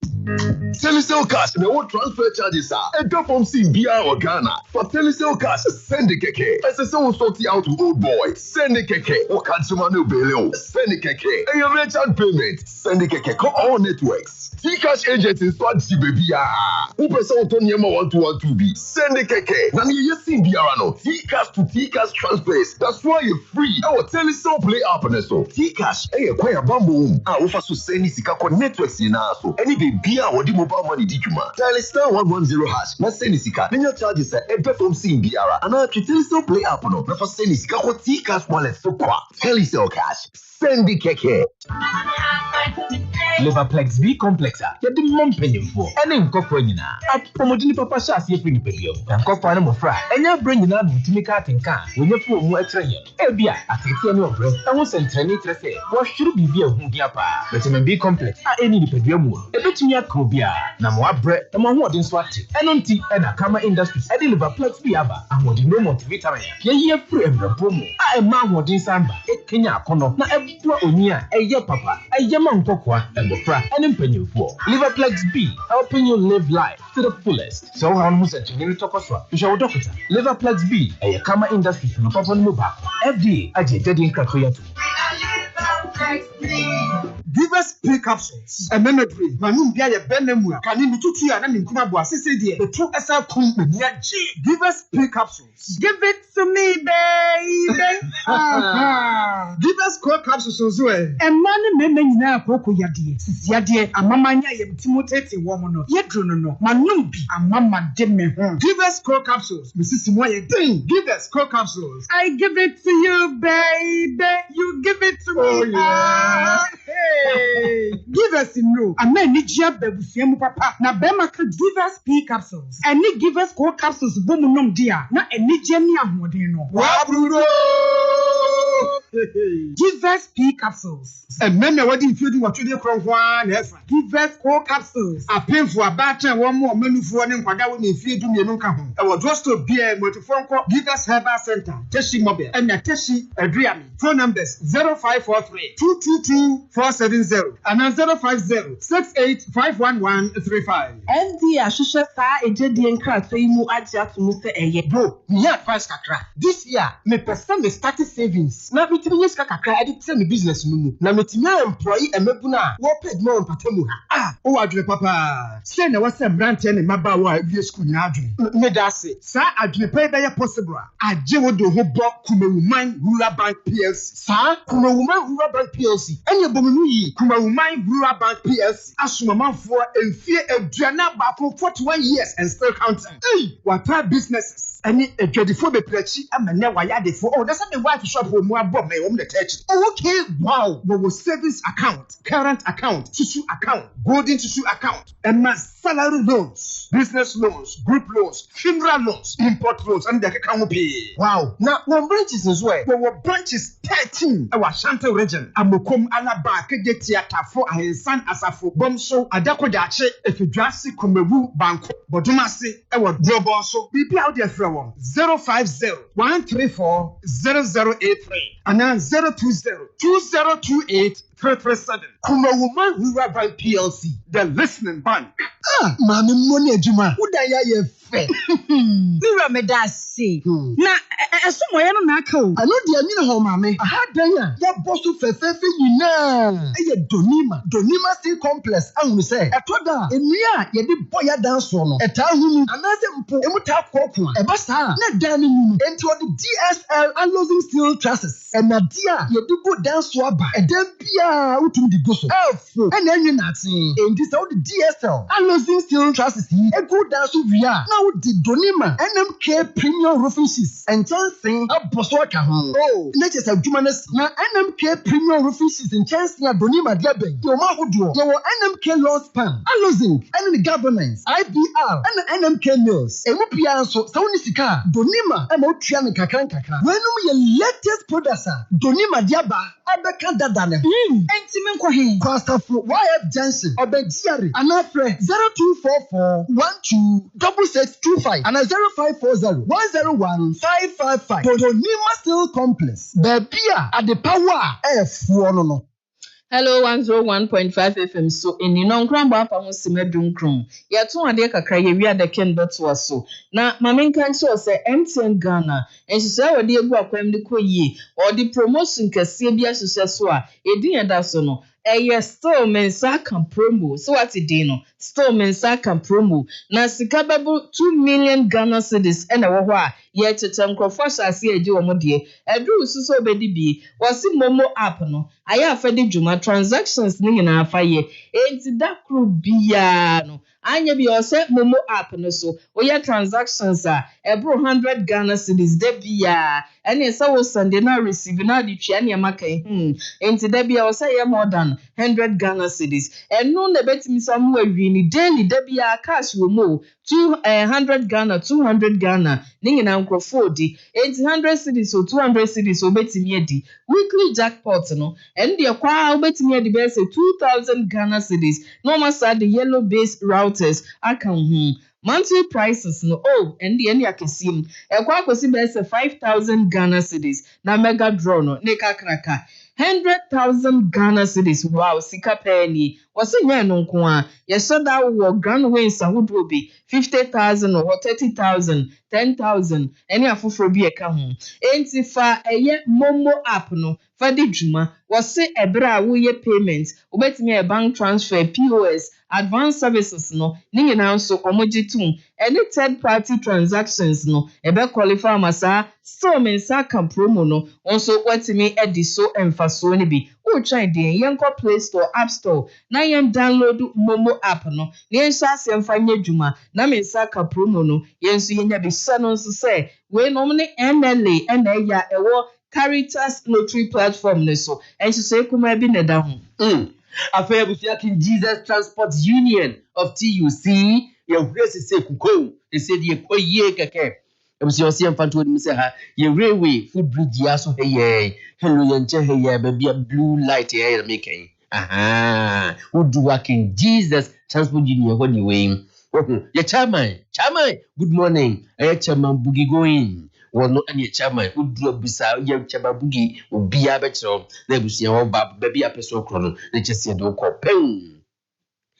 Telecel Cash, me what transfer charges are. A drop from CBR or Ghana. For Telecel Cash, send the keke. SSO sort it out to old boy. Send the keke. Or consumer no bail. Send the keke. And your merchant payment. Send the keke. Call all networks. T-Cash agents in Swat CBR. Who person to Yama 1212B. Send the keke. Now you see CBR. T-Cash to T-Cash transfers. That's why you're free. Our Telecel play up on so. T-Cash. Hey, acquire bamboo. I offer to send this networks in our so. Any baby or the mobile money did you man? Dial star 110 hash. Let's send this car. Then your charges are every from CBR. And I can Telecel play up on. Now for send this car what T-Cash wallet so qua. Telecel Cash. Send the keke. Liverplex B complexer. Yet the mom penny for. And then cocoa nyina. At promoting papa shas ye free pedio. And cocoa no fra. And your brain na to make out in can. When you put more train. Ebia at the breast. I was sent training to say. What should be a hundiapa? Vitamin B complex. Any pedio more. A bit me a cobia. Namwa bread. The man what in swat. And on tea and a Kama Industries. I deliver Liverplex B aba. And what no more vitamin. Ye free and promo. I am man what in samba. A Kenya kono. Na ebwa onia. A ye papa. A yaman cocoa. And the frat and impenial for Liverplex B, helping you live life to the fullest. So how much you need to talk about? You shall doctor. Liverplex B, a Kama Industries no papa no back. FDA, I did in Krakoya too. Give us pay capsules. A memory. Manum bia ye benemua. Kani mitutu ya na minkuma bo asese de. The two esa kumbe nya G. Give us pay capsules. Give it to me, baby. Give us core capsules so e. E mane meme nyina akoko yade. Sisi yade amamanya ye mtimotete wo mo no. Ye drono no. Manum bi amama de me ho. Give us core capsules. Misisi mo ye ding. Give us core capsules. I give it to you, baby. You give it to me. Oh yeah. Hey. Give us no. A man need ya bebusiemu papa. Na bema ka give us P capsules. And ni give us core capsules bomu nom dia. Na eni jeni ahode no. Waburo. Give us P capsules. And men na wadi infedu watwede kronkwan na efa. Give us core capsules. A painful abata one more manufu ne nkwada wo na infedu mienu ka ho. E wo drosto bia motifonko Give us Herbal Center. Teshi mobile. And na teshi aduami. Phone numbers 0543 222 470 and 050 68 FD Ashusha Sa Ejedi Nkratwe Imu Aja to Mr. Eye. Bro, me advice kakra. This year, me person me started savings. Na me metimi yeska kakra ade tse me business no mu na metimi employee emebuna wo paid more mpatamu ha o adwene papa say na wase brante ne mabawo a wie school nyina adwene me da se sa adwene pay be possible agye wo do ho bo Kumawuman Rural Bank PLC sa Kumawuman Rural Bank PLC enya bomunu yi Kumawuman Rural Bank PLC asumamafo enfie aduana ba for 41 years and still counting what businesses any edwadifo beplachi amane wayadefo that's the white shop wo mu abob na wo the church okay wow wo savings account current account tissue account golden tissue account and my salary loans business loans group loans funeral loans import loans and the can pay wow now one branches as well wo branches 13 our Ashanti region amokom alaba keje theater for ahensan asafo bomso adakodache efidwase Kumewu banko bodumase e wo drobo so bibi out there from 050-134-0083 and then 020-2028-337. Kumawuman Rural Bank PLC, the listening bank. Mami money ejuma. Uda ya ye fe. Mira me da si. Na esumo ya no na aka o. Ano dia mi na ho mami. Aha dan ya boss fefefe nyina. Eye Donima Steel Complex ahunu se. Etoda enua ye de boya dan so no. Eta ahunu anase mpo emuta kokko a. Eba sa na dan ni mu. Enti odi DSL Alloying Steel Trusses. Enadia ye de go dan so aba. Edem bia utum di go so. Efo ena enyi na tin. Enti sa odi DSL Alloying Steel Trusses yi e go dan so via. Na odi Donima NMK Premium Roofing Sheets and chancing aboso aka ho. Oh, na chese adwuma na NMK Premium Roofing Sheets and chancing Donima dia ben. Yo ma hodo. Yo NMK Law Span, Alloying and the governance, IBR and NMK Mills. Emu pia so sa woni sika Donima e ma otua ne kakran. Wenum ye latest products Donima dia ba abeka dada ne. Enti me nkwa he. Kwastafo YF Johnson obegiare anafre 0244126625 and 0540101555. Donima Steel Complex. Bebia at the power F1 no. Hello 101.5FM so eni no nkrambo afa ho semedum krum ya to ade kakra ye wi adeken beto so na mamenkan so se MTN Ghana enhyehyɛ wode egu akwam de koyie or the promotion kase bi ahyehyɛ so a edin eda so no still mensa kan promo so what it no still mensa kan promo na sika bebu 2 million Ghana cedis ena wo ho a ye chetem krofo hyase agi wo mo de edru suso obedi bi wasi momo app no aya afade dwuma transactions ni nyina afa ye enti da kru bia no anya bi o se momo app no so oya transactions a ebro 100 Ghana cedis de bia ene se wo Sunday na receive na di twa ne makan enti da bia o se ye more than 100 Ghana cedis eno na betimi samu awi ni daily da bia cash wo mo 200 Ghana 200 Ghana ni nyina nkrofo di 100 cedis or 200 cedis o betimi edi weekly jackpot no and the kwa o betimi edi be say 2000 Ghana cedis no ma sa the yellow base routers akan monthly prices no and the any akesim ekwa akosi be say 5000 Ghana cedis na mega draw no ne kakraka 100,000 Ghana cedis. Wow, sika penny. Wasi nya no nko a. Yesoda wo grand wins ahodo bi 50,000 or 30,000, 10,000. Any afoforo bi eka ho. Enti fa eye Momo app no. Fa di dwuma. Wasi ebra wo ye payment. Obetimi e bank transfer, POS, advanced services no. Ni nyina nso omojitum. Any third party transactions no. Ebe qualify masa. So mensa kan promo no. Onso watimi edi so emfaso ni bi. O try den yenko Play Store, App Store. Na yen download Momo app no. Ni yen sha se mfanye dwuma. Na mensa kan promo no. Yen so yenya bi sano nso se. We nomne MLA na ya ewo Caritas Lottery platform ne so. Enso se kuma bi ne da ho. Affair busia King Jesus Transport Union of TUC. Ye hwese se kuko. E se die koye keke. Ebusi osi mfanto ni se ha ye railway food bridge ya so heye hello yenche heye baby blue light here making aha udu working Jesus Transport Union ho ni we ye chairman good morning chairman bugi going wono ani chairman udu abusa ye chairman bugi obi abetro na ebusi ho baby apeso kro no na chese do ko pen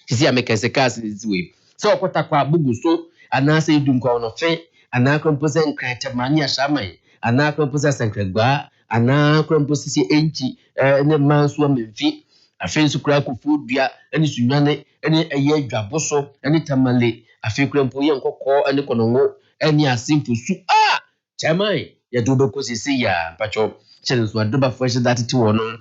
sisi ameka se cars this way so okota kwa bugu so anase idum kwa no fe anakon posen krata mania shamai anakon posen sankragba ana krampo sisi enti ne manso amfi afei nso kura kofu dua ne sunwane ne eye adwaboso ne tamale afei krampo ye nkokọ ne konongo ne asimfusu chairman ya dobe ko sisi ya pacho chele so adoba fresh that ti wono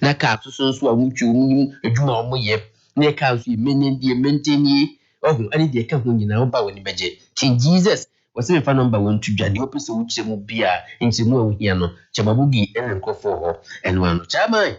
na ka so a wutwu mu adwuma omo ye na ka so menen die menteni ohu ani die ka ho nyina oba woni beje King Jesus wase me fa number 1 to dwade opese wuchire mu bia nchemu a wohia no chemabugi ene nkofo ho enwa no chairman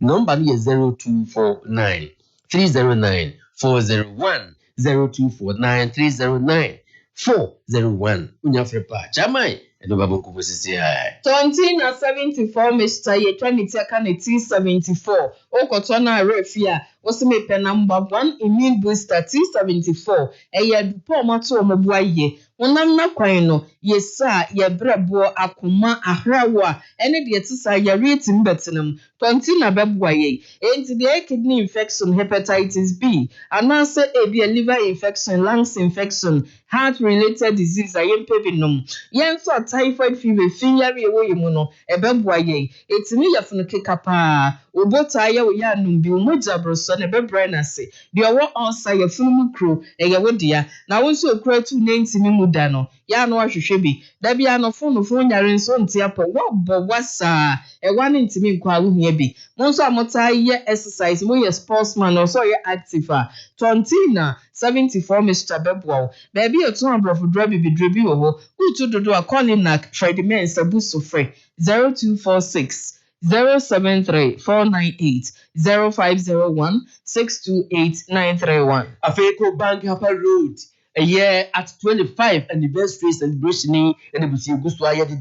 number ni 0249 309 401 0249 309 401 unyafrepa chamai edo babo kubosisi hai 2074 Mr. Yetwaniti akane T74 okoto na refia osime pe number 1 immune booster T74 eye dupo mato omobuaye wonam na kwan no yesa ye brebo akoma ahrawa ene de tisa ya rate mbetenam 20 na bebuaye enti de kidney infection hepatitis B anase ebi liver infection lungs infection heart related disease ayempebinom yenso typhoid fever finyare ewo yemu no ebebuaye etimi yafunu kekapa obota ye wo ya numbi umoja broso ne bebra na se de owo onsa yafunu mukro eyewo dia na wonso okura tu ne ntimi muda no ya no ahwehwe bi da bia no fonu nyare nso ntiapo wo bo wasa ewa ne ntimi nkwa awohia bi monso amota ye exercise mo ye sportsman also ye active 2074 Mr. Bebwa baby etu abrofu drabi bidrebi wo kutu dodo akolinak Freddy Mensa buso fre 0246 073-498 0501 628-931. Afeco Bank Upper Road. A year at 25 anniversary celebration and the Busi Guswaya the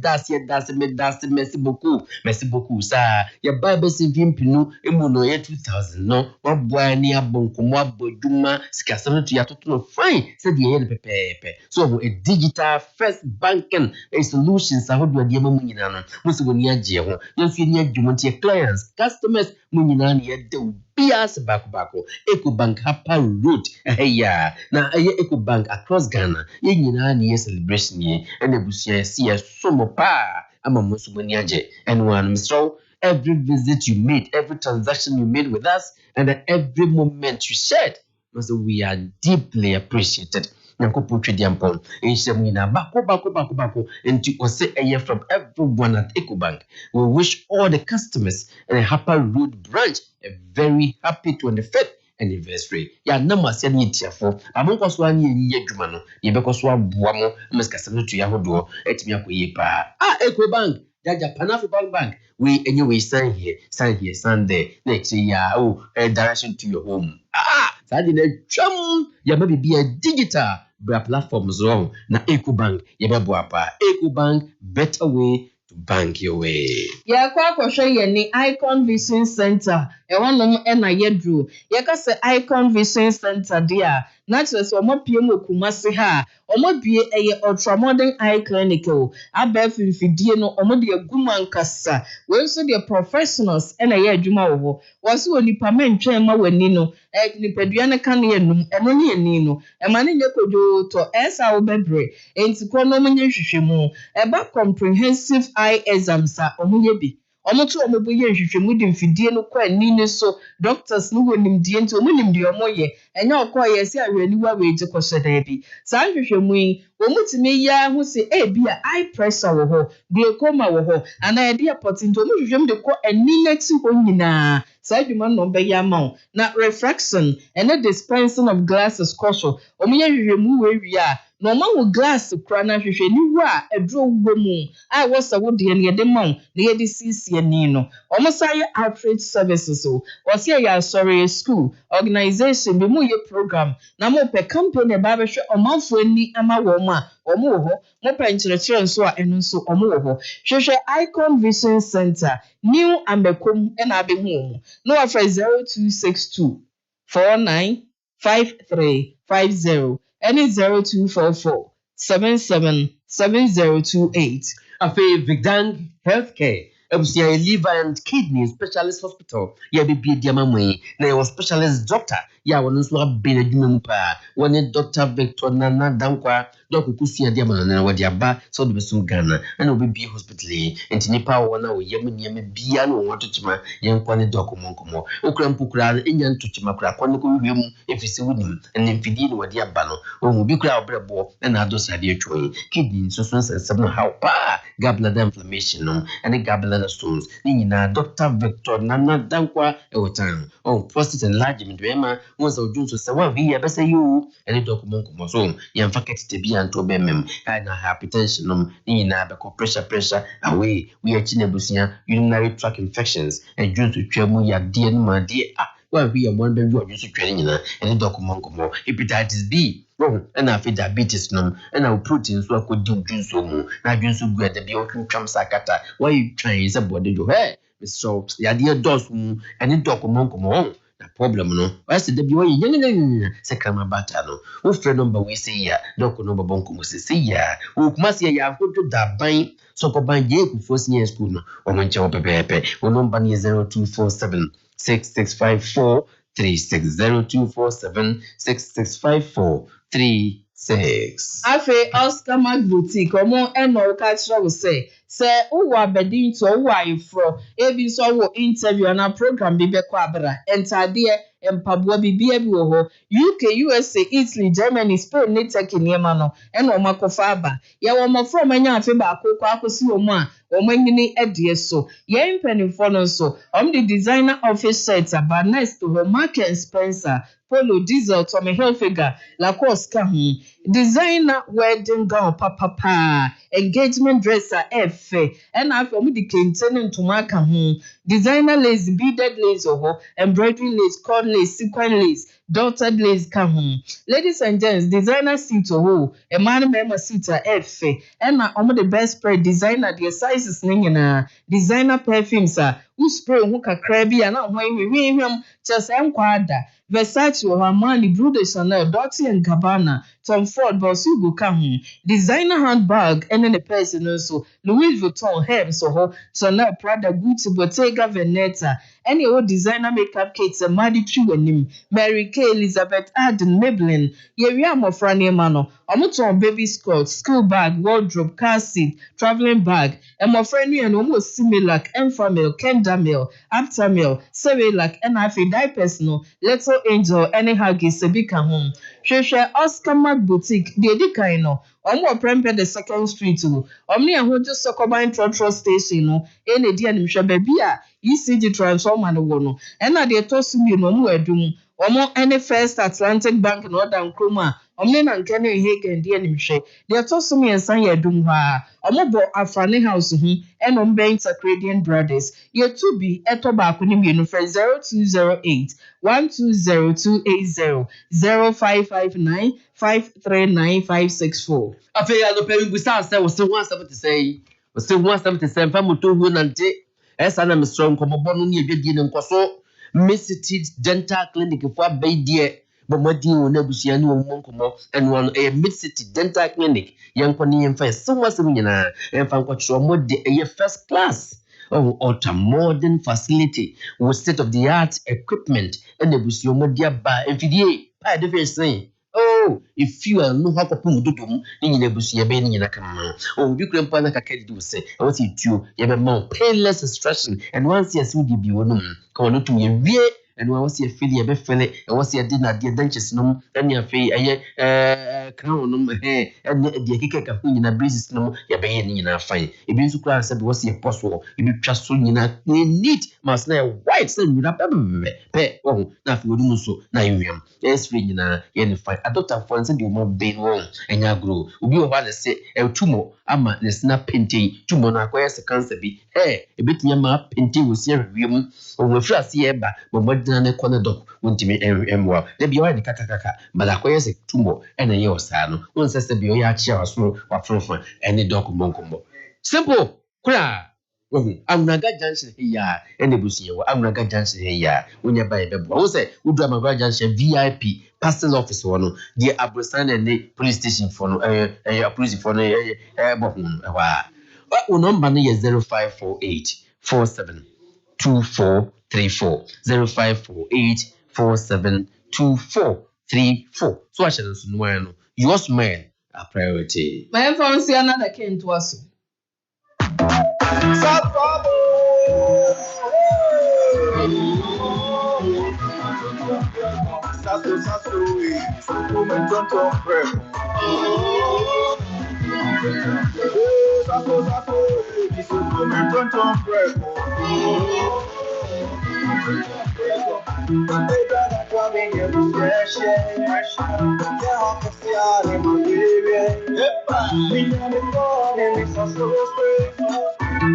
das merci beaucoup sa ya Bible Sivim Pinu emuno ye 2000 no wabwani abonko mwaboduma sikasano to yatoto fine said ye pepepe so a digital first banking a solutions ahodo de mamu nyina no musi woni agye ho yenso ni adwumonte clients customers munyina ne ye de Bias bako Eco Bank Upper Road na Eco Bank across Ghana yenyina na ye celebration ye and ebusia see so mo pa ama musumani aje and one so every visit you made, every transaction you made with us and every moment you shared because we are deeply appreciated. Nyankopo twediampon enhyem nyina bako enti ose eye from everyone at EcoBank. We wish all the customers in a Upper Road branch a very happy 25th anniversary. Ya namase na yetiafo amonko so anye nyi adwuma no ye bekoso aboa mo meskasa no to yahodo etimi akoye pa EcoBank Jaja Pan-African Bank we anyway sign here stand there next year direction to your home sadi na twam ya mabibi a digital platforms wrong na EcoBank ye bebo apa EcoBank better way to bank your way. Ya kwa kwahwe ye ni Icon Vision Center e wonom na yedru ye ka se Icon Vision Center dia na tse omo pie mo kumase ha omo bie eye ultramodern eye clinic aba fifidie no omo de agumankasa wenso de professionals na ye adwuma wo wose onipa mentwen ma wani no nipadua ne kan ye num eno ne ani no e ma ne nyekojo to esa wo bebre enti krono mo nye hwehwemu eba comprehensive eye exams omo ye bi omoto omobo ye hwehwemu de mfidie no kwa ani ne so doctors no wonim die nti omo nim de omo ye enya okoye si ahwaniwa weje kohyeda bi sa hwehwemu yi omutimi ya hu se bia eye pressure wo ho glaucoma wo ho ana e de apotinto omo hwehwem de ko ani nati ho nyina sa adwuma no be ya ma na refraction and dispensing of glasses kosho omo ye hwehwemu we wi a no ma wo glass kura na hwehwani wu a edro wo mu a wo sa wo de ne de ma na ye de sisi ani no omo sa ye outreach services o wo se ya sorry school organization be mu ye program na mo pe company ba be hwe omanfo ani ama wo ma omo wo ho mo pe nkyerɛkyerɛ nso a eno nso omo wo ho hwehwɛ Icon Vision Center new amekom na abe hu no after 0262 495350 and 0244 777028. Afe Vigdang Healthcare. Ebusia liver and kidney specialist hospital. Ya bibi diamamwe. Na your specialist doctor. ya wono so abena dwuma mu pa wone Dr. Victor Nana Dankwa Dr. Kusia dia manana wadi aba so de besum Ghana ana obi hospital enti nipa wona wo yem niam bia no wato tima yenkwane dokomonkomo okra mpukura enya ntochima kura kwane ko wiem efisi wunim ene mfidi no wadi aba no o bi kura obrebo na ado sade atwo kidney so sensem no how pa gallbladder inflammation no and gallbladder stones ni nyina Dr. Victor Nana Dankwa ewotan prostate enlargement wema wonza ojunso se wa wi abese you ene dokomonkomo so yemfa ketete bia nto bemem na hypertension no ni nyina be pressure away we are chinebusia urinary tract infections and due to twemu ya die no ma die wa wi am one be you so twere nyina ene dokomonkomo hepatitis B and I diabetes no and protein so akodi dwunso mu na dwunso gu ede bia otwam sakata why you trying say body do hey Mr. ya die dos mu ene dokomonkomo na problem no wase de bi wo yen se kama bata no wo frɛ number we say ya doko number bonko mo say ya wo kuma se ya foto da ban so ko ban je ku fo senior school no o mo nche wo pepepe wo number ni 0247 6654 0247 6654 Afe Oscar Mag Boutique omo eno ka kira wo say uwa abedin to uwa ifro ebi so wo interview na program bi bekọ abra entade empabua bibia bi wo ho UK USA Italy Germany Spain ne Turkey niema no ena o makofa aba ye wo mo from anya afe ba akoko akosi wo mu a wo manyini edie so ye mpanifo no so the designer office set aba next to Mark and Spencer Polo Diesel Tommy Hilfiger Lacoste ka ho designer wedding gown papa engagement dresser F and I from the kentene ntoma ka ho designer lace beaded lace embroidery lace cord lace sequin lace dotted lace ka ho ladies and gents designer suit a man member suit F and the best spread designer the sizes nyina designer perfumes who spray who kakra bia na ho hwehwehwem just enkwada Versace Armani Blue Chanel Dolce & Gabbana Tom Ford Bosugo ka ho designer handbag and then the person also Louis Vuitton Hermes Chanel Prada Gucci Bottega Veneta any old designer makeup kits and Maddie Triwanim Mary Kay Elizabeth Arden Maybelline Yeria Mofrani Mano Omuton baby skirt school bag wardrobe car seat traveling bag and Mofrani and almost similar Enfamil Kendamil Aptamil Cerelac and Afi diapers no Little Angel any huggies sebika home Shesha Oscar Mag Boutique the kind no prempe the second street no omni ahojo Sokoban Trotro station no ene dia nimhwe baby a ECG transformer no wo no ena de tosumi no mu adum any First Atlantic Bank no dan kroma omne na nkene hegen de nimhwe de tosumi ensan ya adum ha bo Afrani house hu eno mbe Intercredian Brothers ye to be etoba akunim ye no 0208 120280 0559 539564 afi ya no pe busa se wo se wan sabete sei wo se wan sabete sei fa moto hu nante esa na misro nkomobo no ne adwadi ne nkoso Mississippi Dental Clinic for abaidie bo madi wo na busia ne wo nkomo eno no Mississippi Dental Clinic yankoni yemfa se wan se nyina yemfa nkotro mo de first class ultra modern facility with state of the art equipment and the busio mo dia ba mfidie pa de fe if you are no hako pu mududum ni nyina busia be ni nyina kan bi krempa na kakadi do say I want you ye be more painless extraction and once you see the bi wonum ka wono tum ye wie and once you feel ye be feel and once you did na de dentures no and you feel aye crown no and de keke ka hu nyina braces no ye be ye ni nyina fine e bi nsu kra say once you possible e bi twa so nyina neat mas na white say nyina pe na fi wodum so na yewam yes free nyina ye ni fine adopter for nse de mo ben won enya grow obi o ba le say tumo ama le snap painting tumo na akoya se cancer bi e betinya ma painting wo se wiem o wo fra se eba bo na ne kona dok wontimi emwa de bi o ni kaka but akoya se tumo ena ye osa no won se bi o ya chia waso wafrofo ene dok monkombo simple kura Amunaga Junction here, and the bush here, Amunaga Junction here, when you buy the boss, who do Amunaga Junction VIP, pastor's office one, the Abrosan and the police station for a police for a number is 0548 472434 0548 47 2434. So I shall know yours men are priority. My influence another came to us.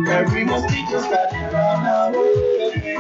Every mosquito starting run away.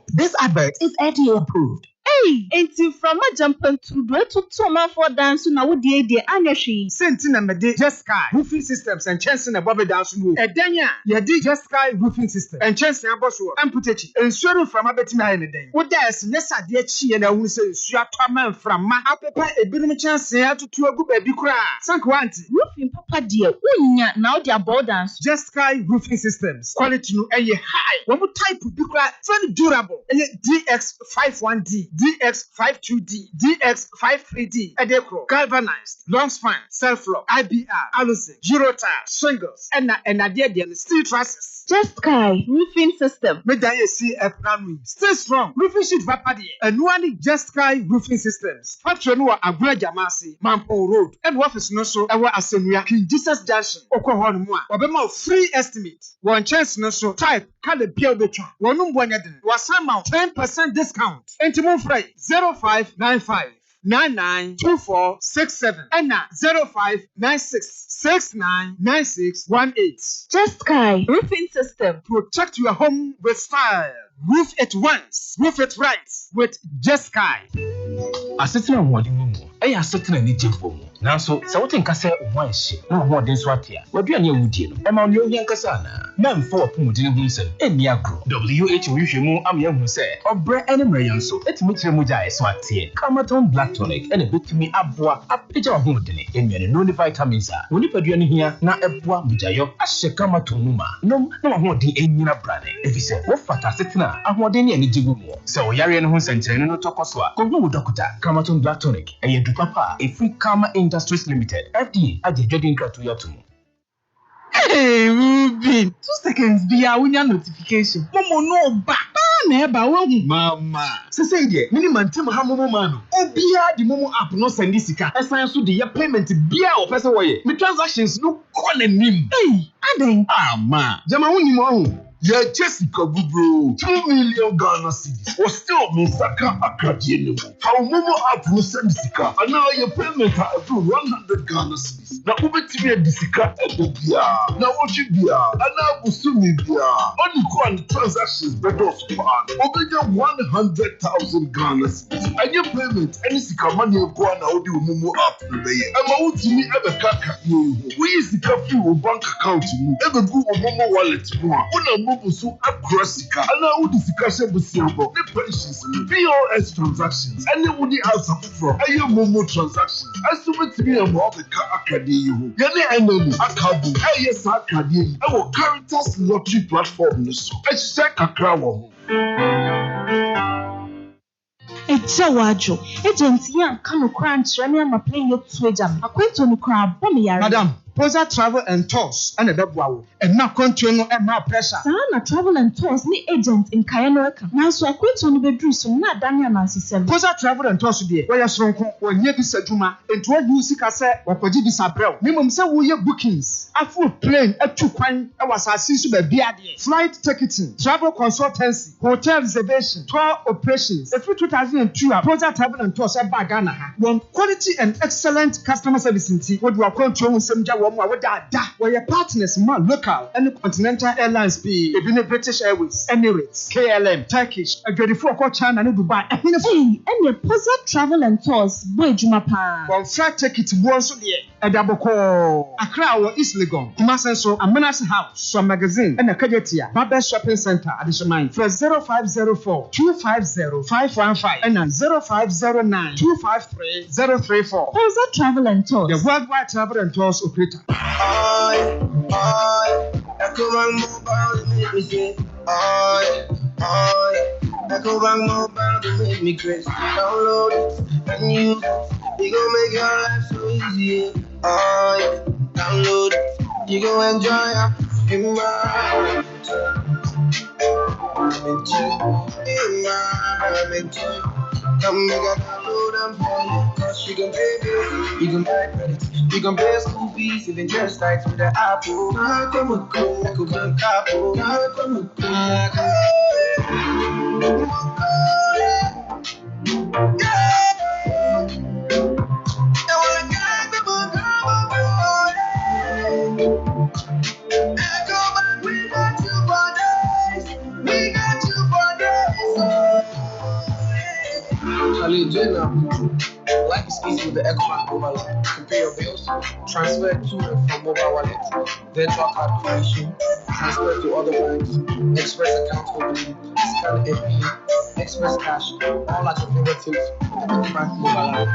This advert is FDA approved. Hey, enti from a jumping to do it to Toma for dance na wo die die anyashi. Sentina mede Jeskai roofing systems and chance na bobe dance no. Edanya ye di Jeskai roofing system and chance aboso amputechi. Ensuring from abetimi aye ne den. Wo dance ne sade chi na hu se nsu atoma mframa apepa ebinum chance atutu agu ba bi kura. Sank wanti roofing papa die wonya na wo di about dance. Jeskai roofing systems quality no eye high. Wo mu type bi kura very durable. DX51D DX52D, DX53D, Edecro, galvanized, long span, self-lock, IBR, alusin, Giro tire, shingles, and the steel trusses. Jeskai roofing system. Medaya see a plan. Stay strong. Roofing sheet vapadi. And one Jeskai roofing systems. Patronua Agua Jamasi, Mampo Road, and office no so our Asemia, King Jesus Junction, Okohon Mua, Obama free estimate. One chance no so type, Kale Pio Betra, one was somehow 10% discount. Intimum Freight 0595 992467 and now 0596 699618. Jeskai roofing system. Protect your home with style. Roof it once, roof it right with Jeskai. Asetina mwadi mumu. Eya asetina ni jefo. Nanso, sa wote nkasa oho ahye na oho den so atia. Waduane awudie no. Ema oni ohia nkasa na. Na mfo opomudin hu nsem. Eni agro. WHO hwehwemu amya hu se. Obre ene mreyan so. Etimi kire muja eso atie. Kamaton black tonic ene betumi aboa apeja oho den. Enwene no vitamins a. Oni paduane hia na eboa mujayo ahye kamaton numa. Nom na oho den enyina brane. Efise wo fata asetina ahoden ne ani jigu mu. Se wo yare ne hu senkyerene no tokoso a. Kohu wo dokota. Kamaton black tonic. Eye du papa. Free Kama Industries Limited. FDA Adjudging Kratuyatum. Hey, Ruben. 2 seconds be a winner notification. Momo no back. Mama. Say there, minimum time hamomo mano. Obia the Momo app no send this car. Assign so the payment bia or person way. Me transactions no call nim. Hey, aden. Ma. Jama woni mo. Yeah, Jessica Bubro, 2 million Ghana cedis. Was still Misaka Akadie. How Momo app will send Sika, and now your payment are through 100 Ghana cedis. Now, Ubetime Disika Ebia. Now, what you be? And now, Busumi Bia. Only one transactions, but also over 100,000 Ghana cedis. And your payment, any Sika money, go on audio Momo app. And my ultimate ever kaka. We use the cafe bank account. Ever go Momo wallet. So Akrasika, and now the discussion with Silver, the pensions, POS transactions, and the Woody answer from a Momo transactions. As to me about the car academy, Yane enemy, Akabu, AS Academy, our characters lottery platform. So I check a crown. Ejawajo, agent yan kanu crunch, Remy and my playing your twidam. A quaint on crab, Bommy, Madam. Posa Travel and Tours and a Bebuao, and now continue and now pressure. Sana Travel and Tours ni agent in Kayanoka. Now so I quit on the bedroom, so not Daniel Nancy said. Posa Travel and Tours today, where you're strong or near this Juma, and to what you see, I said, or Kojibi Sabrel. Minimum say we have bookings. A full plane, a 2 coin, I was assisted by BRD. Flight ticketing, travel consultancy, hotel reservation, tour operations. If 2002, Posa Travel and Tours at Bagana. One quality and excellent customer service in tea, what we are controlling some job. Where your partners more local and Continental Airlines be even British Airways, Emirates, KLM, Turkish, a 24 China and Dubai. Hey, and your Posa Travel and Tours, boy Jumapa. One flight ticket was there. Edaboko, Accra or East Legon, Kumasi so Amenas House, so magazine, and a Kajetia, Babel Shopping Center at the Shemaine for 0504 250 515 and 0509 253 034. How's that travel and tours? The worldwide travel and tours operator. EcoBank Mobile make me say, EcoBank Mobile to make me crazy. Download it and use it. You gon' make your life so easy. Download it. You gon' enjoy it. Come make a download them for you. Cause you can pay bills, you can buy credit, you can pay school fees, even just starts with the Apple. Kokrokoo, EcoBank Apple. Life is easy with the EcoBank mobile app. You can pay your bills, transfer to and from mobile wallets, virtual card creation, transfer to other banks, express account opening, scan FP, express cash, all at your fingertips with the EcoBank mobile app.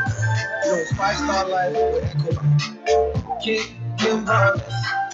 You know, it's 5-star life with EcoBank. Kim Brothers.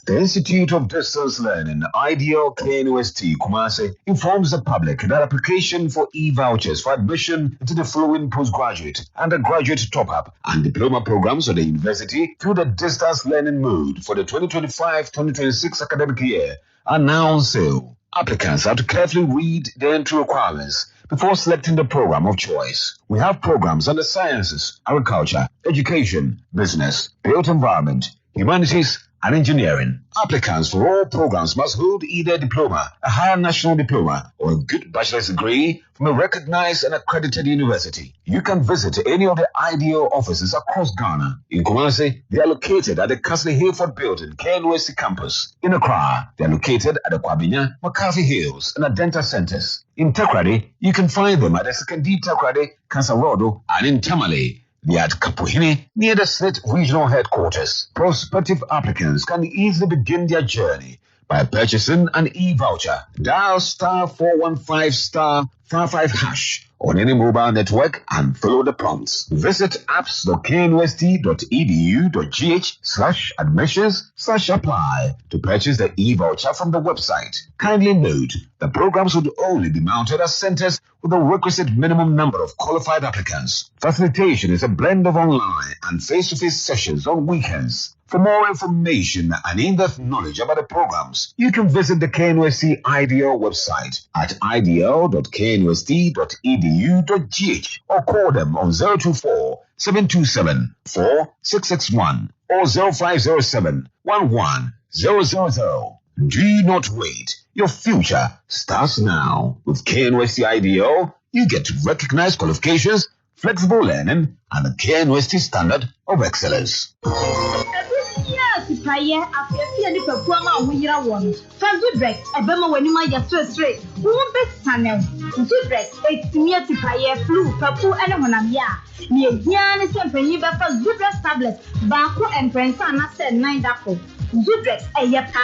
The Institute of Distance Learning, IDL KNUST Kumasi, informs the public that application for e-vouchers for admission into the following postgraduate, undergraduate top-up, and diploma programs of the university through the distance learning mode for the 2025-2026 academic year are now on sale. Applicants have to carefully read the entry requirements before selecting the program of choice. We have programs on the sciences, agriculture, education, business, built environment, humanities, and engineering. Applicants for all programs must hold either a diploma, a higher national diploma, or a good bachelor's degree from a recognized and accredited university. You can visit any of the IDO offices across Ghana. In Kumasi, they are located at the Castle Hayford Building, KNUST campus. In Accra, they are located at the Kwabinya, McCarthy Hills, and Adenta centers. In Takrady, you can find them at the Sekondi Takrady, Kansarodo, and in Tamale. They are at Kapuhini, near the State Regional Headquarters. Prospective applicants can easily begin their journey by purchasing an e-voucher. Dial *415*55# on any mobile network and follow the prompts. Visit apps.knust.edu.gh/admissions/apply to purchase the e-voucher from the website. Kindly note, the programs would only be mounted at centers with the requisite minimum number of qualified applicants. Facilitation is a blend of online and face-to-face sessions on weekends. For more information and in-depth knowledge about the programs, you can visit the KNUST IDL website at idl.knust.edu.gh or call them on 024-727-4661 or 0507-11000. Do not wait. Your future starts now. With KNUST IDL, you get recognized qualifications, flexible learning, and the KNUST standard of excellence. Prayer after any performer we are one. Fazudrex, a bema when you might just straight. Who best channel? Zudrex, it's near to prayer, flu, papu, and a monamia. Near Giannis and Peniba for Zudrex tablets, Baku and Prensana said 9 apple. Zudrex, a yapa.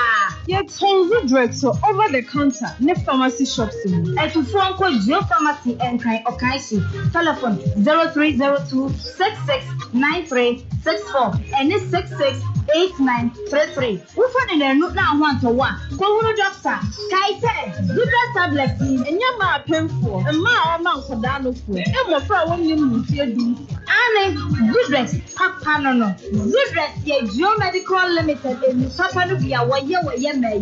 Yet, Zudrex, so over the counter, ne pharmacy shops. At to phone call Geo Pharmacy and Kai Okaisi. Telephone 0302 669364 and 668933. Who found in a note now 1 to 1. Go doctor. Kai said, Zudrex tablets and your ma painful and my amount for Dano food. And my friend when you feel this. Anne, Zudrex, Papa no. Zudrex, ye Geo Medical Limited. Papa no be a way FDA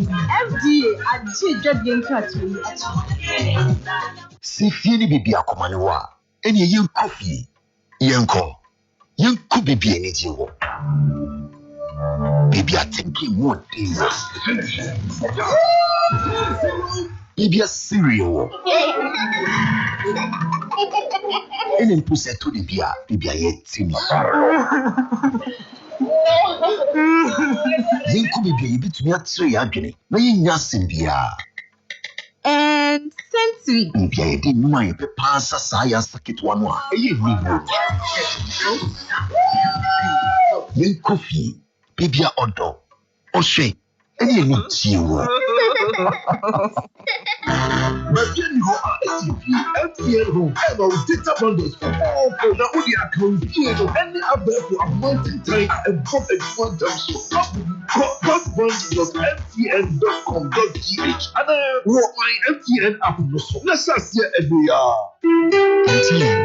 at just being cut. Si fini bibi akomaniwa, eni yen kofi, yenko bibi eni jiwo. Bibi atenki more Jesus. Bibi a cereal. Eni mpuse to bibi a yetimi. Yenko bibi a yibitumi atire ya adwene, na yenya simbia. And sensory. Bibi a yedi numa yepe pansa saya sakit wanwa. Eye nibo. Yen coffee, baby odo, Oshe, and you need you. But you know, FTN who have our data bundles for all for now only account any other for a month time and come expand so +1.mtn.com.gh and what my MTN app so let's see every MTN.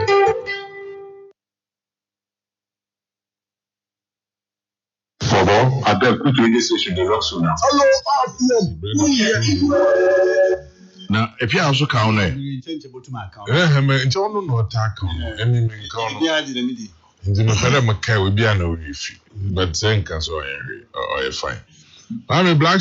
I beg quick radio station the rock soon now. Hello, now, if you also count it, it's all not attack on any in the Macau will be an OF, but then can so fine. I'm a black